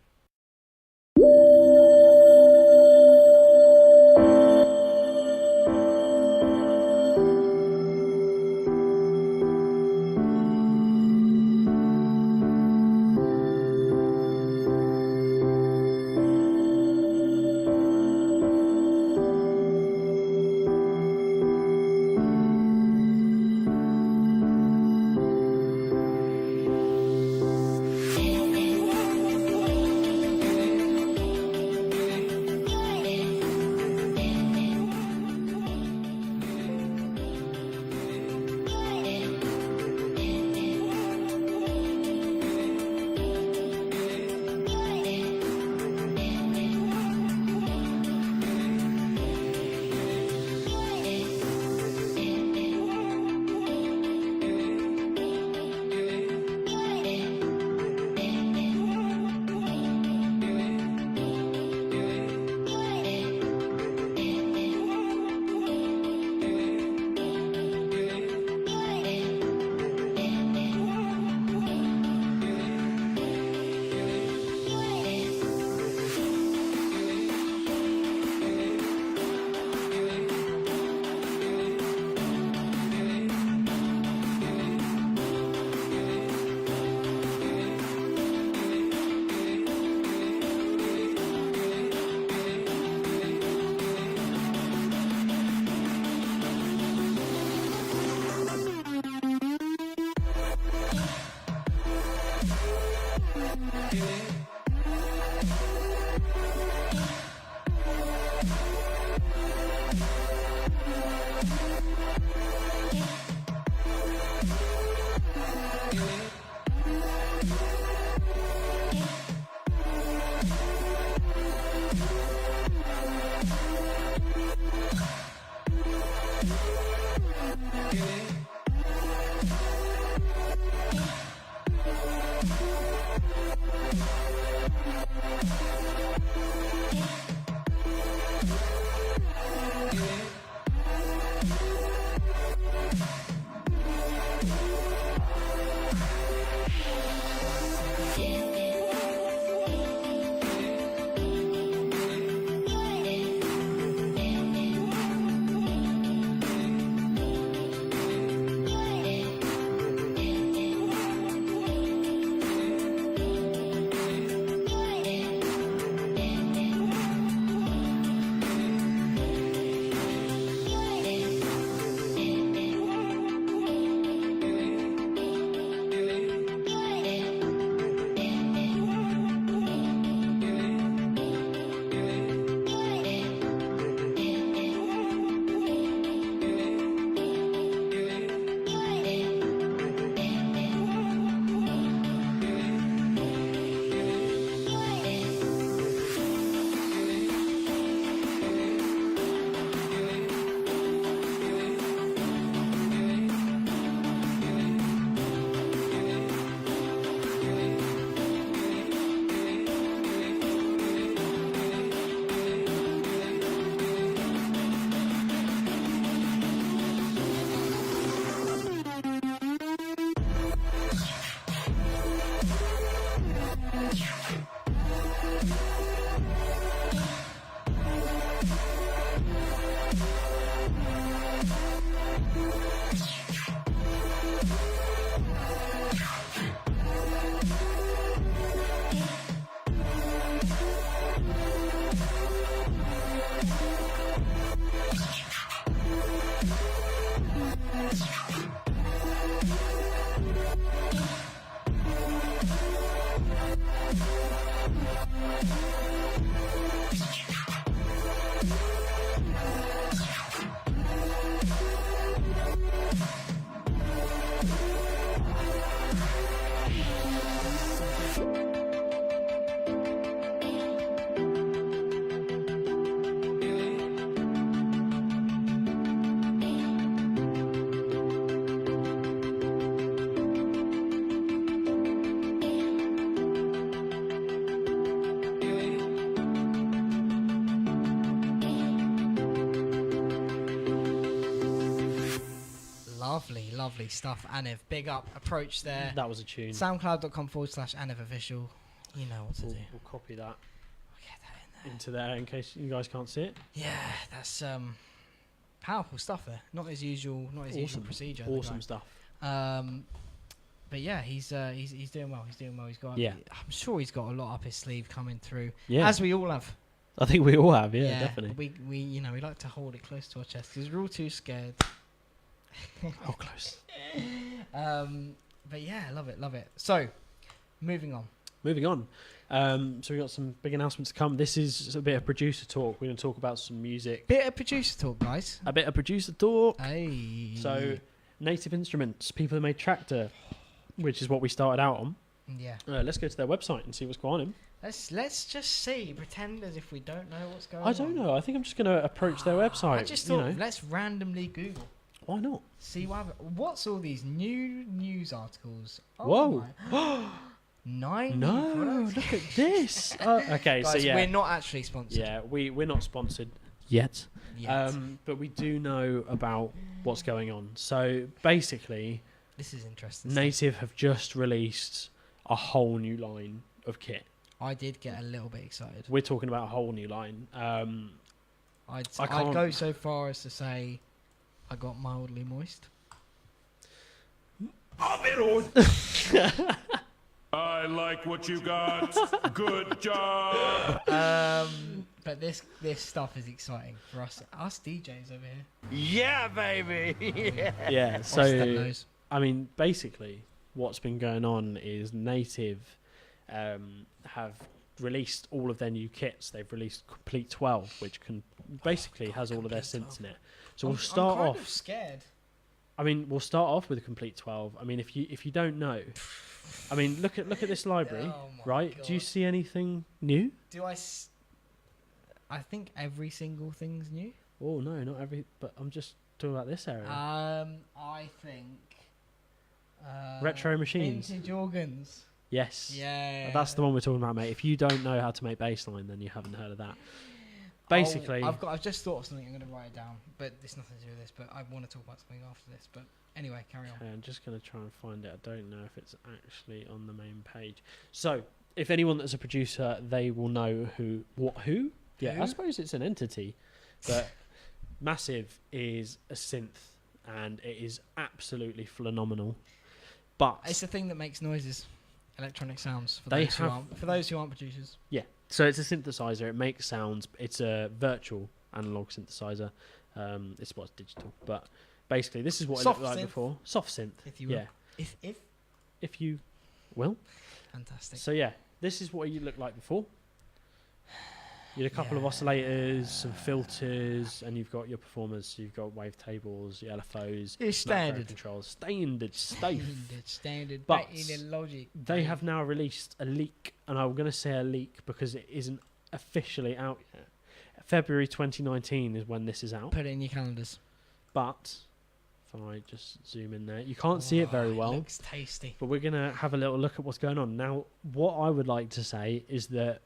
Lovely stuff, Aniv. Big up. Approach there.
That was a tune.
SoundCloud.com/Aniv official. You know what to do.
We'll copy that.
I'll get that in there.
Into there in case you guys can't see it.
Yeah, that's powerful stuff there. Not his usual usual procedure. the
Awesome
guy.
stuff.
But yeah, he's doing well. He's doing well. He's got.
Yeah.
I'm sure he's got a lot up his sleeve coming through.
Yeah.
As we all have.
I think we all have. Yeah, definitely.
We we like to hold it close to our chest because we're all too scared.
How close?
But yeah, love it. So, moving on.
So we got some big announcements to come. This is a bit of producer talk. We're going to talk about some music.
Bit of producer talk, guys.
A bit of producer talk.
Hey.
So, Native Instruments, people who made Tractor, which is what we started out on.
Yeah.
Let's go to their website and see what's going on.
Let's just pretend as if we don't know what's going on.
I don't know. I think I'm just going to approach their website.
I just thought, let's randomly Google.
Why not?
See what's all these new news articles?
Whoa.
9
No,
products.
look at this. Okay,
Guys,
so yeah.
we're not actually sponsored.
Yeah, we're not sponsored yet. But we do know about what's going on. So basically,
this is interesting.
Native have just released a whole new line of kit.
I did get a little bit excited.
We're talking about a whole new line.
I'd go so far as to say I got mildly moist.
I like what you got. Good job.
But this stuff is exciting for us DJs over here.
Yeah, baby.
Yeah. So I mean, basically, what's been going on is Native have released all of their new kits. They've released Complete 12, which basically has all of their synths in it. So we'll start
I'm
off.
kind of scared.
I mean, we'll start off with a Complete 12. I mean, if you don't know, I mean, look at this library, right?
God.
Do you see anything new?
I think every single thing's new.
Oh no, not every. But I'm just talking about this area.
I think
Retro machines.
vintage organs.
Yes.
Yeah.
That's the one we're talking about, mate. If you don't know how to make bassline, then you haven't heard of that. Basically,
I've just thought of something. I'm going to write it down, but it's nothing to do with this. But I want to talk about something after this. But anyway, carry on.
Okay, I'm just going to try and find it. I don't know if it's actually on the main page. So, if anyone that's a producer, they will know who. Yeah,
Who?
I suppose it's an entity, but Massive is a synth, and it is absolutely phenomenal. But
It's the thing that makes noises, electronic sounds. For
They
those who aren't producers.
yeah, so it's a synthesizer. It makes sounds. It's a virtual analog synthesizer. It's digital, but basically this is what
Soft
it looked like
synth.
before. Soft synth,
If you will.
yeah. If you will.
Fantastic.
So yeah, this is what you looked like before. You had a couple of oscillators, some filters, and you've got your performers. So you've got wavetables, your LFOs,
It's
macro
standard.
controls, standard stuff.
Standard.
But
in logic.
they have now released a leak, and I'm going to say a leak because it isn't officially out yet. February 2019 is when this is out.
Put it in your calendars.
But if I just zoom in there, you can't see it very well.
Looks tasty.
But we're going to have a little look at what's going on. Now, what I would like to say is that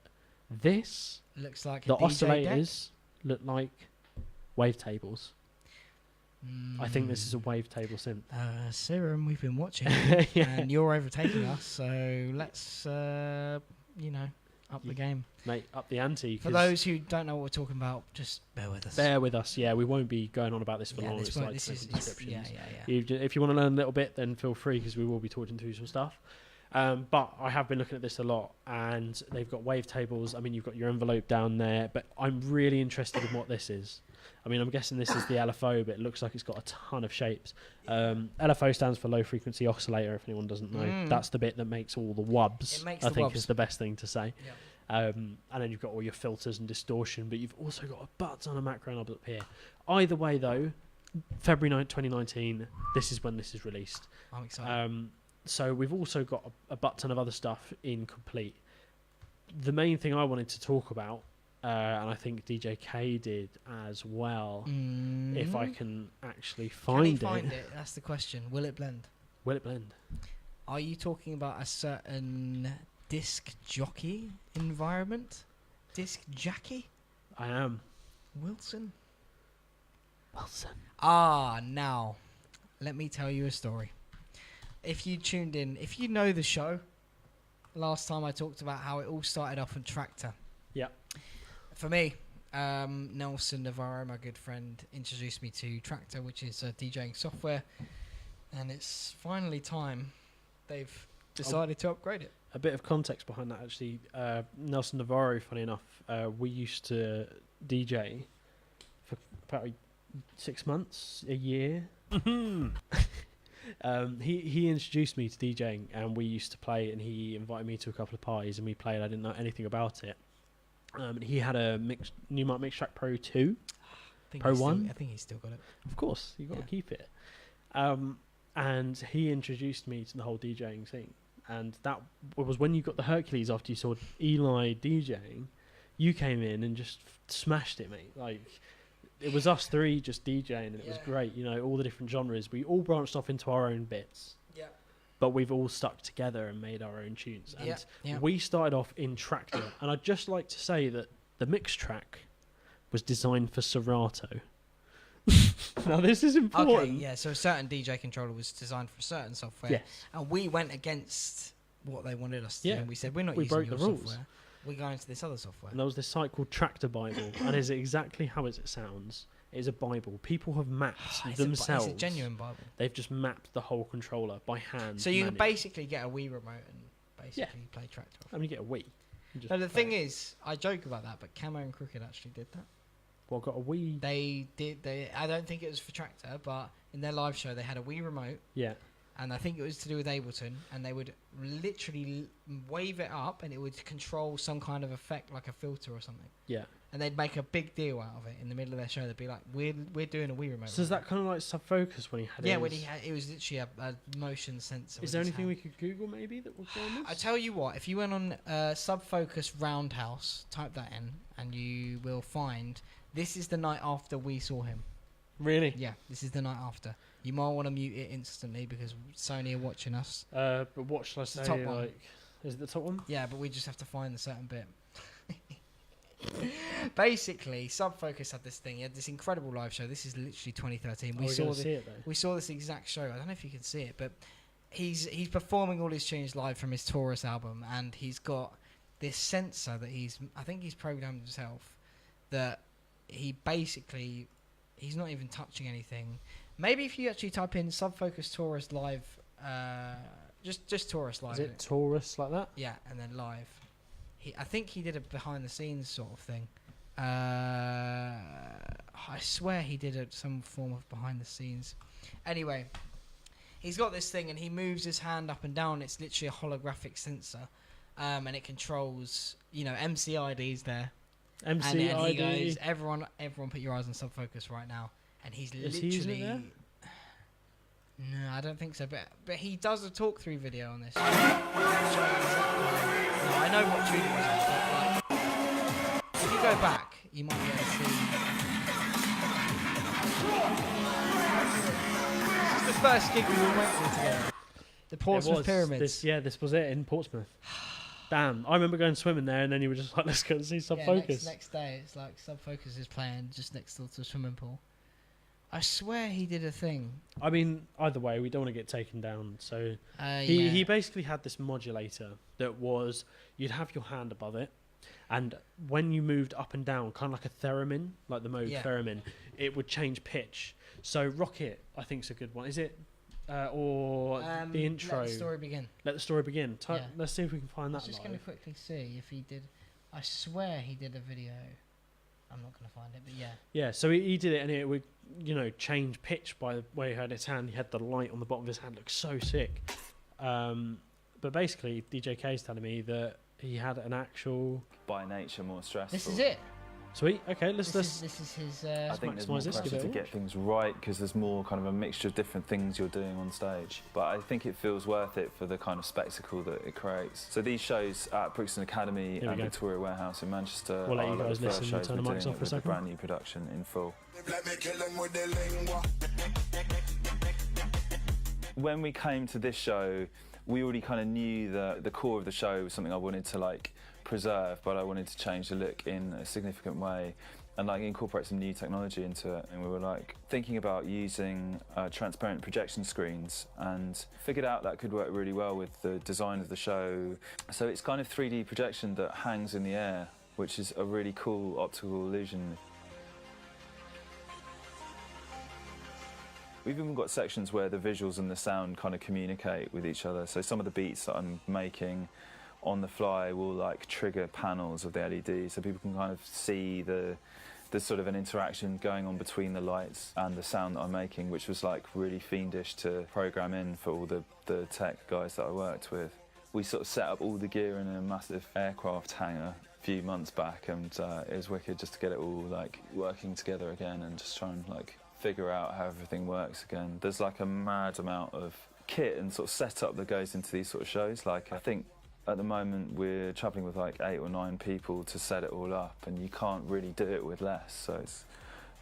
this,
Looks like
the
a DJ
oscillators look like wavetables. I think this is a wavetable synth.
Serum, we've been watching,
Yeah.
and you're overtaking us. So let's, up the game.
Mate, up the ante.
For those who don't know what we're talking about, just bear with us.
Bear with us, yeah. We won't be going on about this for
Yeah,
long.
this
It's
won't-
like
this is-
descriptions.
yeah.
If you want to learn a little bit, then feel free because we will be talking through some stuff. But I have been looking at this a lot, and they've got wavetables. I mean, you've got your envelope down there, but I'm really interested in what this is. I mean, I'm guessing this is the LFO, but it looks like it's got a ton of shapes. LFO stands for low frequency oscillator, if anyone doesn't know. That's the bit that makes all the wubs, I think is the best thing to say.
Yeah.
And then you've got all your filters and distortion, but you've also got a butt ton of macro knobs up here. Either way, though, February 2019, this is when this is released.
I'm excited.
So we've also got a butt ton of other stuff in Complete. The main thing I wanted to talk about, and I think DJK did as well, if I can actually find it.
Can you find it? That's the question. Will it blend?
Will it blend?
Are you talking about a certain disc jockey environment? Disc jockey?
I am.
Wilson?
Wilson.
Now. let me tell you a story. If you tuned in, if you know the show, last time I talked about how it all started off on Tractor.
Yeah.
For me, Nelson Navarro, my good friend, introduced me to Tractor, which is DJing software, and it's finally time they've decided to upgrade it.
A bit of context behind that, actually. Nelson Navarro, funny enough, we used to DJ for about 6 months, a year. He introduced me to DJing, and we used to play, and he invited me to a couple of parties, and we played. I didn't know anything about it. He had a Newmark Mix Track Pro 2, Pro 1.
I think he's still got it.
Of course, you've got to keep it. And he introduced me to the whole DJing thing. And that was when you got the Hercules after you saw Eli DJing. You came in and just smashed it, mate. Like, it was us three just DJing, and it was great. You know, all the different genres. We all branched off into our own bits. Yeah. But we've all stuck together and made our own tunes. And we started off in Tractor. And I'd just like to say that the mix track was designed for Serato. Now, this is important.
Okay, yeah, so a certain DJ controller was designed for a certain software.
Yes.
And we went against what they wanted us to do. And we said, we're not
we
using
broke
your
the rules.
software. We're going to this other software.
And there was this site called Tractor Bible. And it's exactly how it sounds. It is a Bible. People have mapped themselves.
It's a genuine Bible.
They've just mapped the whole controller by hand.
So you can basically get a Wii remote and basically play Tractor.
I mean, you get a Wii.
No, the thing is, I joke about that, but Camo and Crooked actually did that.
Well, got a Wii.
They did. I don't think it was for Tractor, but in their live show, they had a Wii remote.
Yeah.
And I think it was to do with Ableton, and they would literally wave it up, and it would control some kind of effect, like a filter or something.
Yeah.
And they'd make a big deal out of it in the middle of their show. They'd be like, "We're doing a Wii remote."
So is that kind of like Sub-Focus when he had?
Yeah, when he had, it was literally a motion sensor.
Is there anything we could Google maybe that would go on this?
I tell you what, if you went on Sub-Focus Roundhouse, type that in, and you will find this is the night after we saw him.
Really?
Yeah, this is the night after. You might want to mute it instantly because Sony are watching us.
But what shall I say?
The top one.
Like, is it the top one?
Yeah, but we just have to find a certain bit. Basically, Sub-Focus had this thing. He had this incredible live show. This is literally 2013. We saw this exact show. I don't know if you can see it, but he's performing all his tunes live from his Taurus album, and he's got this sensor that I think he's programmed himself, that he basically, he's not even touching anything. Maybe if you actually type in Sub-Focus Taurus live, just Taurus live.
Is it Taurus like that?
Yeah, and then live. I think he did a behind the scenes sort of thing. I swear he did some form of behind the scenes. Anyway, he's got this thing and he moves his hand up and down. It's literally a holographic sensor, and it controls, MCID's there.
MCID.
And he goes, everyone, put your eyes on Sub-Focus right now. And he's literally. No, I don't think so. But he does a talk through video on this. No, I know what tune it was, but if you go back, you might be able to see. This is the first gig we all went to together. The Portsmouth Pyramids.
This was it in Portsmouth. Damn, I remember going swimming there, and then you were just like, let's go and see Sub-Focus.
Next day, it's like Sub-Focus is playing just next door to the swimming pool. I swear he did a thing.
I mean, either way, we don't want to get taken down. So he basically had this modulator that was, you'd have your hand above it, and when you moved up and down, kind of like a theremin, like the Moog theremin, it would change pitch. So Rocket, I think, is a good one. Is it? Or the intro?
Let the story begin.
Let the story begin. Let's see if we can find that.
I was just going to quickly see if he did. I swear he did a video. I'm not going to find it, but yeah.
Yeah, so he did it, and it would, change pitch by the way he had his hand. He had the light on the bottom of his hand. Looked so sick. But basically, DJK is telling me that he had an actual...
By nature, more stressful.
This is it.
Sweet. Okay, let's.
This is his.
I think there's more pressure to get things right because there's more kind of a mixture of different things you're doing on stage. But I think it feels worth it for the kind of spectacle that it creates. So these shows at Brixton Academy and Victoria Warehouse in Manchester
we'll let you
are
guys
the first
listen.
shows
Turn the
we're
mics
doing
off for a
with a
second.
brand new production in full. When we came to this show, we already kind of knew that the core of the show was something I wanted to preserve, but I wanted to change the look in a significant way. and like incorporate some new technology into it. And we were like thinking about using transparent projection screens, and figured out that could work really well with the design of the show. So it's kind of 3D projection that hangs in the air, which is a really cool optical illusion. We've even got sections where the visuals and the sound kind of communicate with each other. So some of the beats that I'm making on the fly will like trigger panels of the LED, so people can kind of see there's sort of an interaction going on between the lights and the sound that I'm making, which was like really fiendish to program in for all the tech guys that I worked with. We sort of set up all the gear in a massive aircraft hangar a few months back, and it was wicked just to get it all like working together again and just try and like figure out how everything works again. There's like a mad amount of kit and sort of setup that goes into these sort of shows. Like I think at the moment we're travelling with like 8 or 9 people to set it all up, and you can't really do it with less, so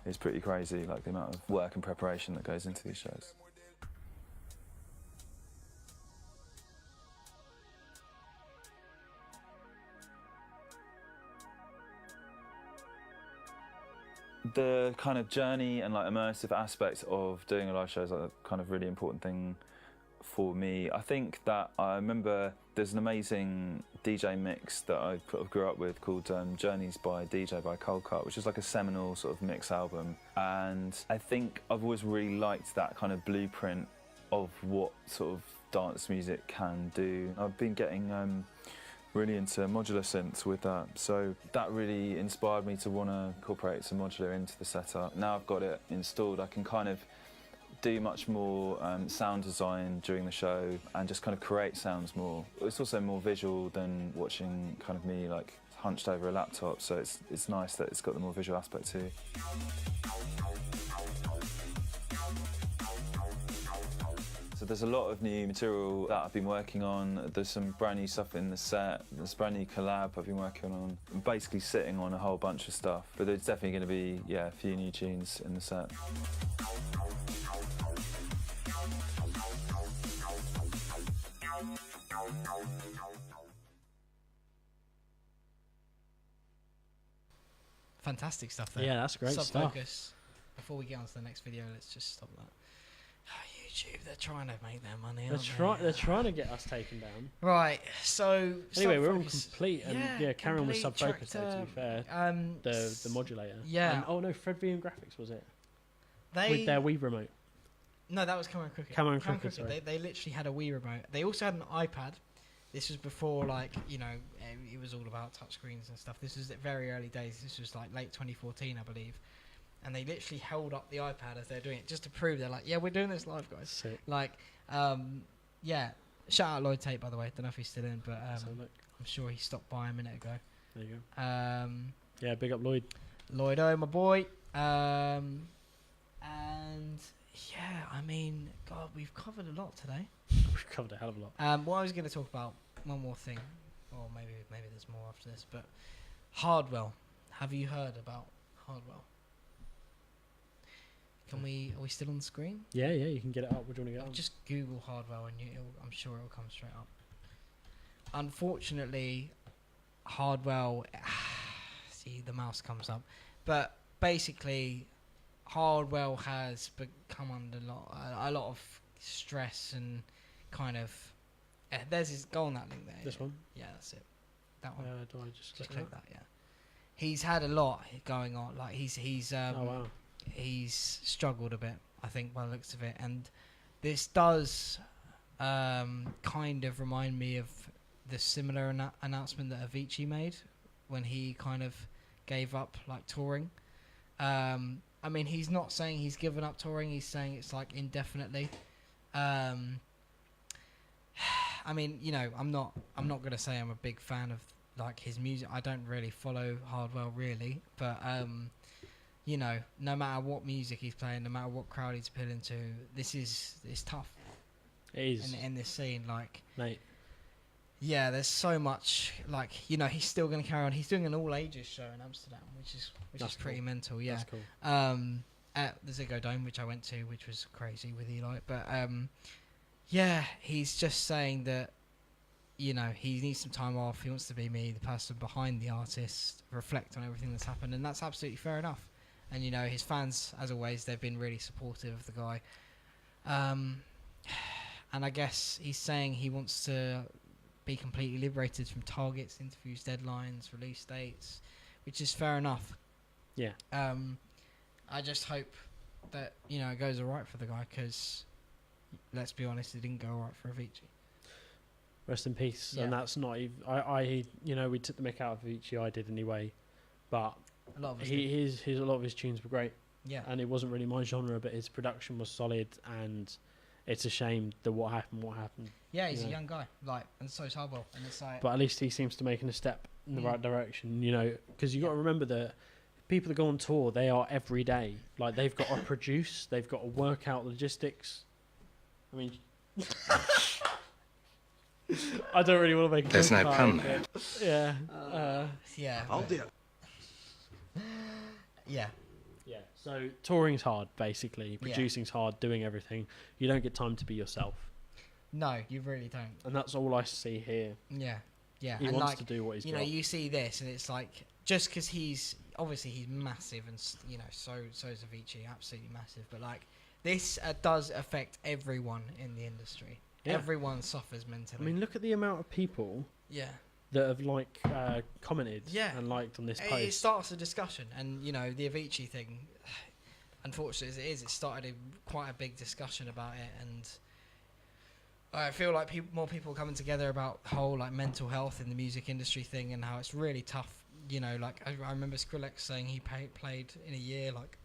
it's pretty crazy, like the amount of work and preparation that goes into these shows. The kind of journey and like immersive aspects of doing a live show is like a kind of really important thing for me. I think that I remember there's an amazing DJ mix that I grew up with called Journeys by DJ by Cold Cut, which is like a seminal sort of mix album. And I think I've always really liked that kind of blueprint of what sort of dance music can do. I've been getting really into modular synths with that, so that really inspired me to want to incorporate some modular into the setup. Now I've got it installed, I can kind of do much more sound design during the show and just kind of create sounds more. It's also more visual than watching kind of me like hunched over a laptop, so it's nice that it's got the more visual aspect too. So there's a lot of new material that I've been working on. There's some brand new stuff in the set. There's a brand new collab I've been working on. I'm basically sitting on a whole bunch of stuff, but there's definitely going to be, yeah, a few new tunes in the set.
Fantastic stuff there.
Yeah, that's great stuff.
Sub-focus. Before we get on to the next video, let's just stop that. YouTube, they're trying to make their money, aren't they?
They're trying to get us taken down.
Right, so...
Anyway, we're on complete, and
yeah,
Karen was sub-focused though, to be fair. The modulator.
Yeah.
And, oh no, Fred V and Graphics, was it?
They...
With their Wii remote.
No, that was Cameron Crooked.
Cameron Crooked, sorry.
They literally had a Wii remote. They also had an iPad. This was before, like, you know, it was all about touchscreens and stuff. This was at very early days. This was like late 2014, I believe. And they literally held up the iPad as they're doing it just to prove they're like, yeah, we're doing this live, guys.
Sick.
Like, yeah. Shout out Lloyd Tate, by the way. Don't know if he's still in, but I'm sure he stopped by a minute ago.
There you go. Yeah, big up Lloyd.
Lloyd-O, my boy. And yeah, I mean, God, we've covered a lot today.
We've covered a hell of a lot.
What I was going to talk about, one more thing, or maybe there's more after this, but Hardwell. Have you heard about Hardwell? Are we still on the screen?
Yeah, you can get it up. What do you want to get up?
Just Google Hardwell and I'm sure it'll come straight up. Unfortunately, Hardwell, see the mouse comes up, but basically Hardwell has become under a lot of stress and kind of. There's his. Go on that link there.
This one?
Yeah, that's it. That one.
Do I just
click that? Yeah. He's had a lot going on. Like he's
oh wow.
He's struggled a bit, I think, by the looks of it, and this does kind of remind me of the similar announcement that Avicii made when he kind of gave up like touring. I mean, he's not saying he's given up touring; he's saying it's like indefinitely. I mean, you know, I'm not gonna say I'm a big fan of like his music. I don't really follow Hardwell really, but you know, no matter what music he's playing, no matter what crowd he's appealing to, it's tough.
It is
in this scene, like,
mate.
Yeah, there's so much. Like, you know, he's still going to carry on. He's doing an all ages show in Amsterdam, which is pretty mental. Yeah,
that's cool.
At the Ziggo Dome, which I went to, which was crazy with Eli. But yeah, he's just saying that you know, he needs some time off. He wants to be me, the person behind the artist, reflect on everything that's happened, and that's absolutely fair enough. And you know, his fans, as always, they've been really supportive of the guy. And I guess he's saying he wants to be completely liberated from targets, interviews, deadlines, release dates, which is fair enough.
Yeah.
I just hope that, you know, it goes all right for the guy, because let's be honest, it didn't go all right for Avicii.
Rest in peace.
Yeah.
And that's not even... I you know, we took the mick out of Avicii, I did anyway, but
A lot of us
a lot of his tunes were great.
Yeah.
And it wasn't really my genre, but his production was solid, and it's a shame that what happened.
Yeah, he's
you
a
know.
young guy, like, and so is Hardwell, and it's like...
But at least he seems to be making a step in the right direction, you know, because you got to remember that people that go on tour, they are every day. Like, they've got to produce, they've got to work out logistics. I mean, I don't really want to make a
There's
joke
no
about
pun
it,
there.
but yeah.
Yeah.
Oh dear.
Yeah.
Yeah. So touring's hard, basically. Producing's hard, doing everything. You don't get time to be yourself.
No, you really don't.
And that's all I see here.
Yeah. Yeah.
He
and
wants
like,
to do what he's
you
got.
know, you see this, and it's like, just because he's massive, and you know, so is Avicii, absolutely massive. But like, this does affect everyone in the industry.
Yeah.
Everyone suffers mentally.
I mean, look at the amount of people
Yeah.
that have commented and liked on this
It
post.
starts a discussion, and you know, the Avicii thing, unfortunately as it is, it started quite a big discussion about it, and I feel like more people coming together about the whole like mental health in the music industry thing, and how it's really tough. You know, like I remember Skrillex saying he played in a year like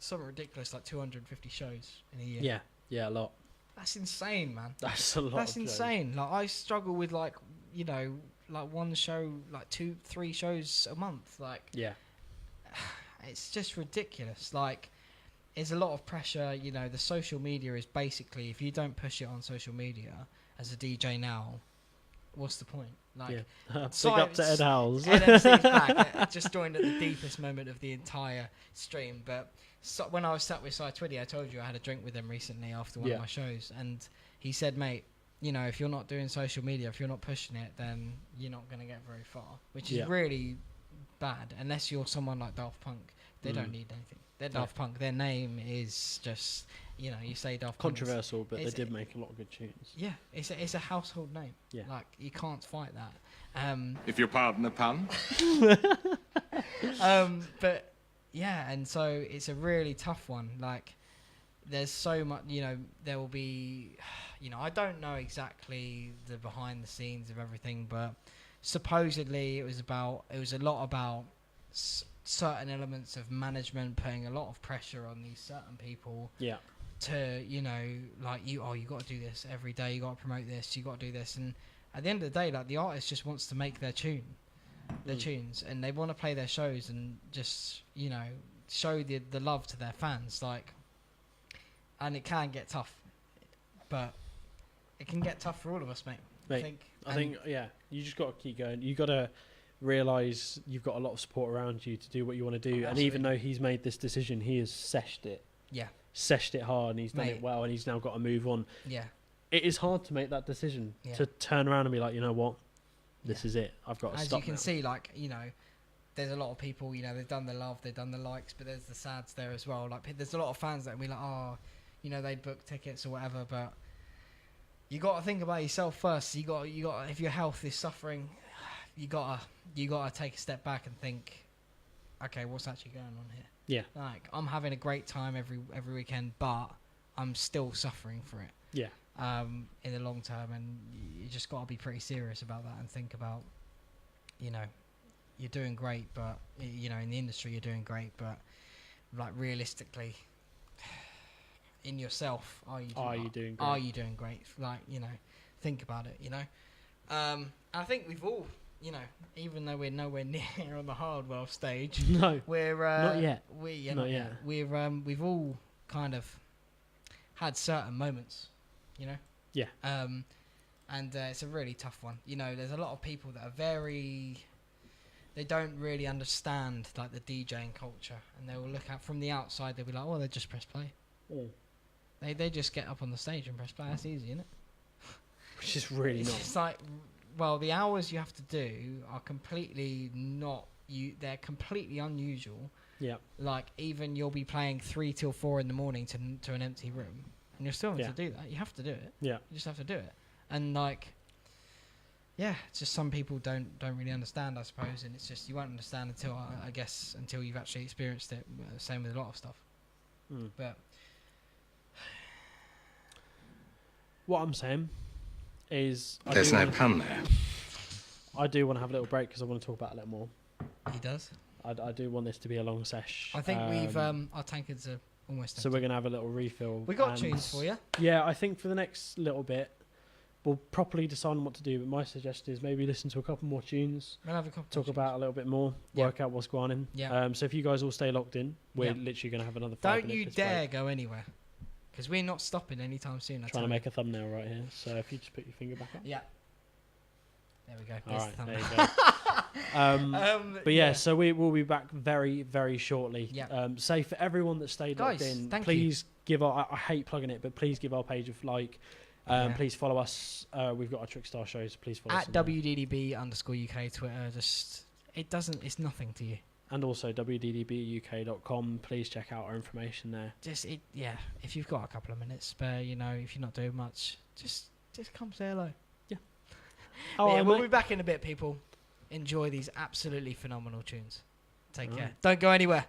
something ridiculous, like 250 shows in a year.
Yeah, a lot.
That's insane, man.
That's a lot.
That's
of shows.
insane. Like, I struggle with, like, you know, like one show, like 2-3 shows a month. Like,
Yeah.
it's just ridiculous. Like, there's a lot of pressure. You know, the social media is basically, if you don't push it on social media as a DJ now, what's the point? Like,
Big up to Ed Howells.
NMC's back. Just joined at the deepest moment of the entire stream. But when I was sat with Cy Twiddy, I told you I had a drink with him recently after one of my shows, and he said, mate, you know, if you're not doing social media, if you're not pushing it, then you're not going to get very far, which is really bad. Unless you're someone like Daft Punk, they don't need anything. They're Daft Punk. Their name is just, you know, you say Daft Punk.
Controversial, but they did make a lot of good tunes.
Yeah, it's a household name.
Yeah.
Like, you can't fight that.
If you pardon the pun.
But yeah, and so it's a really tough one. Like, there's so much, you know, there will be, you know, I don't know exactly the behind the scenes of everything, but supposedly it was a lot about certain elements of management putting a lot of pressure on these certain people.
Yeah.
To, you know, like, you got to do this every day, you got to promote this, you got to do this, and at the end of the day, like, the artist just wants to make their tunes, and they want to play their shows and just, you know, show the love to their fans, like, and it can get tough, but it can get tough for all of us, mate.
I think, yeah, you just got to keep going. You got to realise you've got a lot of support around you to do what you want to do, and even though he's made this decision, he has seshed it.
Yeah.
Seshed it hard, and he's done it well, and he's now got to move on.
Yeah.
It is hard to make that decision, to turn around and be like, you know what, this is it. I've got to stop.
As you can see, like, you know, there's a lot of people, you know, they've done the love, they've done the likes, but there's the sads there as well. Like, there's a lot of fans that will be like, oh, you know, they'd book tickets or whatever, but you got to think about yourself first. You got, if your health is suffering, you got to take a step back and think, okay, what's actually going on here?
Yeah.
Like, I'm having a great time every weekend, but I'm still suffering for it.
Yeah.
In the long term, and you just got to be pretty serious about that and think about, you know, you're doing great, but, you know, in the industry you're doing great, but, like, realistically, in yourself, are you doing great? Are you doing great? Like, you know, think about it, you know. I think we've all, you know, even though we're nowhere near on the Hardwell stage, we're
not yet.
Not yet. We've all kind of had certain moments, you know.
Yeah.
And it's a really tough one. You know, there's a lot of people that are they don't really understand, like, the DJing culture, and they will look at from the outside. They'll be like, "Oh, they just press play." They just get up on the stage and press play. That's easy, isn't it?
Which is really not.
It's like, well, the hours you have to do are completely not you. They're completely unusual.
Yeah.
Like even you'll be playing 3 till 4 in the morning to an empty room, and you're still having to do that. You have to do it.
Yeah.
You just have to do it, and like. Yeah, it's just some people don't really understand, I suppose, and it's just you won't understand until I guess until you've actually experienced it. Same with a lot of stuff. But
what I'm saying is,
There's no pun there.
I do want to have a little break because I want to talk about it a little more.
He does.
I do want this to be a long sesh.
I think we've our tankards are almost empty.
So we're gonna have a little refill.
We got tunes for you.
Yeah, I think for the next little bit. We'll properly decide on what to do, but my suggestion is maybe listen to a couple more tunes.
We'll have a couple
talk about a little bit more, work out what's going on.
Yeah.
So if you guys all stay locked in, we're literally going to have another 5 minutes.
Don't you dare go anywhere, because we're not stopping anytime soon.
Trying to make a thumbnail right here. So if you just put your finger back up.
Yeah. There we go.
All
There's
right, there you go. But yeah, so we will be back very, very shortly.
Yeah.
Say for everyone that stayed locked in, please give our. I hate plugging it, but please give our page a like. Please follow us. We've got our Trickstar shows. Please follow us
at WDDB_UK Twitter. Just it's nothing to you.
And also WDDBUK.com. Please check out our information there.
If you've got a couple of minutes spare, if you're not doing much, just come say hello.
Yeah.
We'll be back in a bit, people. Enjoy these absolutely phenomenal tunes. Take care. Don't go anywhere.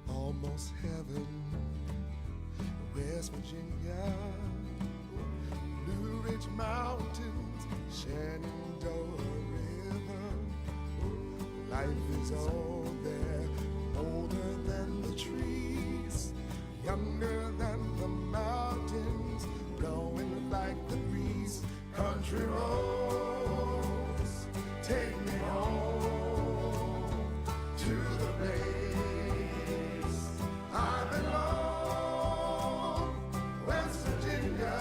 Almost heaven, West Virginia, Blue Ridge Mountains, Shenandoah River. Life is all there, older than the trees, younger than the mountains, blowing like the breeze. Country roads, take me home to the place I belong, West Virginia,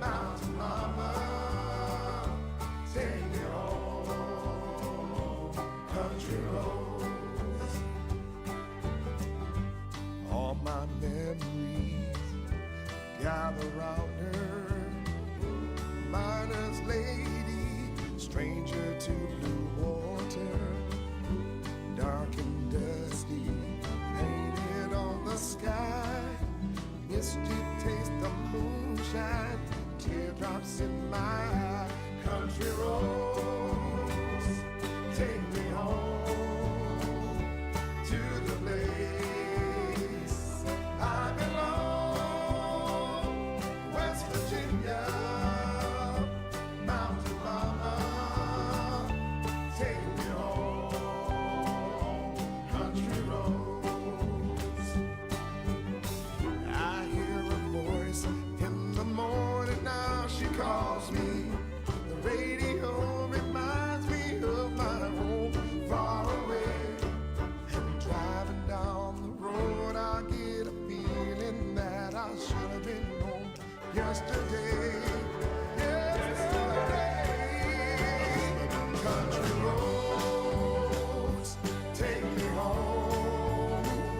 Mountain Mama, take me home, country roads. All my memories gather round her, miner's lady, stranger to blue water, dark and dusty, painted on the sky, misty taste of moonshine, teardrops in my eye. Country roads, take me home to the place I belong, West Virginia, Mountain Mama, take me home, country roads. I hear a voice in the morning now, she calls me. The radio reminds me of my home far away. And driving down the road, I get a feeling that I should have been home yesterday. Country roads, take me home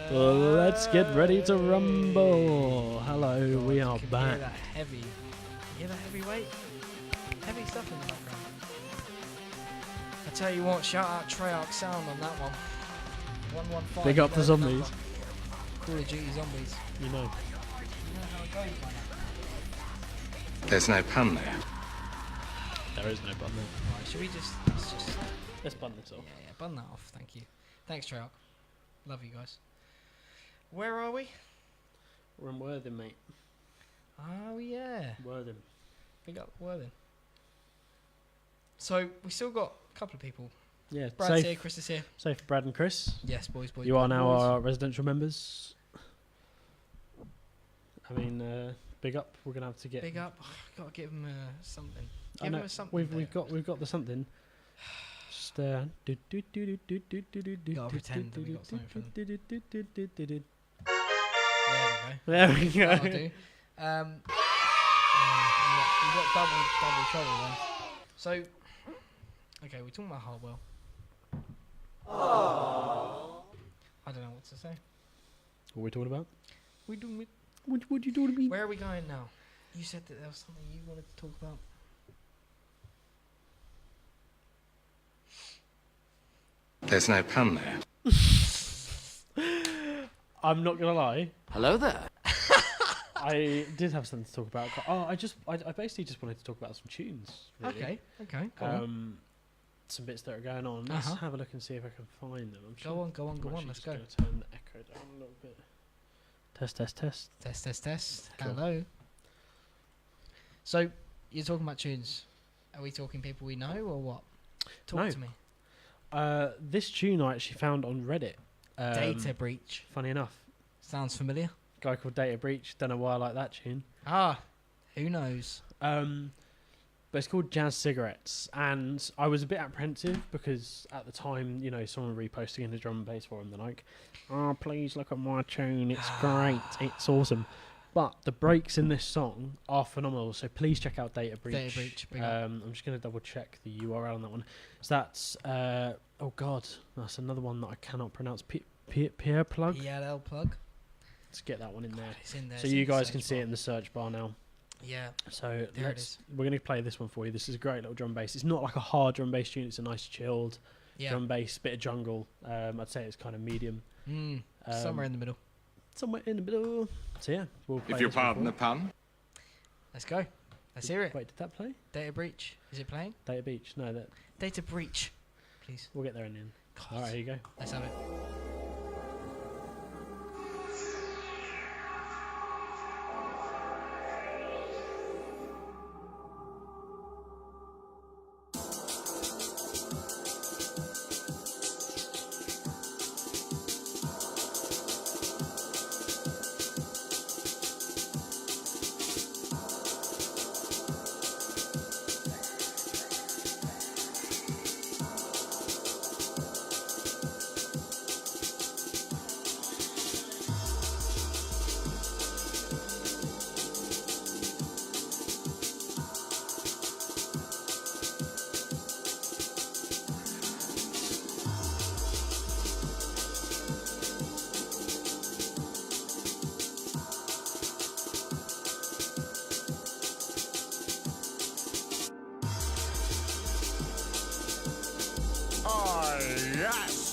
Let's get ready to rumble. Hello, we are
Can you
back.
hear that heavy? Hear that heavy weight? Heavy stuff in the background. I tell you what, shout out Treyarch Sound on that one. 115.
Big up
you
the
know
zombies.
number. Call of Duty Zombies.
You know.
You know how it goes, man.
There's no pun there.
There is no button there.
Right, should we just...
Let's button this off.
Yeah, button that off. Thank you. Thanks, Treyarch. Love you guys. Where are we?
We're in Worthing, mate.
Oh, yeah.
Worthing.
Big up Worthing. So, we still got a couple of people.
Yeah,
Brad's
safe.
here, Chris is here.
Safe for Brad and Chris.
Yes, boys.
You are now
boys.
our residential members. I mean, big up. We're gonna have to get.
Big up. Gotta give him something.
I
Give
know.
him a something.
We've got the something. Just
Gotta pretend that we got something for them.
There we go.
That'll do. We got double trouble then. So, okay, we're talking about Hartwell. I don't know what to say.
What are we talking about?
We doing it.
What you doing to me?
Where are we going now? You said that there was something you wanted to talk about.
There's no pun there.
I'm not gonna lie.
Hello there.
I did have something to talk about. I basically just wanted to talk about some tunes. Really.
Okay. Go on.
Some bits that are going on. Let's have a look and see if I can find them.
Go on. Let's go.
Gonna turn the echo down a little bit. Test.
Test.
Cool.
Hello. So, you're talking about tunes. Are we talking people we know or what? Talk to me.
This tune I actually found on Reddit.
Data Breach.
Funny enough.
Sounds familiar.
Guy called Data Breach. Don't know why I like that tune.
Who knows?
But it's called Jazz Cigarettes, and I was a bit apprehensive because at the time, you know, someone reposting in the drum and bass forum, they're like, "Oh, please look at my tune. It's great. It's awesome." But the breaks in this song are phenomenal. So please check out Data Breach.
Data Breach. Big up.
I'm just going to double check the URL on that one. So that's oh god, that's another one that I cannot pronounce. Peer plug.
PLL plug.
Let's get that one in there.
It's in there.
So you guys can see it in the search bar now.
Yeah.
So
there it is.
We're going to play this one for you. This is a great little drum bass. It's not like a hard drum bass tune. It's a nice chilled drum bass, bit of jungle. I'd say it's kind of medium.
Somewhere in the middle.
Somewhere in the middle. So yeah, we'll play
If you
this one
pardon
for
the pun.
Let's go. Let's hear it.
Wait, did that play?
Data Breach. Is it playing?
Data Breach. No, that.
Data Breach. Please.
We'll get there in the end. All right, here you go.
Let's have it.
Yes!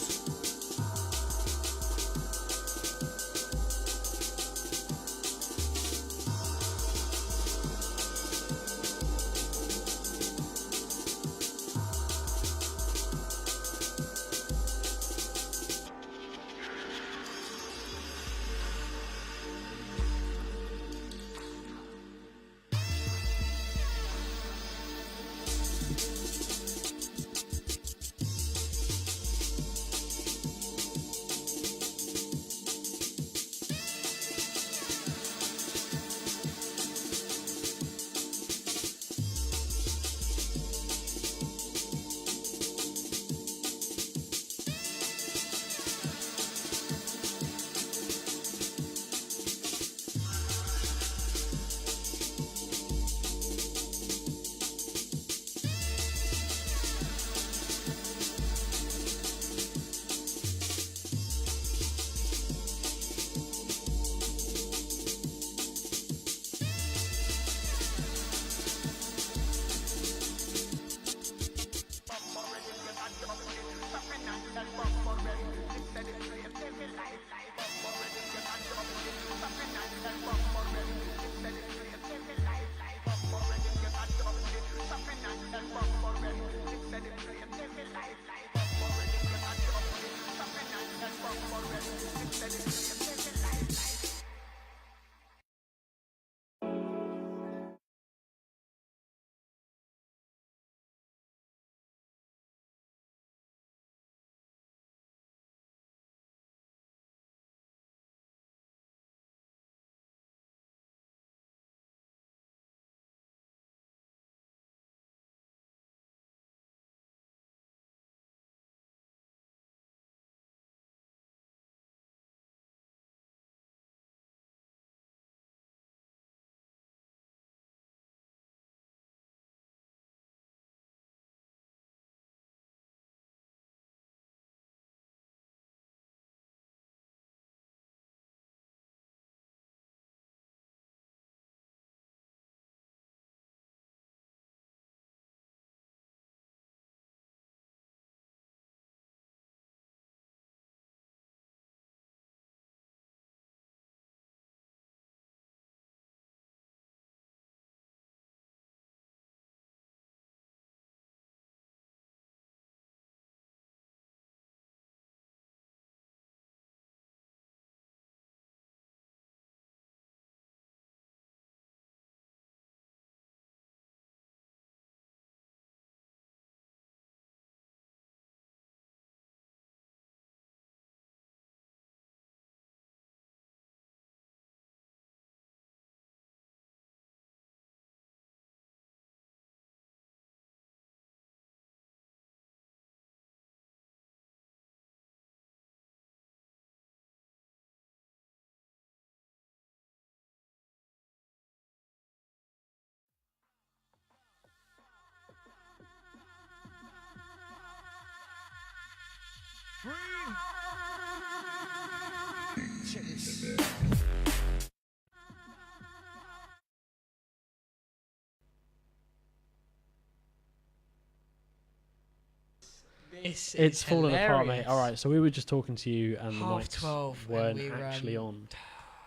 This
It's
is
fallen apart, mate.
hilarious.
All right, so we were just talking to you, and the
12:30
mics weren't
and we
actually
ran-
on.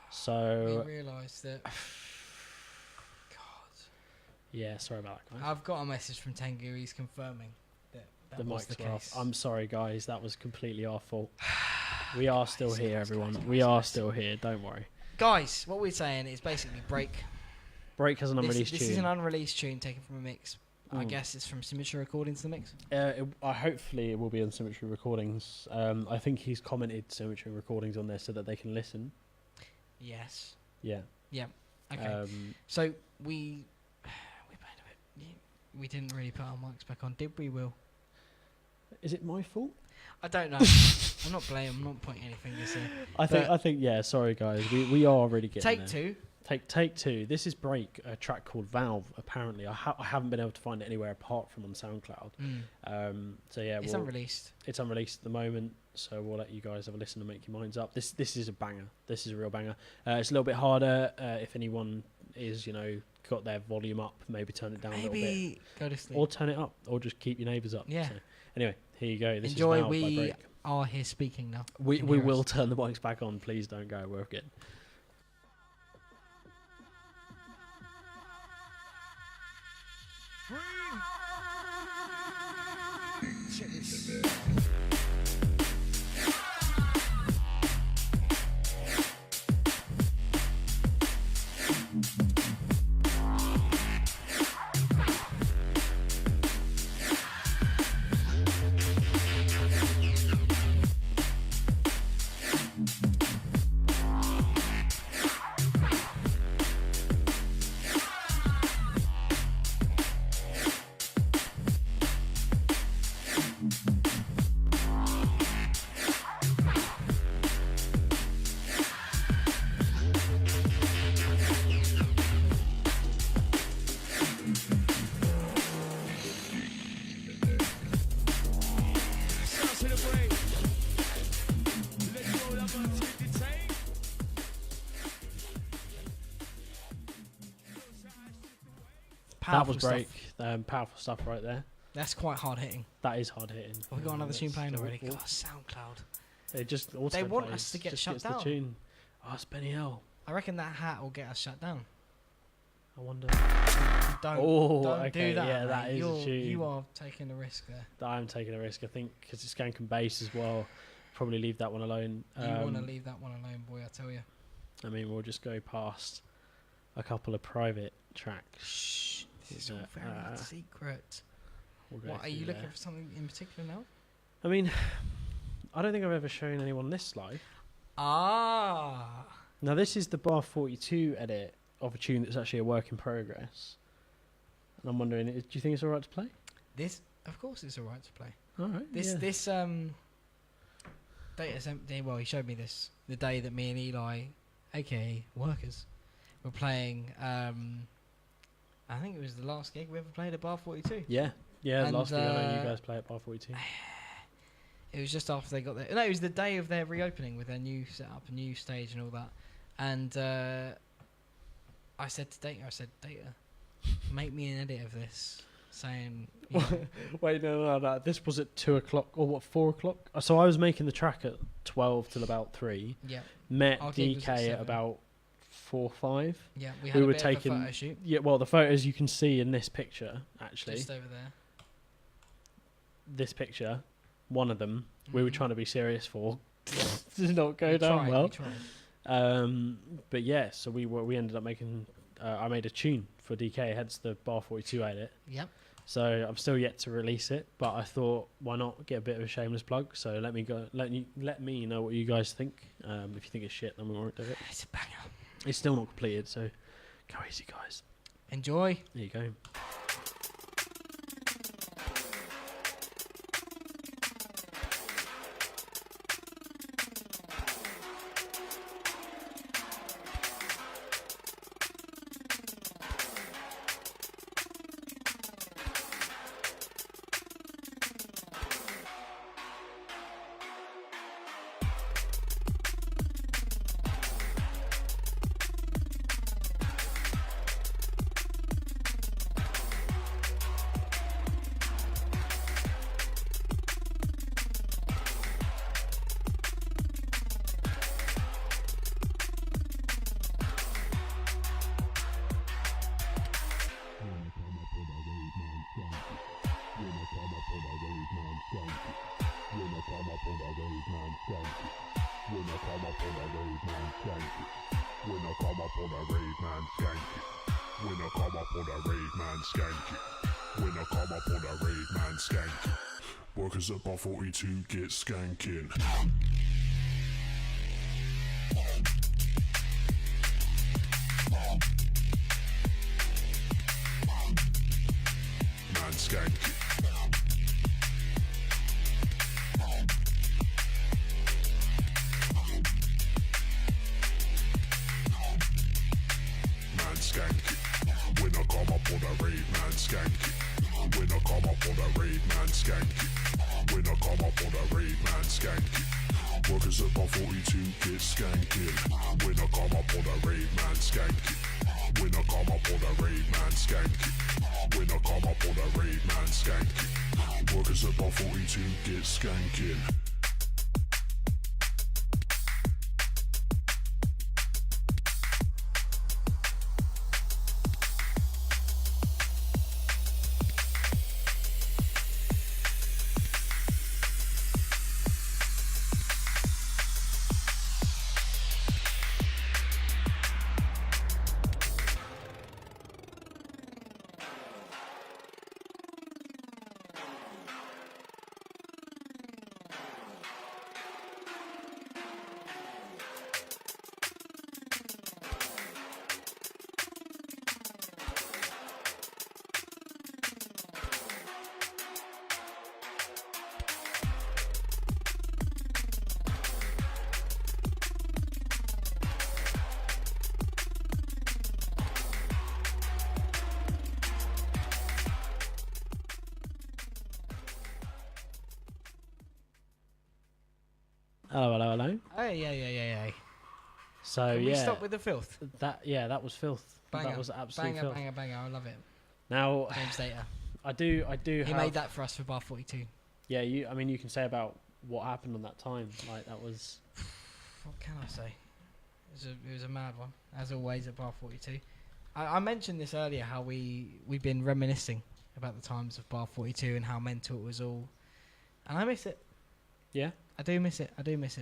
So
We realised that.
yeah, sorry about that, guys.
I've got a message from Tengu. He's confirming that
The
was
mics
the
were
case.
off. I'm sorry, guys. That was completely our fault. We are still here,
guys,
everyone.
guys,
We are still here. Don't worry.
Guys, what we're saying is basically break.
Break has an unreleased
This
tune.
is an unreleased tune taken from a mix. I
Mm.
guess it's from Symmetry Recordings, the mix.
Hopefully it will be on Symmetry Recordings. I think he's commented Symmetry Recordings on there so that they can listen.
Yes.
Yeah.
Yeah. Okay. So we didn't really put our mics back on, did we, Will?
Is it my fault?
I don't know. I'm not blaming. I'm not pointing any fingers here.
I think. Yeah. Sorry, guys. We are really getting
Take
there.
two.
Take two. This is Break, a track called Valve. Apparently, I haven't been able to find it anywhere apart from on SoundCloud. So yeah,
It's unreleased.
It's unreleased at the moment, so we'll let you guys have a listen and make your minds up. This is a banger. This is a real banger. It's a little bit harder. If anyone is, got their volume up, maybe turn it down a little bit.
Maybe go to sleep.
Or turn it up, or just keep your neighbours up.
Yeah.
So, anyway, here you go. This
Enjoy.
is Valve by
We
Break.
are here speaking now.
We
Can hear
will
us.
turn the mics back on. Please don't go. We're good. That was
Powerful
Break.
stuff.
Powerful stuff right there.
That's quite hard hitting.
That is hard hitting.
Have we got another tune playing
That's
already?
awful.
God, SoundCloud.
It just also
They want
plays,
us to get
just
shut
gets
down.
The tune. Oh, it's Benny Hill.
I reckon that hat will get us shut down.
I wonder.
Don't
okay,
do that.
yeah,
mate.
that is a tune.
You are taking a risk there.
I'm taking a risk. I think because it's skank and bass as well. Probably leave that one alone.
You want to leave that one alone, boy, I tell you.
I mean, we'll just go past a couple of private tracks.
Shh, this is all very secret.
We'll go
What, are you
through
looking
there.
for something in particular now?
I mean, I don't think I've ever shown anyone this live.
Ah.
Now, this is the Bar 42 edit of a tune that's actually a work in progress. And I'm wondering, do you think it's alright to play?
This, of course, it's alright to play.
Alright.
This data center. Well, he showed me this the day that me and Eli, aka Workers, were playing. I think it was the last gig we ever played at Bar 42.
Yeah. Yeah,
And,
last week I know you guys play at Bar 42.
It was just after they got there. No, it was the day of their reopening with their new setup, new stage, and all that. And I said to Data, make me an edit of this, saying. You know,
Wait, no. This was at 2 o'clock, or what, 4 o'clock? So I was making the track at 12 till about 3.
Yeah.
Met
Our gig was
DK
at
at
7.
about 4 5.
Yeah, we had a
were
bit of a
taking
photo shoot.
Yeah, well, the photos you can see in this picture, actually.
Just over there.
This picture, one of them, we were
Mhm.
trying to be serious for. Did not go
We
down
tried,
well.
we tried.
But yeah, so we ended up making. I made a tune for DK, hence the Bar 42 edit.
Yep.
So I'm still yet to release it, but I thought, why not get a bit of a shameless plug? So let me know what you guys think. If you think it's shit, then we won't do it.
It's a banger.
It's still not completed, so go easy, guys.
Enjoy.
There you go.
up on a road, man, skank it. When I come up on a raid, man, skank it. When I come up on a raid, man, skank it. When I come up on a raid, man, skank it. Workers at bar 42 get skanking. Man, skank it. Man, skank it. When I come up on a raid, man, skank it. When I come up on a raid, man, skank it. When I come up on a raid, man, skank it. Workers at bar 42 get skanking. When I come up on a raid, man, skank it. When I come up on a raid, man, skank it. When I come up on a raid, man, skank it. Workers at bar 42 get skanking.
Hello.
Hey.
So
Can
yeah,
we stop with the filth?
That was filth.
Banger.
That was absolute
banger,
filth.
banger. I love it.
Now,
James Data.
I do.
He
have,
made that for us for bar 42.
Yeah, you. I mean, you can say about what happened on that time. Like that was.
What can I say? It was a mad one, as always at bar 42. I mentioned this earlier, how we've been reminiscing about the times of bar 42 and how mental it was all, and I miss it.
Yeah,
I do miss it,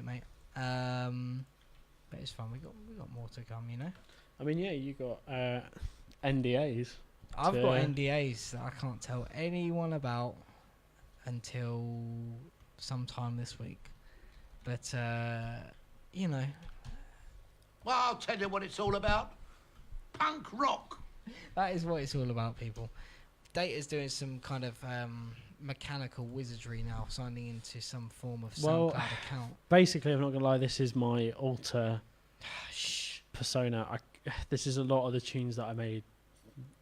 mate. But it's fun. We got more to come, you know.
I mean, yeah, you got NDAs.
I've got NDAs that I can't tell anyone about until sometime this week. But you know.
Well, I'll tell you what it's all about. Punk rock.
That is what it's all about, people. Data's doing some kind of mechanical wizardry now, signing into some form of SoundCloud account.
Basically, I'm not gonna lie, this is my alter persona. This is a lot of the tunes that I made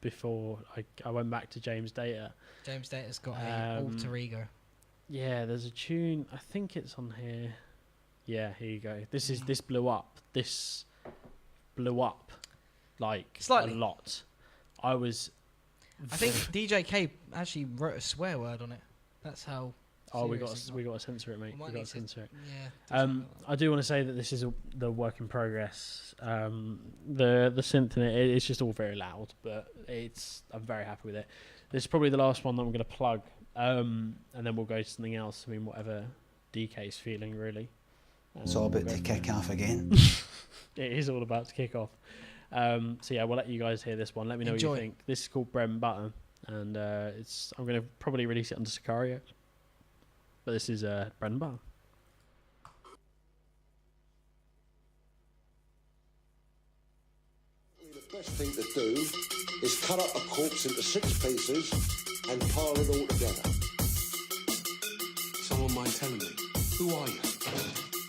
before I went back to James Data.
James Data's got an alter ego.
Yeah, there's a tune. I think it's on here. Yeah, here you go. This blew up. This blew up like
slightly.
A lot. I
think DJK actually wrote a swear word on it. That's how.
Oh, we got to censor it, mate. We got to censor it.
Yeah.
I do want to say that this is the work in progress. The synth in it's just all very loud, but I'm very happy with it. This is probably the last one that I'm going to plug, and then we'll go to something else. I mean, whatever DK's feeling, really.
It's all about to kick off again.
It is all about to kick off. So yeah, we'll let you guys hear this one. Let me know what you think. This is called Bread and Butter, and I'm going to probably release it under Sicario. But this is Bread and Butter.
The best thing to do is cut up a corpse into 6 pieces and pile it all together.
Someone mind telling me, who are you?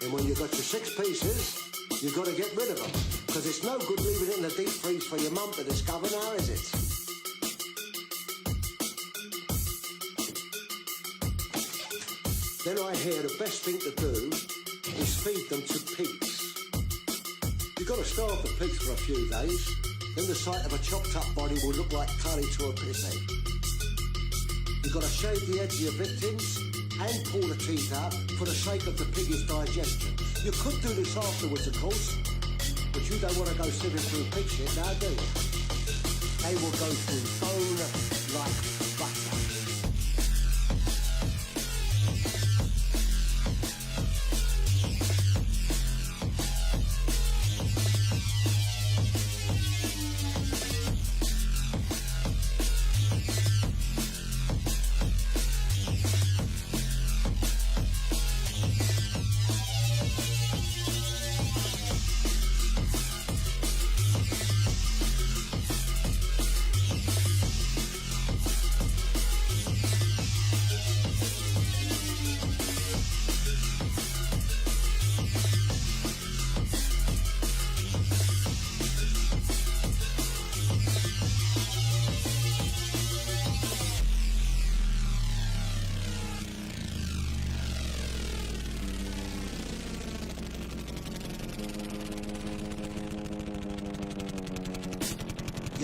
And when you've got your 6 pieces, you've got to get rid of them. Because it's no good leaving it in the deep freeze for your mum to discover now, is it? Then I hear the best thing to do is feed them to pigs. You've got to starve the pigs for a few days, then the sight of a chopped up body will look like curry to a piss head. You've got to shave the heads of your victims and pull the teeth out for the sake of the pig's digestion. You could do this afterwards, of course, but you don't want to go sifting through pig shit now, do you? They will go through bone like butter.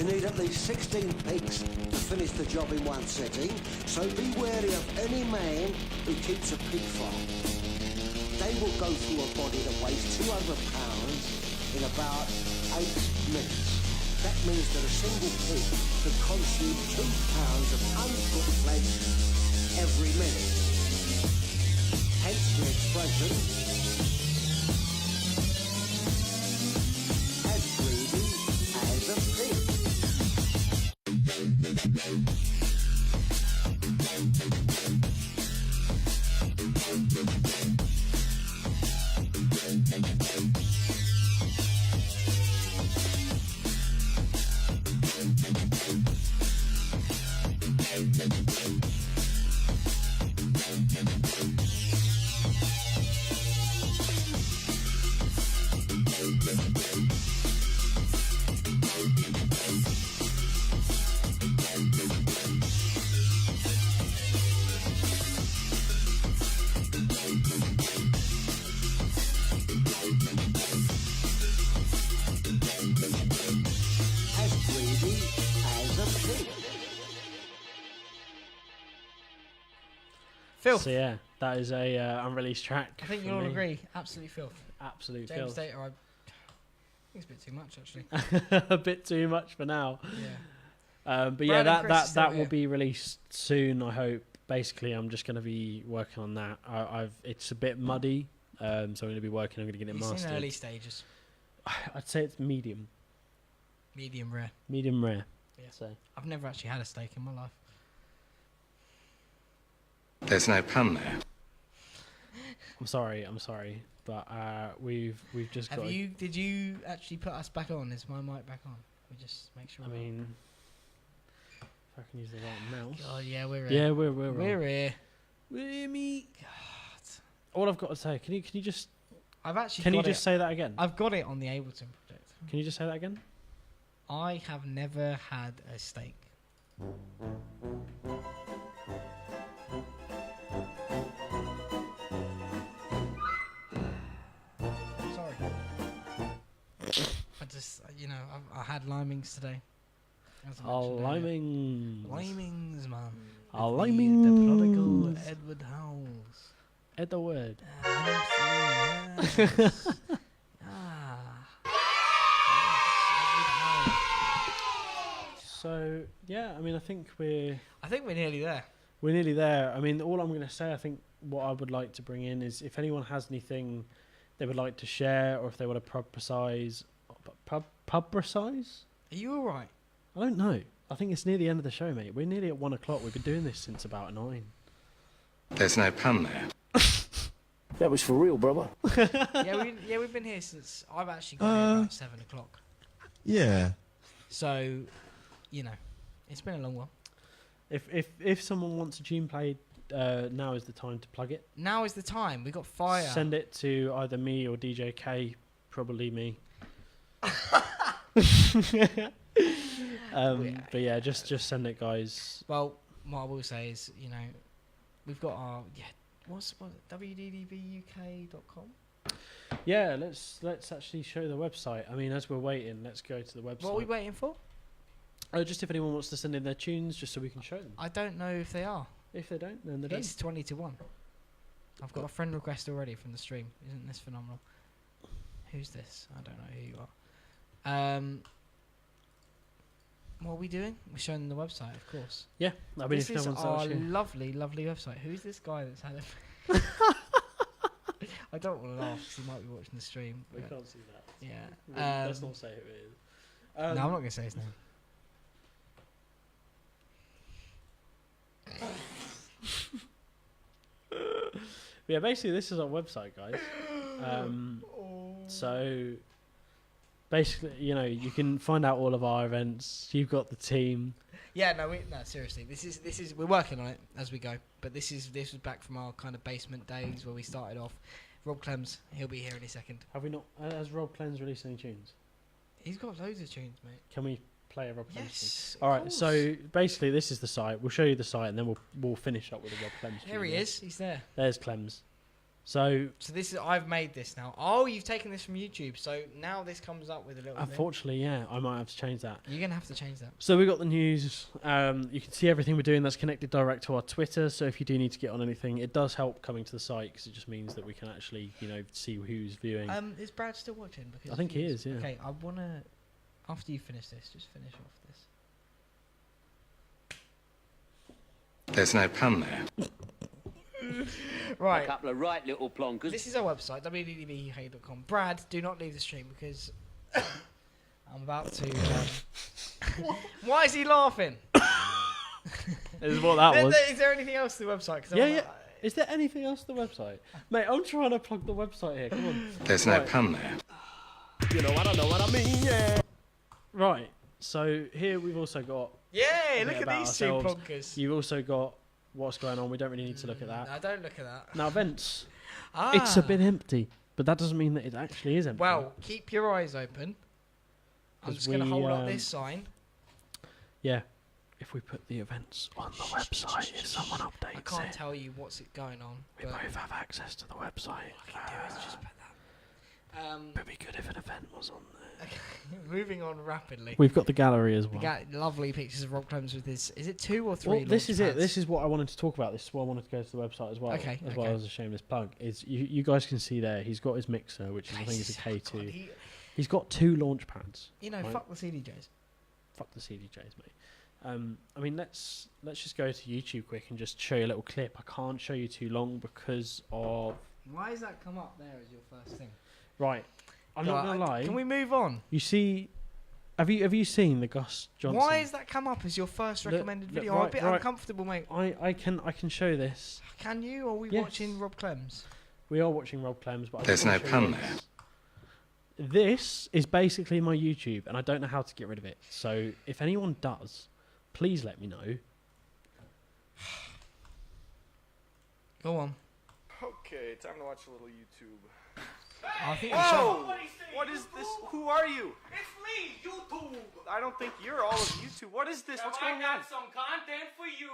You need at least 16 peaks to finish the job in one sitting, so be wary of any man who keeps a pig farm. They will go through a body that weighs 200 pounds in about 8 minutes. That means that a single pig could consume 2 pounds of uncooked flesh every minute. Hence the expression, as greedy as a pig. As greedy as a pig.
Filth.
So yeah, that is a unreleased track.
I think
from
you'll all
me.
agree. Absolute filth.
Absolute
James
filth.
Data, I think it's a bit too much actually.
A bit too much for now.
Yeah.
But yeah,
Brad and Chris is still
that will
here.
be released soon. I hope. Basically, I'm just going to be working on that. It's a bit muddy, so I'm going to be working. I'm going to get it
It's
mastered.
in early stages.
I'd say it's medium.
Medium rare.
Medium rare.
Yeah.
So
I've never actually had a steak in my life.
There's no pun there.
I'm sorry, but we've just got.
Did you actually put us back on? Is my mic back on? We just make sure.
I mean, if I can use the right mouse.
God, yeah, we're here.
Yeah, we're
We're
on.
here.
We're me. God. All I've got to say, can you just?
I've actually.
Can you
got
just
it.
say that again?
I've got it on the Ableton project.
Can you just say that again?
I have never had a steak. Sorry. I just, I had limings today. As I
Oh,
mentioned earlier.
limings.
Limings, man.
Oh,
The
limings.
prodigal Edward Howells.
Edward.
Yes.
So yeah, I mean, I think we're
nearly there.
We're nearly there. I mean, all I'm going to say, I think what I would like to bring in is if anyone has anything they would like to share, or if they want to publicise. Publicise?
Are you all right?
I don't know. I think it's near the end of the show, mate. We're nearly at 1 o'clock. We've been doing this since about 9.
There's no pun there.
That was for real, brother.
We've been here since I've actually got here about 7 o'clock.
Yeah.
So, it's been a long one.
If someone wants a tune played, now is the time to plug it.
Now is the time. We got fire.
Send it to either me or DJK, probably me. But yeah, just send it, guys.
Well, what I will say is, we've got our what's www.uk.com.
Yeah, let's actually show the website. I mean, as we're waiting, let's go to the website.
What are we waiting for?
Oh, just if anyone wants to send in their tunes, just so we can show them.
I don't know if they are.
If they don't, then they don't.
It's 20 to 1. I've got a friend request already from the stream. Isn't this phenomenal? Who's this? I don't know who you are. What are we doing? We're showing them the website, of course.
Yeah, I mean,
this
if
is
no one's
our
actually-
lovely, lovely website. Who's this guy that's had it? I don't want to laugh because he might be watching the stream.
We
but
can't see that.
Yeah.
Let's not say who it is.
No, I'm not going to say his name.
Yeah, basically, this is our website, guys. So basically, you can find out all of our events. You've got the team.
Yeah, no, seriously. This is we're working on it as we go. But this was back from our kind of basement days where we started off. Rob Clems, he'll be here in a second.
Have we not? Has Rob Clems released any tunes?
He's got loads of tunes, mate.
Can we play a Rob Clems
Yes,
tune? All right. So basically, this is the site. We'll show you the site, and then we'll finish up with the Rob Clems.
There he is. He's there.
There's Clems. So
this is I've made this now. Oh, you've taken this from YouTube. So now this comes up with a little.
Unfortunately, yeah, I might have to change that.
You're gonna have to change that.
So we got the news. You can see everything we're doing. That's connected direct to our Twitter. So if you do need to get on anything, it does help coming to the site because it just means that we can actually, see who's viewing.
Is Brad still watching? Because
I think he is. Yeah.
Okay, I wanna. After you finish this, just finish off this.
There's no pun there.
Right.
A couple of right little plonkers.
This is our website, www.hey.com. Brad, do not leave the stream because I'm about to. Why is he laughing?
This is what that was.
Is there anything else to the website?
Yeah. Is there anything else to the website? Mate, I'm trying to plug the website here. Come on.
There's no pun there.
You know, I don't know what I mean, yeah. Right. So here we've also got.
Yeah, look at
about
these
ourselves.
two plonkers.
You've also got what's going on. We don't really need to look at that.
I don't look at that.
Now, events. It's a bit empty, but that doesn't mean that it actually is empty.
Well, keep your eyes open. I'm just going to hold up this sign.
Yeah. If we put the events on the website, if someone updates
I can't tell you what's going on.
We both have access to the website.
What I can do is just put that.
It'd be good if an event was on there.
Moving on rapidly.
We've got the gallery as well.
We got lovely pictures of Rob Clemens with his. Is it 2 or 3?
Well, this is it. This is what I wanted to talk about. This is why I wanted to go to the website as well.
Okay.
As well as a shameless plug. Is you guys can see there. He's got his mixer, which is, I think is a K2. He's got 2 launch pads. Right?
Fuck the CDJs.
Fuck the CDJs, mate. I mean, let's just go to YouTube quick and just show you a little clip. I can't show you too long because of.
Why does that come up there as your first thing?
Right. I'm not gonna lie.
Can we move on?
You see, have you seen the Gus Johnson?
Why has that come up as your first recommended video? I'm a bit uncomfortable, mate.
I can show this.
Can you? Or are we watching Rob Clems?
We are watching Rob Clems, but
there's no pun there.
This is basically my YouTube, and I don't know how to get rid of it. So if anyone does, please let me know.
Go on.
Okay, time to watch a little YouTube.
I think
Whoa! What is this? Who are you?
It's me, YouTube.
I don't think you're all of YouTube. What is this? What's going
I
on?
got some content for you.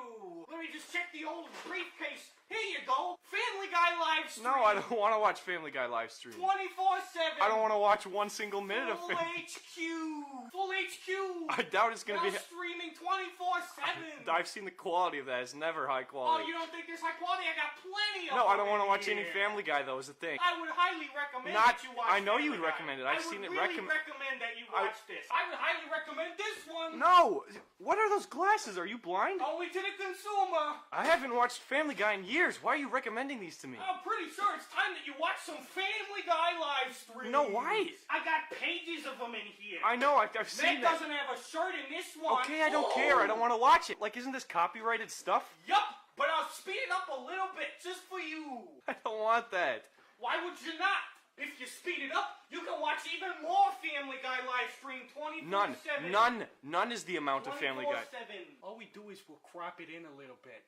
Let me just check the old briefcase. Here you go. Family Guy live stream.
No, I don't want to watch Family Guy live stream.
24/7.
I don't want to watch one single minute of
Full
Family
HQ. Full HQ.
I doubt it's going to be.
Streaming 24/7.
I've seen the quality of that. It's never high
Oh,
quality.
you don't think it's high quality? I got plenty of
No, I
them
don't want to
in
watch any
here.
Family Guy though. Is the thing.
I would highly recommend
Not.
that you watch
I know you
Family
would
Guy.
recommend it. I've seen it
recommend that you watch this. I would highly recommend this one.
No. What are those glasses? Are you blind?
Only to the consumer.
I haven't watched Family Guy in years. Why are you recommending these to me?
I'm pretty sure it's time that you watch some Family Guy live streams.
No, why?
I got pages of them in here.
I know. I've seen that.
doesn't have a shirt in this one.
Okay, I don't care. I don't want to watch it. Like, isn't this copyrighted stuff?
Yup, but I'll speed it up a little bit just for you.
I don't want that.
Why would you not? If you speed it up, you can watch even more Family Guy live stream 24/7.
None is the amount of Family Guy.
24/7. All we do is we'll crop it in a little bit.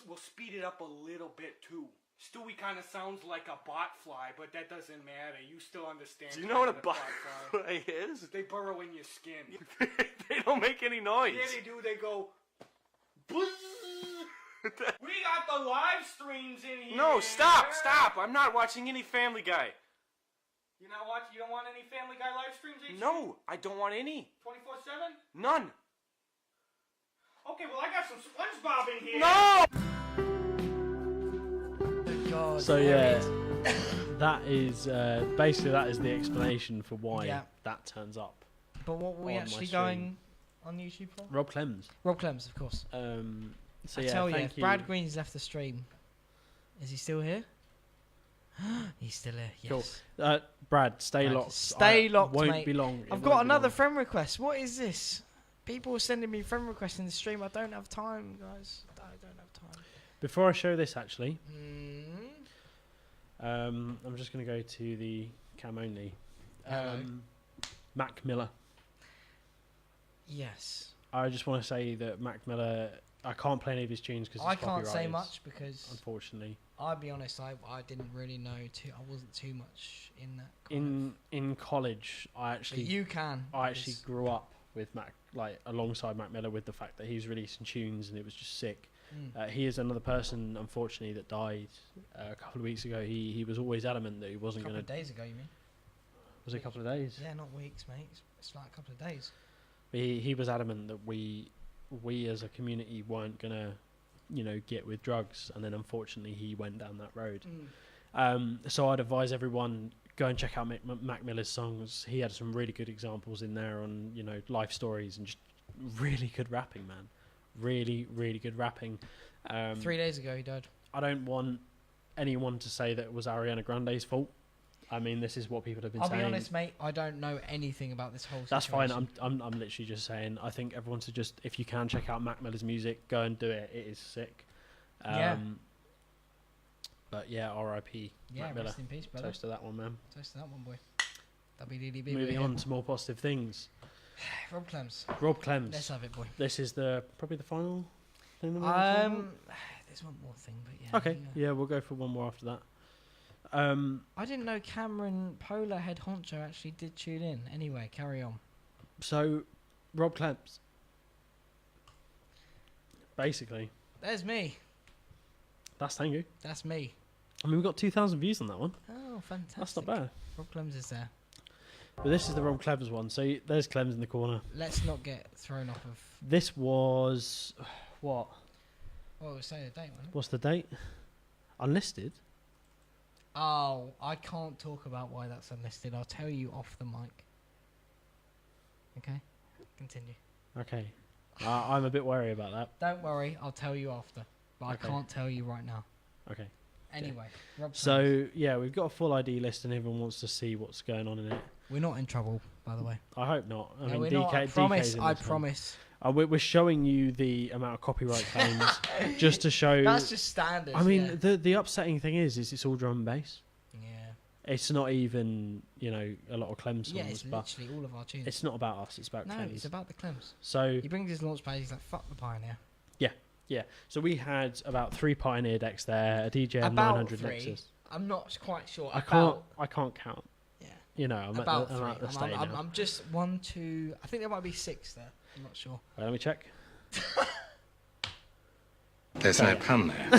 We'll speed it up a little bit too. Stewie kind of sounds like a bot fly, but that doesn't matter. You still understand.
Do you know what a bot fly is?
They burrow in your skin.
They don't make any noise.
Yeah, they do. They go. We got the live streams in here.
No, stop. I'm not watching any Family Guy.
You don't want any Family Guy live streams?
No, I don't want any.
24/7?
None.
Okay, well I got some SpongeBob in here.
No!
God,
so yeah, that is basically that is the explanation for why that turns up.
But what were we actually going on YouTube for?
Rob Clems.
Rob Clems, of course.
So
I
yeah,
tell you,
thank you.
Brad Green's left the stream. Is he still here? He's still here. Yes.
Cool. Brad, stay locked.
Stay locked,
won't
mate.
Be long.
I've got another friend request. What is this? People are sending me friend requests in the stream. I don't have time, guys. I don't have time.
Before I show this, actually, I'm just going to go to the cam only. Mac Miller.
Yes.
I just want to say that Mac Miller. I can't play any of his tunes because
I can't say much because,
unfortunately,
I'll be honest. I didn't really know too. I wasn't too much in that.
In college, I actually grew up with Mac, like alongside Mac Miller, with the fact that he was releasing tunes and it was just sick. He is another person, unfortunately, that died a couple of weeks ago. He was always adamant that he wasn't going to...
A couple of days ago, you mean?
Was it a couple of days?
Yeah, not weeks, mate. It's like a couple of days.
He was adamant that we as a community weren't going to, you know, get with drugs, and then unfortunately he went down that road. So I'd advise everyone, go and check out Mac Miller's songs. He had some really good examples in there on, you know, life stories and just really good rapping, man. Really, really good rapping.
3 days ago he died.
I don't want anyone to say that it was Ariana Grande's fault. I mean, this is what people have been saying.
I'll be honest, mate. I don't know anything about this whole situation.
That's fine. I'm literally just saying. I think everyone should just, if you can check out Mac Miller's music, go and do it. It is sick.
Yeah.
But yeah, R.I.P.
Yeah,
Mac Miller.
rest in peace, brother.
Toast to that one, man.
Toast to that one, boy. WDDB.
Moving on to more positive things.
Rob Clems.
Rob Clems.
Let's have it, boy.
This is probably the final thing that we're
there's one more thing, but yeah.
Okay. Yeah, we'll go for one more after that.
I didn't know Cameron Polar head honcho actually did tune in. Anyway, carry on.
So, Rob Clems. Basically.
There's me.
That's Tengu.
That's me.
I mean, we've got 2,000 views on that one.
Oh, fantastic.
That's not bad.
Rob Clems is there.
But this is the Rob Clems one. So there's Clems in the corner.
Let's not get thrown off of...
This was... What?
Well, we'll say the date, wasn't it?
What's the date? Unlisted?
Oh, I can't talk about why that's unlisted. I'll tell you off the mic. Okay? Continue.
Okay. I'm a bit wary about that.
Don't worry, I'll tell you after. But
Okay.
I can't tell you right now.
Okay.
Anyway, Rob Clems.
So, yeah, we've got a full ID list and everyone wants to see what's going on in it.
We're not in trouble, by the way.
I hope not. I
No,
mean,
we're
DK,
not. I
DK's
promise.
in
I
this one.
promise.
We're showing you the amount of copyright claims just to show...
That's just standard.
I mean, the upsetting thing is it's all drum and bass.
Yeah.
It's not even, you know, a lot of Clem songs.
Yeah, it's
but
literally all of our tunes.
it's not about us, it's about
No,
Clems.
it's about the Clems.
So
He brings his launch pad, he's like, fuck the Pioneer.
yeah. So we had about 3 Pioneer decks there, a DJM
About
900
3.
Nexus.
I'm not quite sure.
I can't count.
Yeah.
You know, I'm
About
at the
3.
stage now.
I'm just 1, 2... I think there might be 6 there. I'm not sure.
Wait, let me check.
There's no pun there.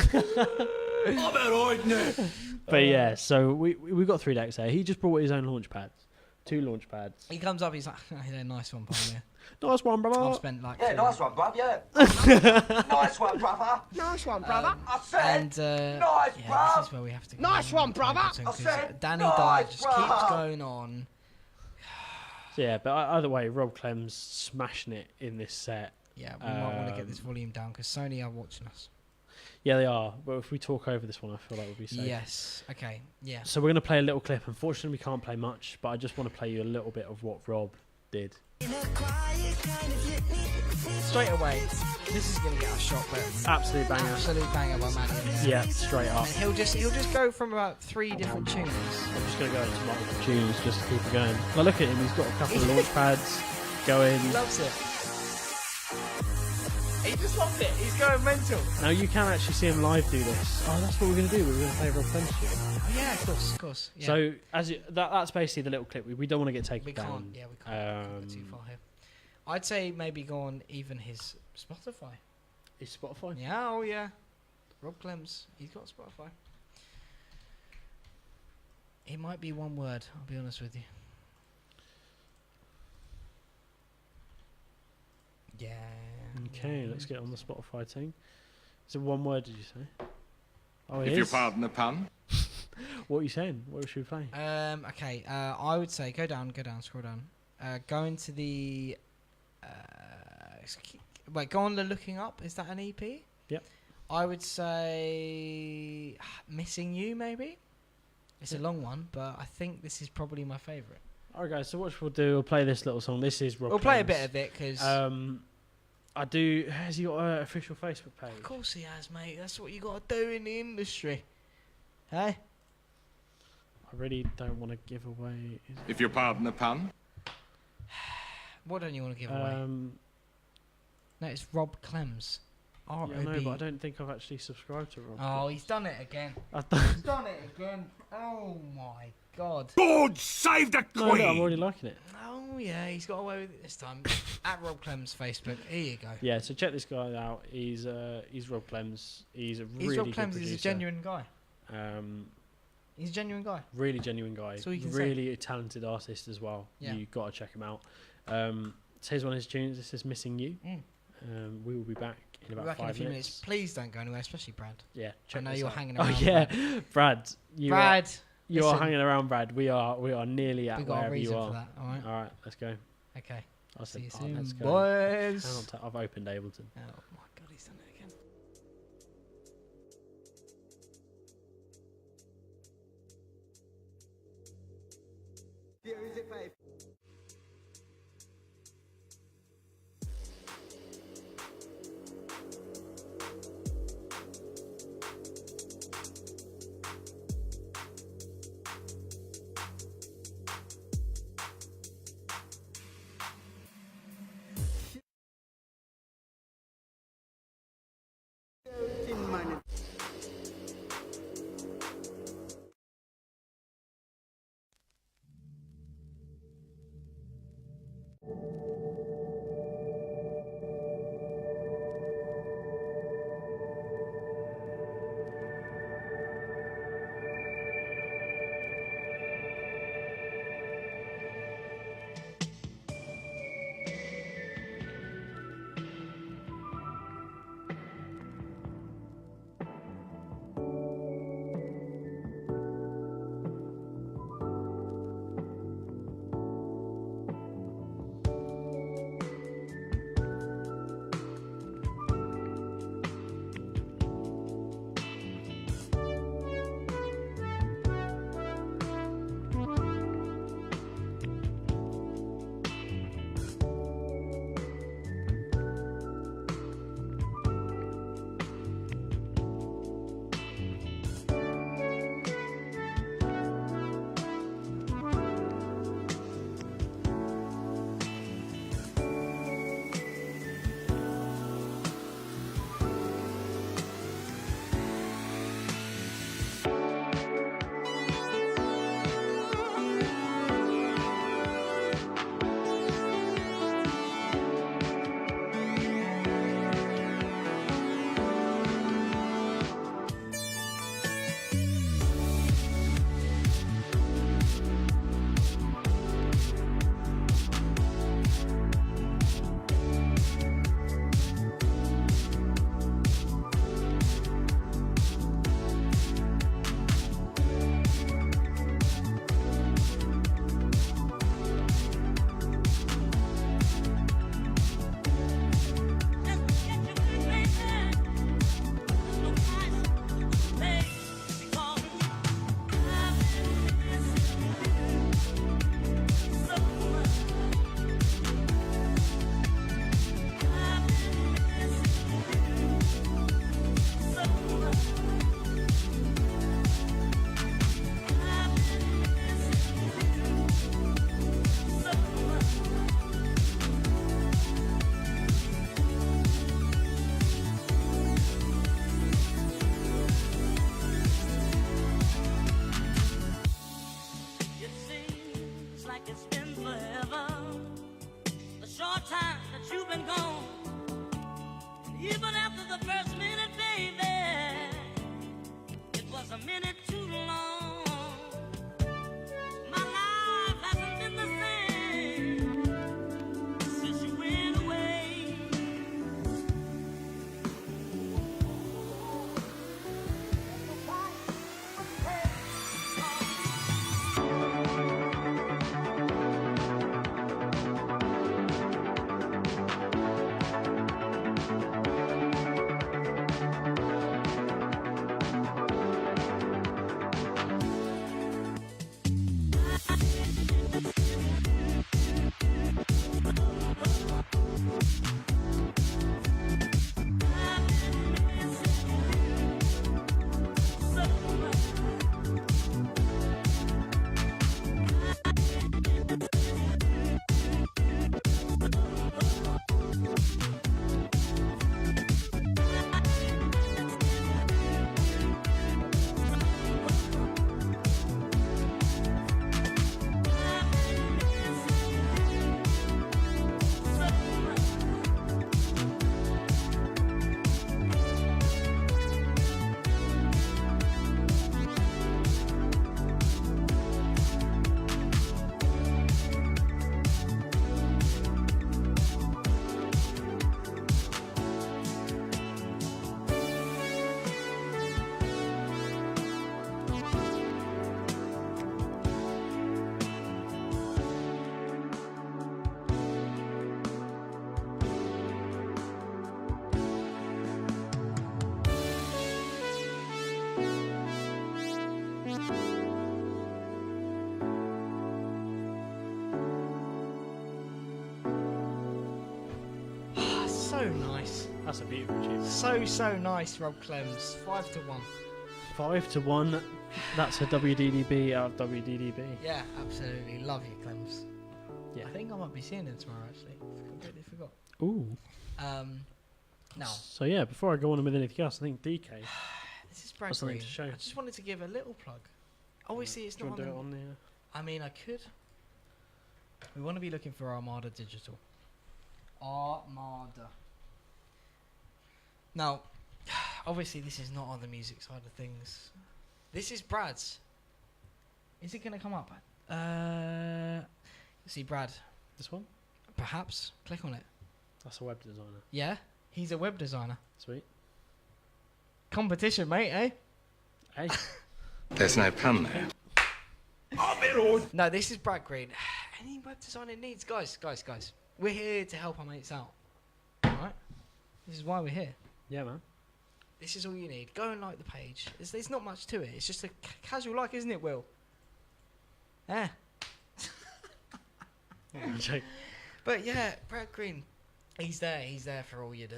But yeah, so we got 3 decks there. He just brought his own launch pads. 2 launch pads.
He comes up, he's like, yeah, nice one, Pioneer.
Nice one, brother.
I've spent like...
Yeah,
4
nice one, bruv, yeah. Nice one, brother.
Nice one, brother.
I said,
And,
nice,
yeah,
bruv.
this is where we have to go.
Nice one, brother.
Because
I said,
Danny
nice,
Dye just keeps
bruv.
going on.
So yeah, but either way, Rob Clem's smashing it in this set.
Yeah, we might want to get this volume down because Sony are watching us.
Yeah, they are. But if we talk over this one, I feel like we'll be safe.
Yes. Okay. Yeah.
So we're going to play a little clip. Unfortunately, we can't play much, but I just want to play you a little bit of what Rob did.
Straight away, this is going to get us shot, but
Absolute banger.
absolute banger by Matty.
Yeah, straight up.
And he'll just go from about 3 different tunes.
I'm just going to go into multiple tunes just to keep it going. Now look at him. He's got a couple of launch pads going.
He loves it. He just loves it. He's going mental.
Now you can actually see him live do this. Oh, that's what we're going to do. We're going to play Rob Clem's tune.
Oh, yeah, of course. Yeah.
So that's basically the little clip. We don't want to get taken
we
down.
can't. Yeah, we can't go too far here. I'd say maybe go on even his Spotify.
His Spotify?
Yeah, oh yeah. Rob Clems, he's got Spotify. It might be one word, I'll be honest with you. Yeah.
Okay, let's get on the Spotify thing. Is it one word, did you say? Oh, it
If
is.
you pardon the pun.
What are you saying? What should we play?
Okay, I would say go down, scroll down. Go into the... wait, go on the Looking Up. Is that an EP?
Yep.
I would say Missing You, maybe. It's a long one, but I think this is probably my favourite.
Alright guys, so what we'll do, we'll play this little song. This is Rob
We'll play a
Clem's.
bit of it, because...
I do... Has he got an official Facebook page?
Of course he has, mate. That's what you got to do in the industry. Hey?
I really don't want to give away...
If you pardon the pun.
What don't you want to give away? No, it's Rob Clems. R
Yeah,
O
I know,
B.
but I don't think I've actually subscribed to Rob.
Oh, he's done it again.
I've done.
He's done it again. Oh my god.
God save the
No, no, I'm already liking it.
Oh yeah, he's got away with it this time. At Rob Clem's Facebook. Here you go.
Yeah, so check this guy out. He's Rob Clems. He's a really
He's Rob
good
Clem's.
producer.
He's a genuine guy.
He's
a genuine guy.
Really genuine guy.
That's all you can
really talented artist as well.
Yeah.
You got to check him out. So here's one of his tunes. This is Missing You. We will be back in about 5 minutes.
Please don't go anywhere, especially Brad.
Yeah,
I
check
know
this
you're
out.
hanging around.
Oh yeah,
Brad.
Brad. You are
listen.
hanging around, Brad. We are nearly at
We got a
wherever
reason
you are.
for that. All right.
All right, let's go.
Okay.
I
See
said,
you soon,
let's go.
boys.
Hang on, I've opened Ableton.
Oh my god, he's done it again.
Here is a pipe.
So nice.
That's a beautiful achievement.
So nice, Rob Clems. 5-1.
5-1. That's a WDDB out of WDDB.
Yeah, absolutely. Love you, Clems.
Yeah.
I think I might be seeing him tomorrow, actually. Completely forgot.
Ooh.
Now.
So yeah, before I go on with anything else, I think DK.
This is Brad
got something
Green.
to show.
I just wanted to give a little plug. Obviously, it's
Do you
not
want to do
on
it
the...
on there?
I mean, I could. We want to be looking for Armada Digital. Armada. Now, obviously, this is not on the music side of things. This is Brad's. Is it going to come up? See, Brad.
This one?
Perhaps. Click on it.
That's a web designer.
Yeah, he's a web designer.
Sweet.
Competition, mate, eh?
Hey.
There's no pun there.
No, this is Brad Green. Any web designing needs, guys. We're here to help our mates out. Alright? This is why we're here.
Yeah, man.
This is all you need. Go and like the page. There's not much to it. It's just a casual like, isn't it, Will? Yeah. But yeah, Brad Green. He's there for all your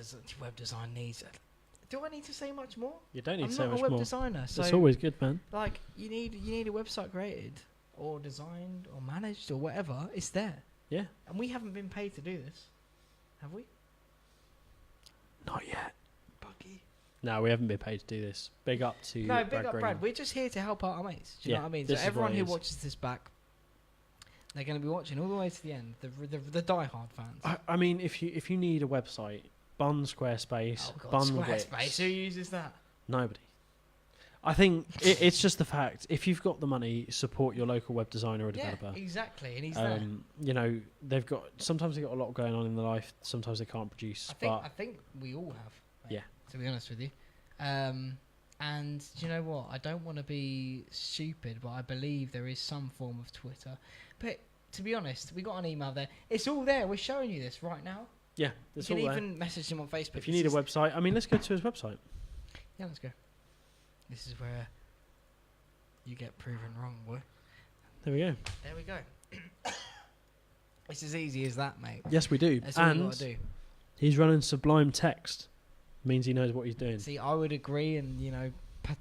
web design needs. Do I need to say much more?
You don't need
I'm
to say
not
much
a web
more.
designer, so
It's always good, man.
like you need a website created or designed or managed or whatever. It's there.
Yeah.
And we haven't been paid to do this, have we?
Not yet.
Buggy.
No, we haven't been paid to do this. Big up to
No,
Brad
big up
Green.
Brad. We're just here to help out our mates. Do you know what I mean? So
this is
everyone
what it
who
is.
watches this back, they're going to be watching all the way to the end. The die-hard fans.
I mean, if you need a website, Bun Squarespace,
Oh God,
Bun Wix.
Squarespace. Who uses that?
Nobody. I think it's just the fact. If you've got the money, support your local web designer or developer.
Yeah, exactly. And he's there.
You know, sometimes they've got a lot going on in their life. Sometimes they can't produce.
I think we all have. Mate,
yeah.
To be honest with you. And do you know what? I don't want to be stupid, but I believe there is some form of Twitter. But to be honest, we got an email there. It's all there. We're showing you this right now.
Yeah, it's
you
all
can
there.
even message him on Facebook.
If you need a website, I mean, let's go to his website.
Yeah, let's go. This is where you get proven wrong, boy.
There we go.
There we go. It's as easy as that, mate.
Yes, we do.
That's all you gotta do.
He's running Sublime Text. Means he knows what he's doing.
See, I would agree and,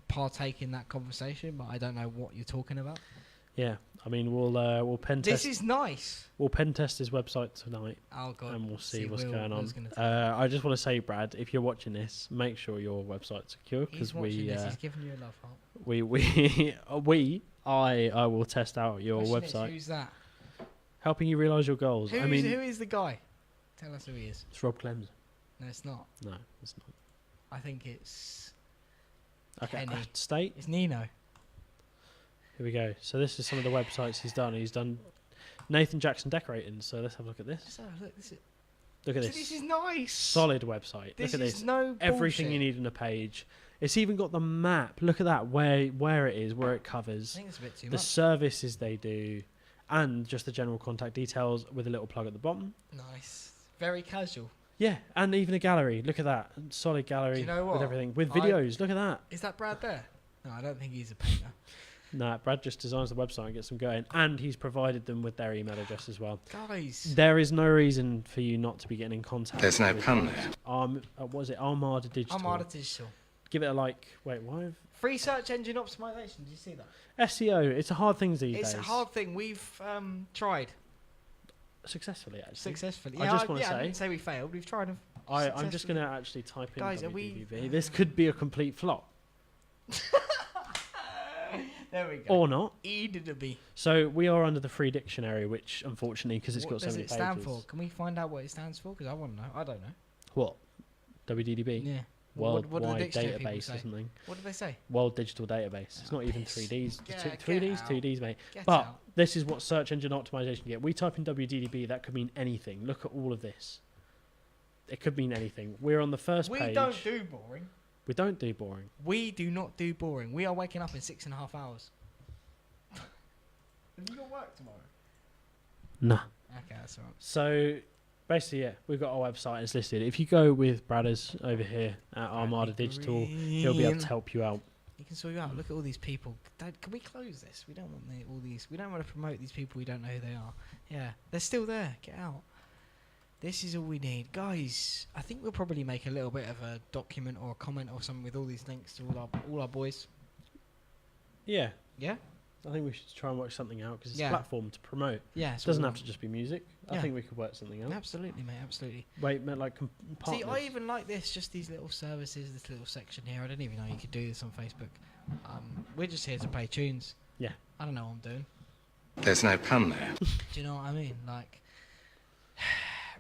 partake in that conversation, but I don't know what you're talking about.
Yeah, I mean, we'll pen test.
This is nice.
We'll pen test his website tonight.
Oh God!
And we'll see what's
Will,
going on.
Will's gonna
I just want to say, Brad, if you're watching this, make sure your website's secure because
watching this. He's giving you a love heart.
I will test out your
Question
website.
is, who's that?
Helping you realise your goals.
Who is the guy? Tell us who he is.
It's Rob Clems.
No, it's not.
No, it's not.
I think it's.
Okay,
Kenny.
State.
It's Nino.
Here we go. So this is some of the websites he's done. He's done Nathan Jackson decorating. So let's have a look at this.
Let's have a look.
Look at this.
This is nice.
Solid website.
This
Look at
is
this.
no
Everything
bullshit.
you need on a page. It's even got the map. Look at that. Where it is, where it covers.
I think it's a bit too
the
much.
services they do, and just the general contact details with a little plug at the bottom.
Nice. Very casual.
Yeah, and even a gallery. Look at that. Solid gallery
Do you know what?
with everything. With videos. Look at that.
Is that Brad there? No, I don't think he's a painter.
Nah, Brad just designs the website and gets them going. And he's provided them with their email address as well.
Guys.
There is no reason for you not to be getting in contact.
There's no
with
pun there.
What is it? Armada Digital.
Armada Digital.
Give it a like. Wait, why?
Free search engine optimization. Did you see that?
SEO. It's a hard thing these days.
It's a hard thing. We've tried.
Successfully, actually.
Successfully.
I just want to
I
say.
didn't say we failed. We've tried them.
I'm just going to actually type in
Guys, are
WDVB. This could be a complete flop.
There we go.
Or not.
E-did-a-be.
So we are under the free dictionary, which unfortunately, because it's got so many pages.
What does it stand for? Can we find out what it stands for? Because I want to know. I don't know.
What? WDDB?
Yeah.
Worldwide
what do the dictionary people
Database
say?
or something.
What do they say?
World Digital Database. It's not even
piss.
3Ds.
Get
3Ds?
out.
2Ds, mate.
Get
But
out.
this is what search engine optimization you get. We type in WDDB, that could mean anything. Look at all of this. It could mean anything. We're on the first page.
We don't do boring.
We don't do boring.
We do not do boring. We are waking up in 6.5 hours. Have you got work tomorrow?
Nah.
Okay, that's alright.
So basically, yeah, we've got our website. It's listed. If you go with Bradders over here at Armada Digital, he'll be able to help you out.
He can sort you out. Look at all these people. Dad, can we close this? We don't want all these. We don't want to promote these people. We don't know who they are. Yeah, they're still there. Get out. This is all we need, guys. I think we'll probably make a little bit of a document or a comment or something with all these links to all our boys.
Yeah.
Yeah.
I think we should try and work something out because it's
Yeah.
a platform to promote.
Yeah,
It doesn't have to just be music. I
Yeah.
think we could work something out.
Absolutely, mate. Absolutely.
Wait, like partners.
See, I even like this. Just these little services, this little section here. I didn't even know you could do this on Facebook. We're just here to play tunes.
Yeah.
I don't know what I'm doing.
There's no pun there.
Do you know what I mean? Like,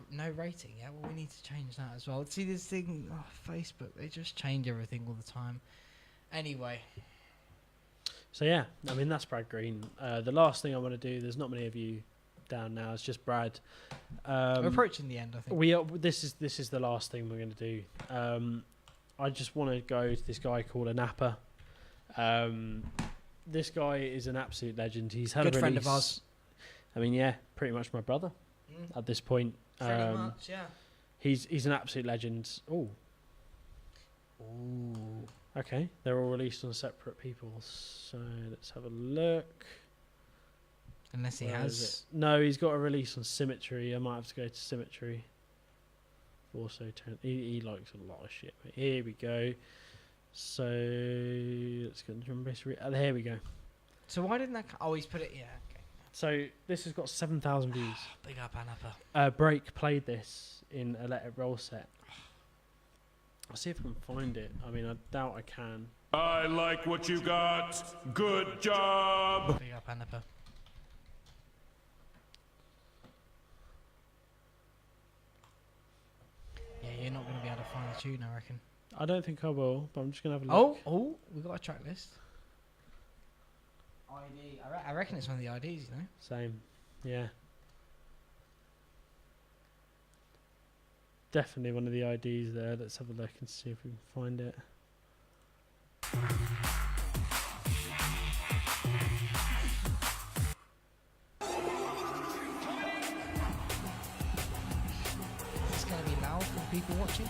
no rating. Yeah. Well, we need to change that as well. See this thing, Facebook. They just change everything all the time. Anyway.
So yeah, I mean that's Brad Green. The last thing I want to do. There's not many of you down now. It's just Brad.
We're approaching the end. I think
we are. This is the last thing we're going to do. I just want to go to this guy called a Napper. This guy is an absolute legend. He's had
good
a
friend
release.
of ours.
I mean, yeah, pretty much my brother at this point.
Pretty much, yeah.
He's an absolute legend. Ooh. Okay, they're all released on separate people. So let's have a look.
Unless he
Where
has.
is it? No, he's got a release on Symmetry. I might have to go to Symmetry. Also, he likes a lot of shit. But here we go. So let's get the drum bass. Here we go.
So why didn't that? Oh, he's put it. Yeah. Okay.
So this has got 7,000 views.
Big up, Anappa.
Break played this in a Let It Roll set. I'll see if I can find it. I mean, I doubt I can.
I like what you got. Good job.
Big up, Anappa. Yeah, you're not going to be able to find the tune, I reckon.
I don't think I will, but I'm just going to have a look.
Oh, we got a track list. ID. I reckon it's one of the IDs, you know?
Same. Yeah. Definitely one of the IDs there. Let's have a look and see if we can find it.
Is this going to be loud for people watching?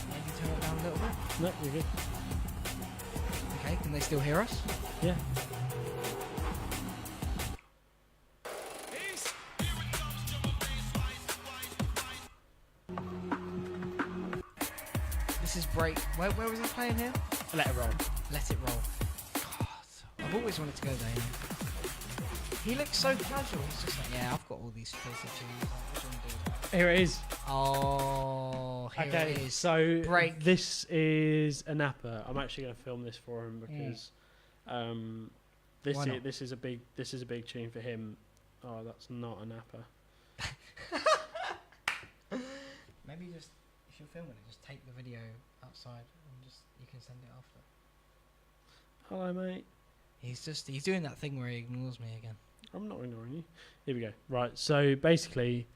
Maybe turn it down a little bit?
No, you're good.
Okay, can they still hear us?
Yeah.
This is Break. Where was he playing here?
Let It Roll.
Let It Roll. God, I've always wanted to go there. You know? He looks so casual. He's just like, yeah, I've got all these filthy tunes. What do you want to do?
Here it is.
Oh, here
Okay,
it is.
so
Break.
this is a Napper. I'm actually going to film this for him because this is a big tune for him. Oh, that's not a Napper.
Maybe just if you're filming it, just take the video outside and just you can send it after.
Hello, mate.
He's doing that thing where he ignores me again.
I'm not ignoring you. Here we go. Right, so basically,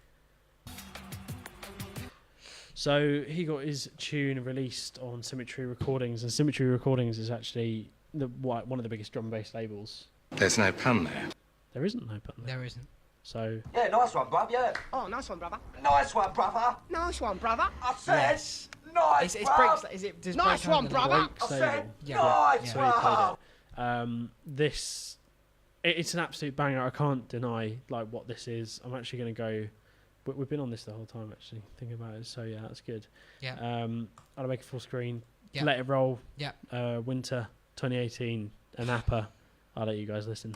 he got his tune released on Symmetry Recordings, and Symmetry Recordings is actually one of the biggest drum and bass labels.
There's no pun there.
There isn't no pun there.
There isn't.
So
Yeah, nice one, bruv, yeah.
Oh, nice one, brother.
Nice one, brother.
Nice one, brother.
I said,
Yes.
nice,
It's
bruv.
breaks. Is it? Does
Nice
break
one,
under the
brother.
Break
I
stable.
said,
Yeah.
nice,
So he played
bruv.
it. It's an absolute banger. I can't deny like what this is. I'm actually going to go. We've been on this the whole time actually thinking about it. So yeah, that's good.
Yeah.
I'll make a full screen.
Yeah.
Let It Roll.
Yeah.
Winter 2018. A Napper. I'll let you guys listen.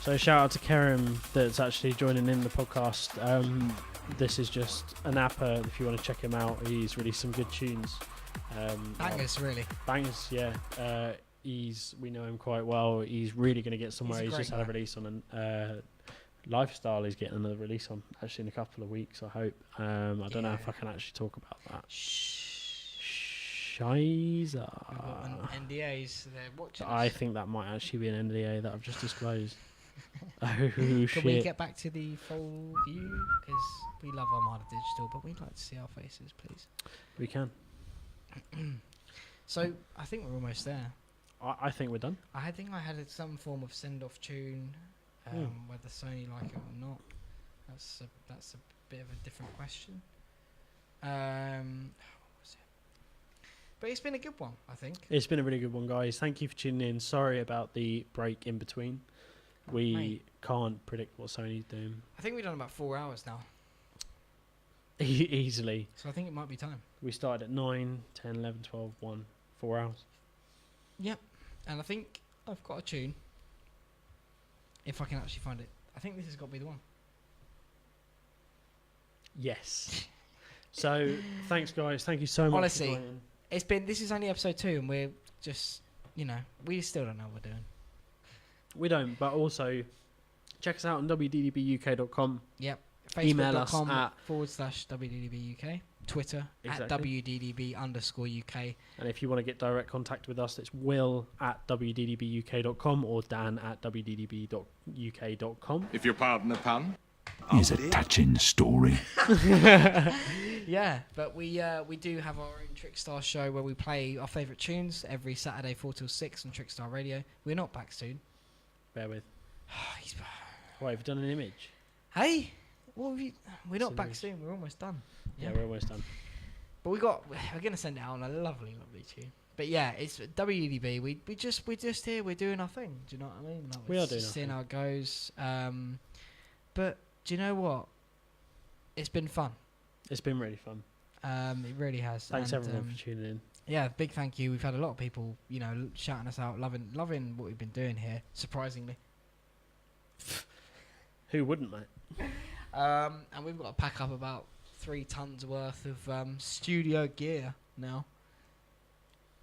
So shout out to Kerem that's actually joining in the podcast. This is just an apper if you want to check him out. He's released some good tunes.
Bangers, really.
Bangers, yeah. We know him quite well. He's really going to get somewhere. He's just had a release on Lifestyle. He's getting another release on actually in a couple of weeks, I hope. I don't know if I can actually talk about that. Shiza.
NDAs, they're watching
I
us.
think that might actually be an NDA that I've just disclosed. Oh,
Can
shit.
we get back to the full view? Because we love Armada Digital, but we'd like to see our faces, please.
We can.
So, I think we're almost there.
I think we're done.
I think I had some form of send-off tune, whether Sony like it or not. That's a bit of a different question. What was it? But it's been a good one, I think.
It's been a really good one, guys. Thank you for tuning in. Sorry about the break in between. We can't predict what Sony's doing.
I think we've done about 4 hours now.
Easily.
So I think it might be time.
We started at 9, 10, 11, 12, 1, 4 hours.
Yep. And I think I've got a tune. If I can actually find it. I think this has got to be the one.
Yes. So, thanks, guys. Thank you so much.
Honestly, this is only episode 2 and we're just, we still don't know what we're doing.
We don't, but also check us out on wddbuk.com.
Yep.
Email us at
/WDDBUK. Twitter at WDDB_UK.
And if you want to get direct contact with us, it's will@wddbuk.com or dan@wddb.uk.com.
If you'll pardon the pun.
Here's a touching story.
Yeah, but we do have our own Trickstar show where we play our favourite tunes every Saturday 4 till 6 on Trickstar Radio. We're not back soon.
Bear with. Wait, have you done an image?
Hey, we're not back soon. We're almost done.
Yeah, we're almost done.
But we're gonna send it out on a lovely tune. But yeah, it's WDB. We're just here. We're doing our thing. Do you know what I mean?
We are doing our
seeing
thing.
how it goes. But do you know what? It's been fun.
It's been really fun.
It really has.
Thanks everyone for tuning in.
Yeah, big thank you. We've had a lot of people, shouting us out, loving what we've been doing here. Surprisingly.
Who wouldn't, mate?
And we've got to pack up about 3 tons worth of studio gear now.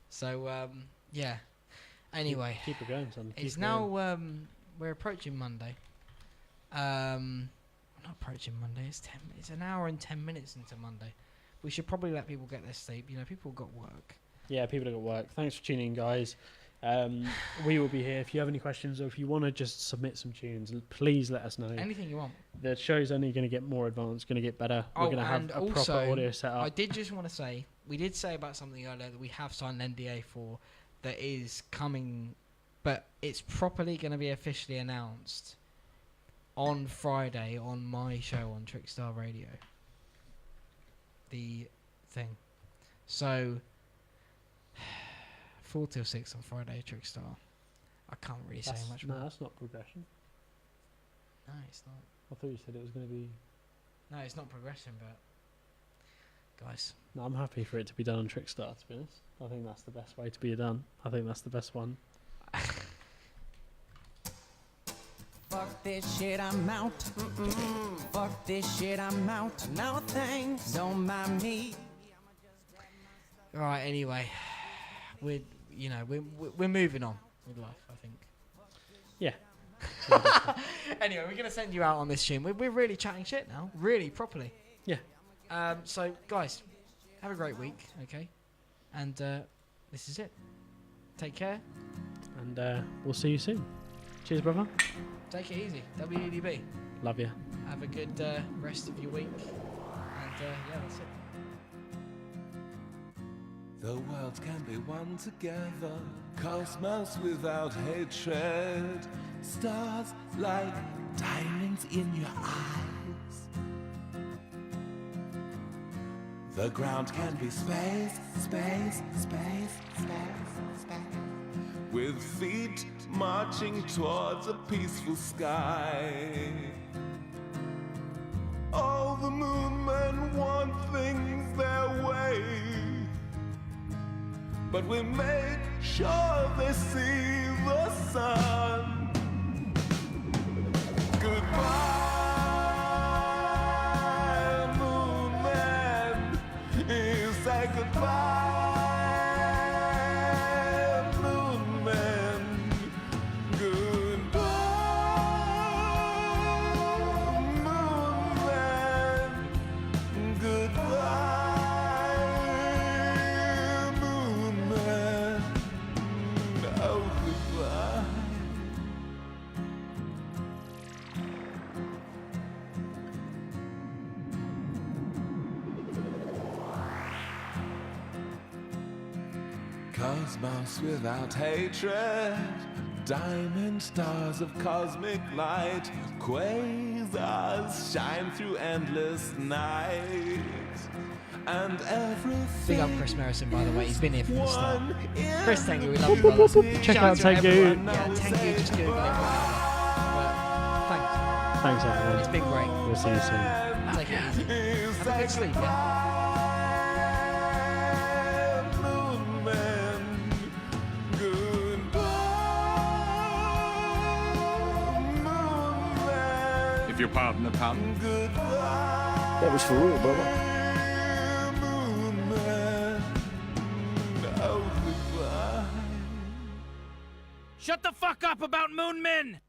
So yeah. Anyway,
keep it going, son.
It's now we're approaching Monday. We're not approaching Monday. It's an hour and 10 minutes into Monday. We should probably let people get their sleep. People got work.
Yeah, people have got work. Thanks for tuning in, guys. We will be here. If you have any questions or if you want to just submit some tunes, please let us know.
Anything you want.
The show's only going to get more advanced, going to get better. We're going to have a proper audio setup.
I did just want to say, we did say about something earlier that we have signed an NDA for that is coming, but it's properly going to be officially announced on Friday on my show on Trickstar Radio. The thing. So 4 till 6 on Friday, Trickstar. I can't really say much more.
No, that's not progression.
No, it's not.
I thought you said it was going to be...
No, it's not progression, but... Guys.
No, I'm happy for it to be done on Trickstar, to be honest. I think that's the best way to be done. I think that's the best one.
Fuck this shit, I'm out. Fuck this shit, I'm out. No thanks, don't mind me.
Right, anyway. We're moving on with life, I think.
Yeah.
Anyway, we're going to send you out on this tune. We're really chatting shit now. Really, properly.
Yeah.
So, guys, have a great week, okay? And this is it. Take care.
And we'll see you soon. Cheers, brother.
Take it easy. WDB.
Love you.
Have a good rest of your week. And yeah, that's it.
The world can be one together, cosmos without hatred, stars like diamonds in your eyes. The ground can be space, space, space, space, space, with feet marching towards a peaceful sky. All the moon men want things their way, but we make sure they see the sun. goodbye, moon man. Goodbye, moon man. Goodbye, moon man. Oh, goodbye. Cosmos without hatred, diamond stars of cosmic light, quasars shine through endless nights, and everything.
Big up Chris Merrison, by the way. He's been here from the start. Chris Tengu, we love you, brother.
Check
Shout
out
to
Tengu.
everyone. Yeah, Tengu, just Google it. Whatever. But thanks.
Thanks, everyone.
It's been great.
We'll see you soon.
Take it easy. Have a good sleep, yeah?
If you'll pardon the pun.
That was for real, brother.
Shut the fuck up about moon men!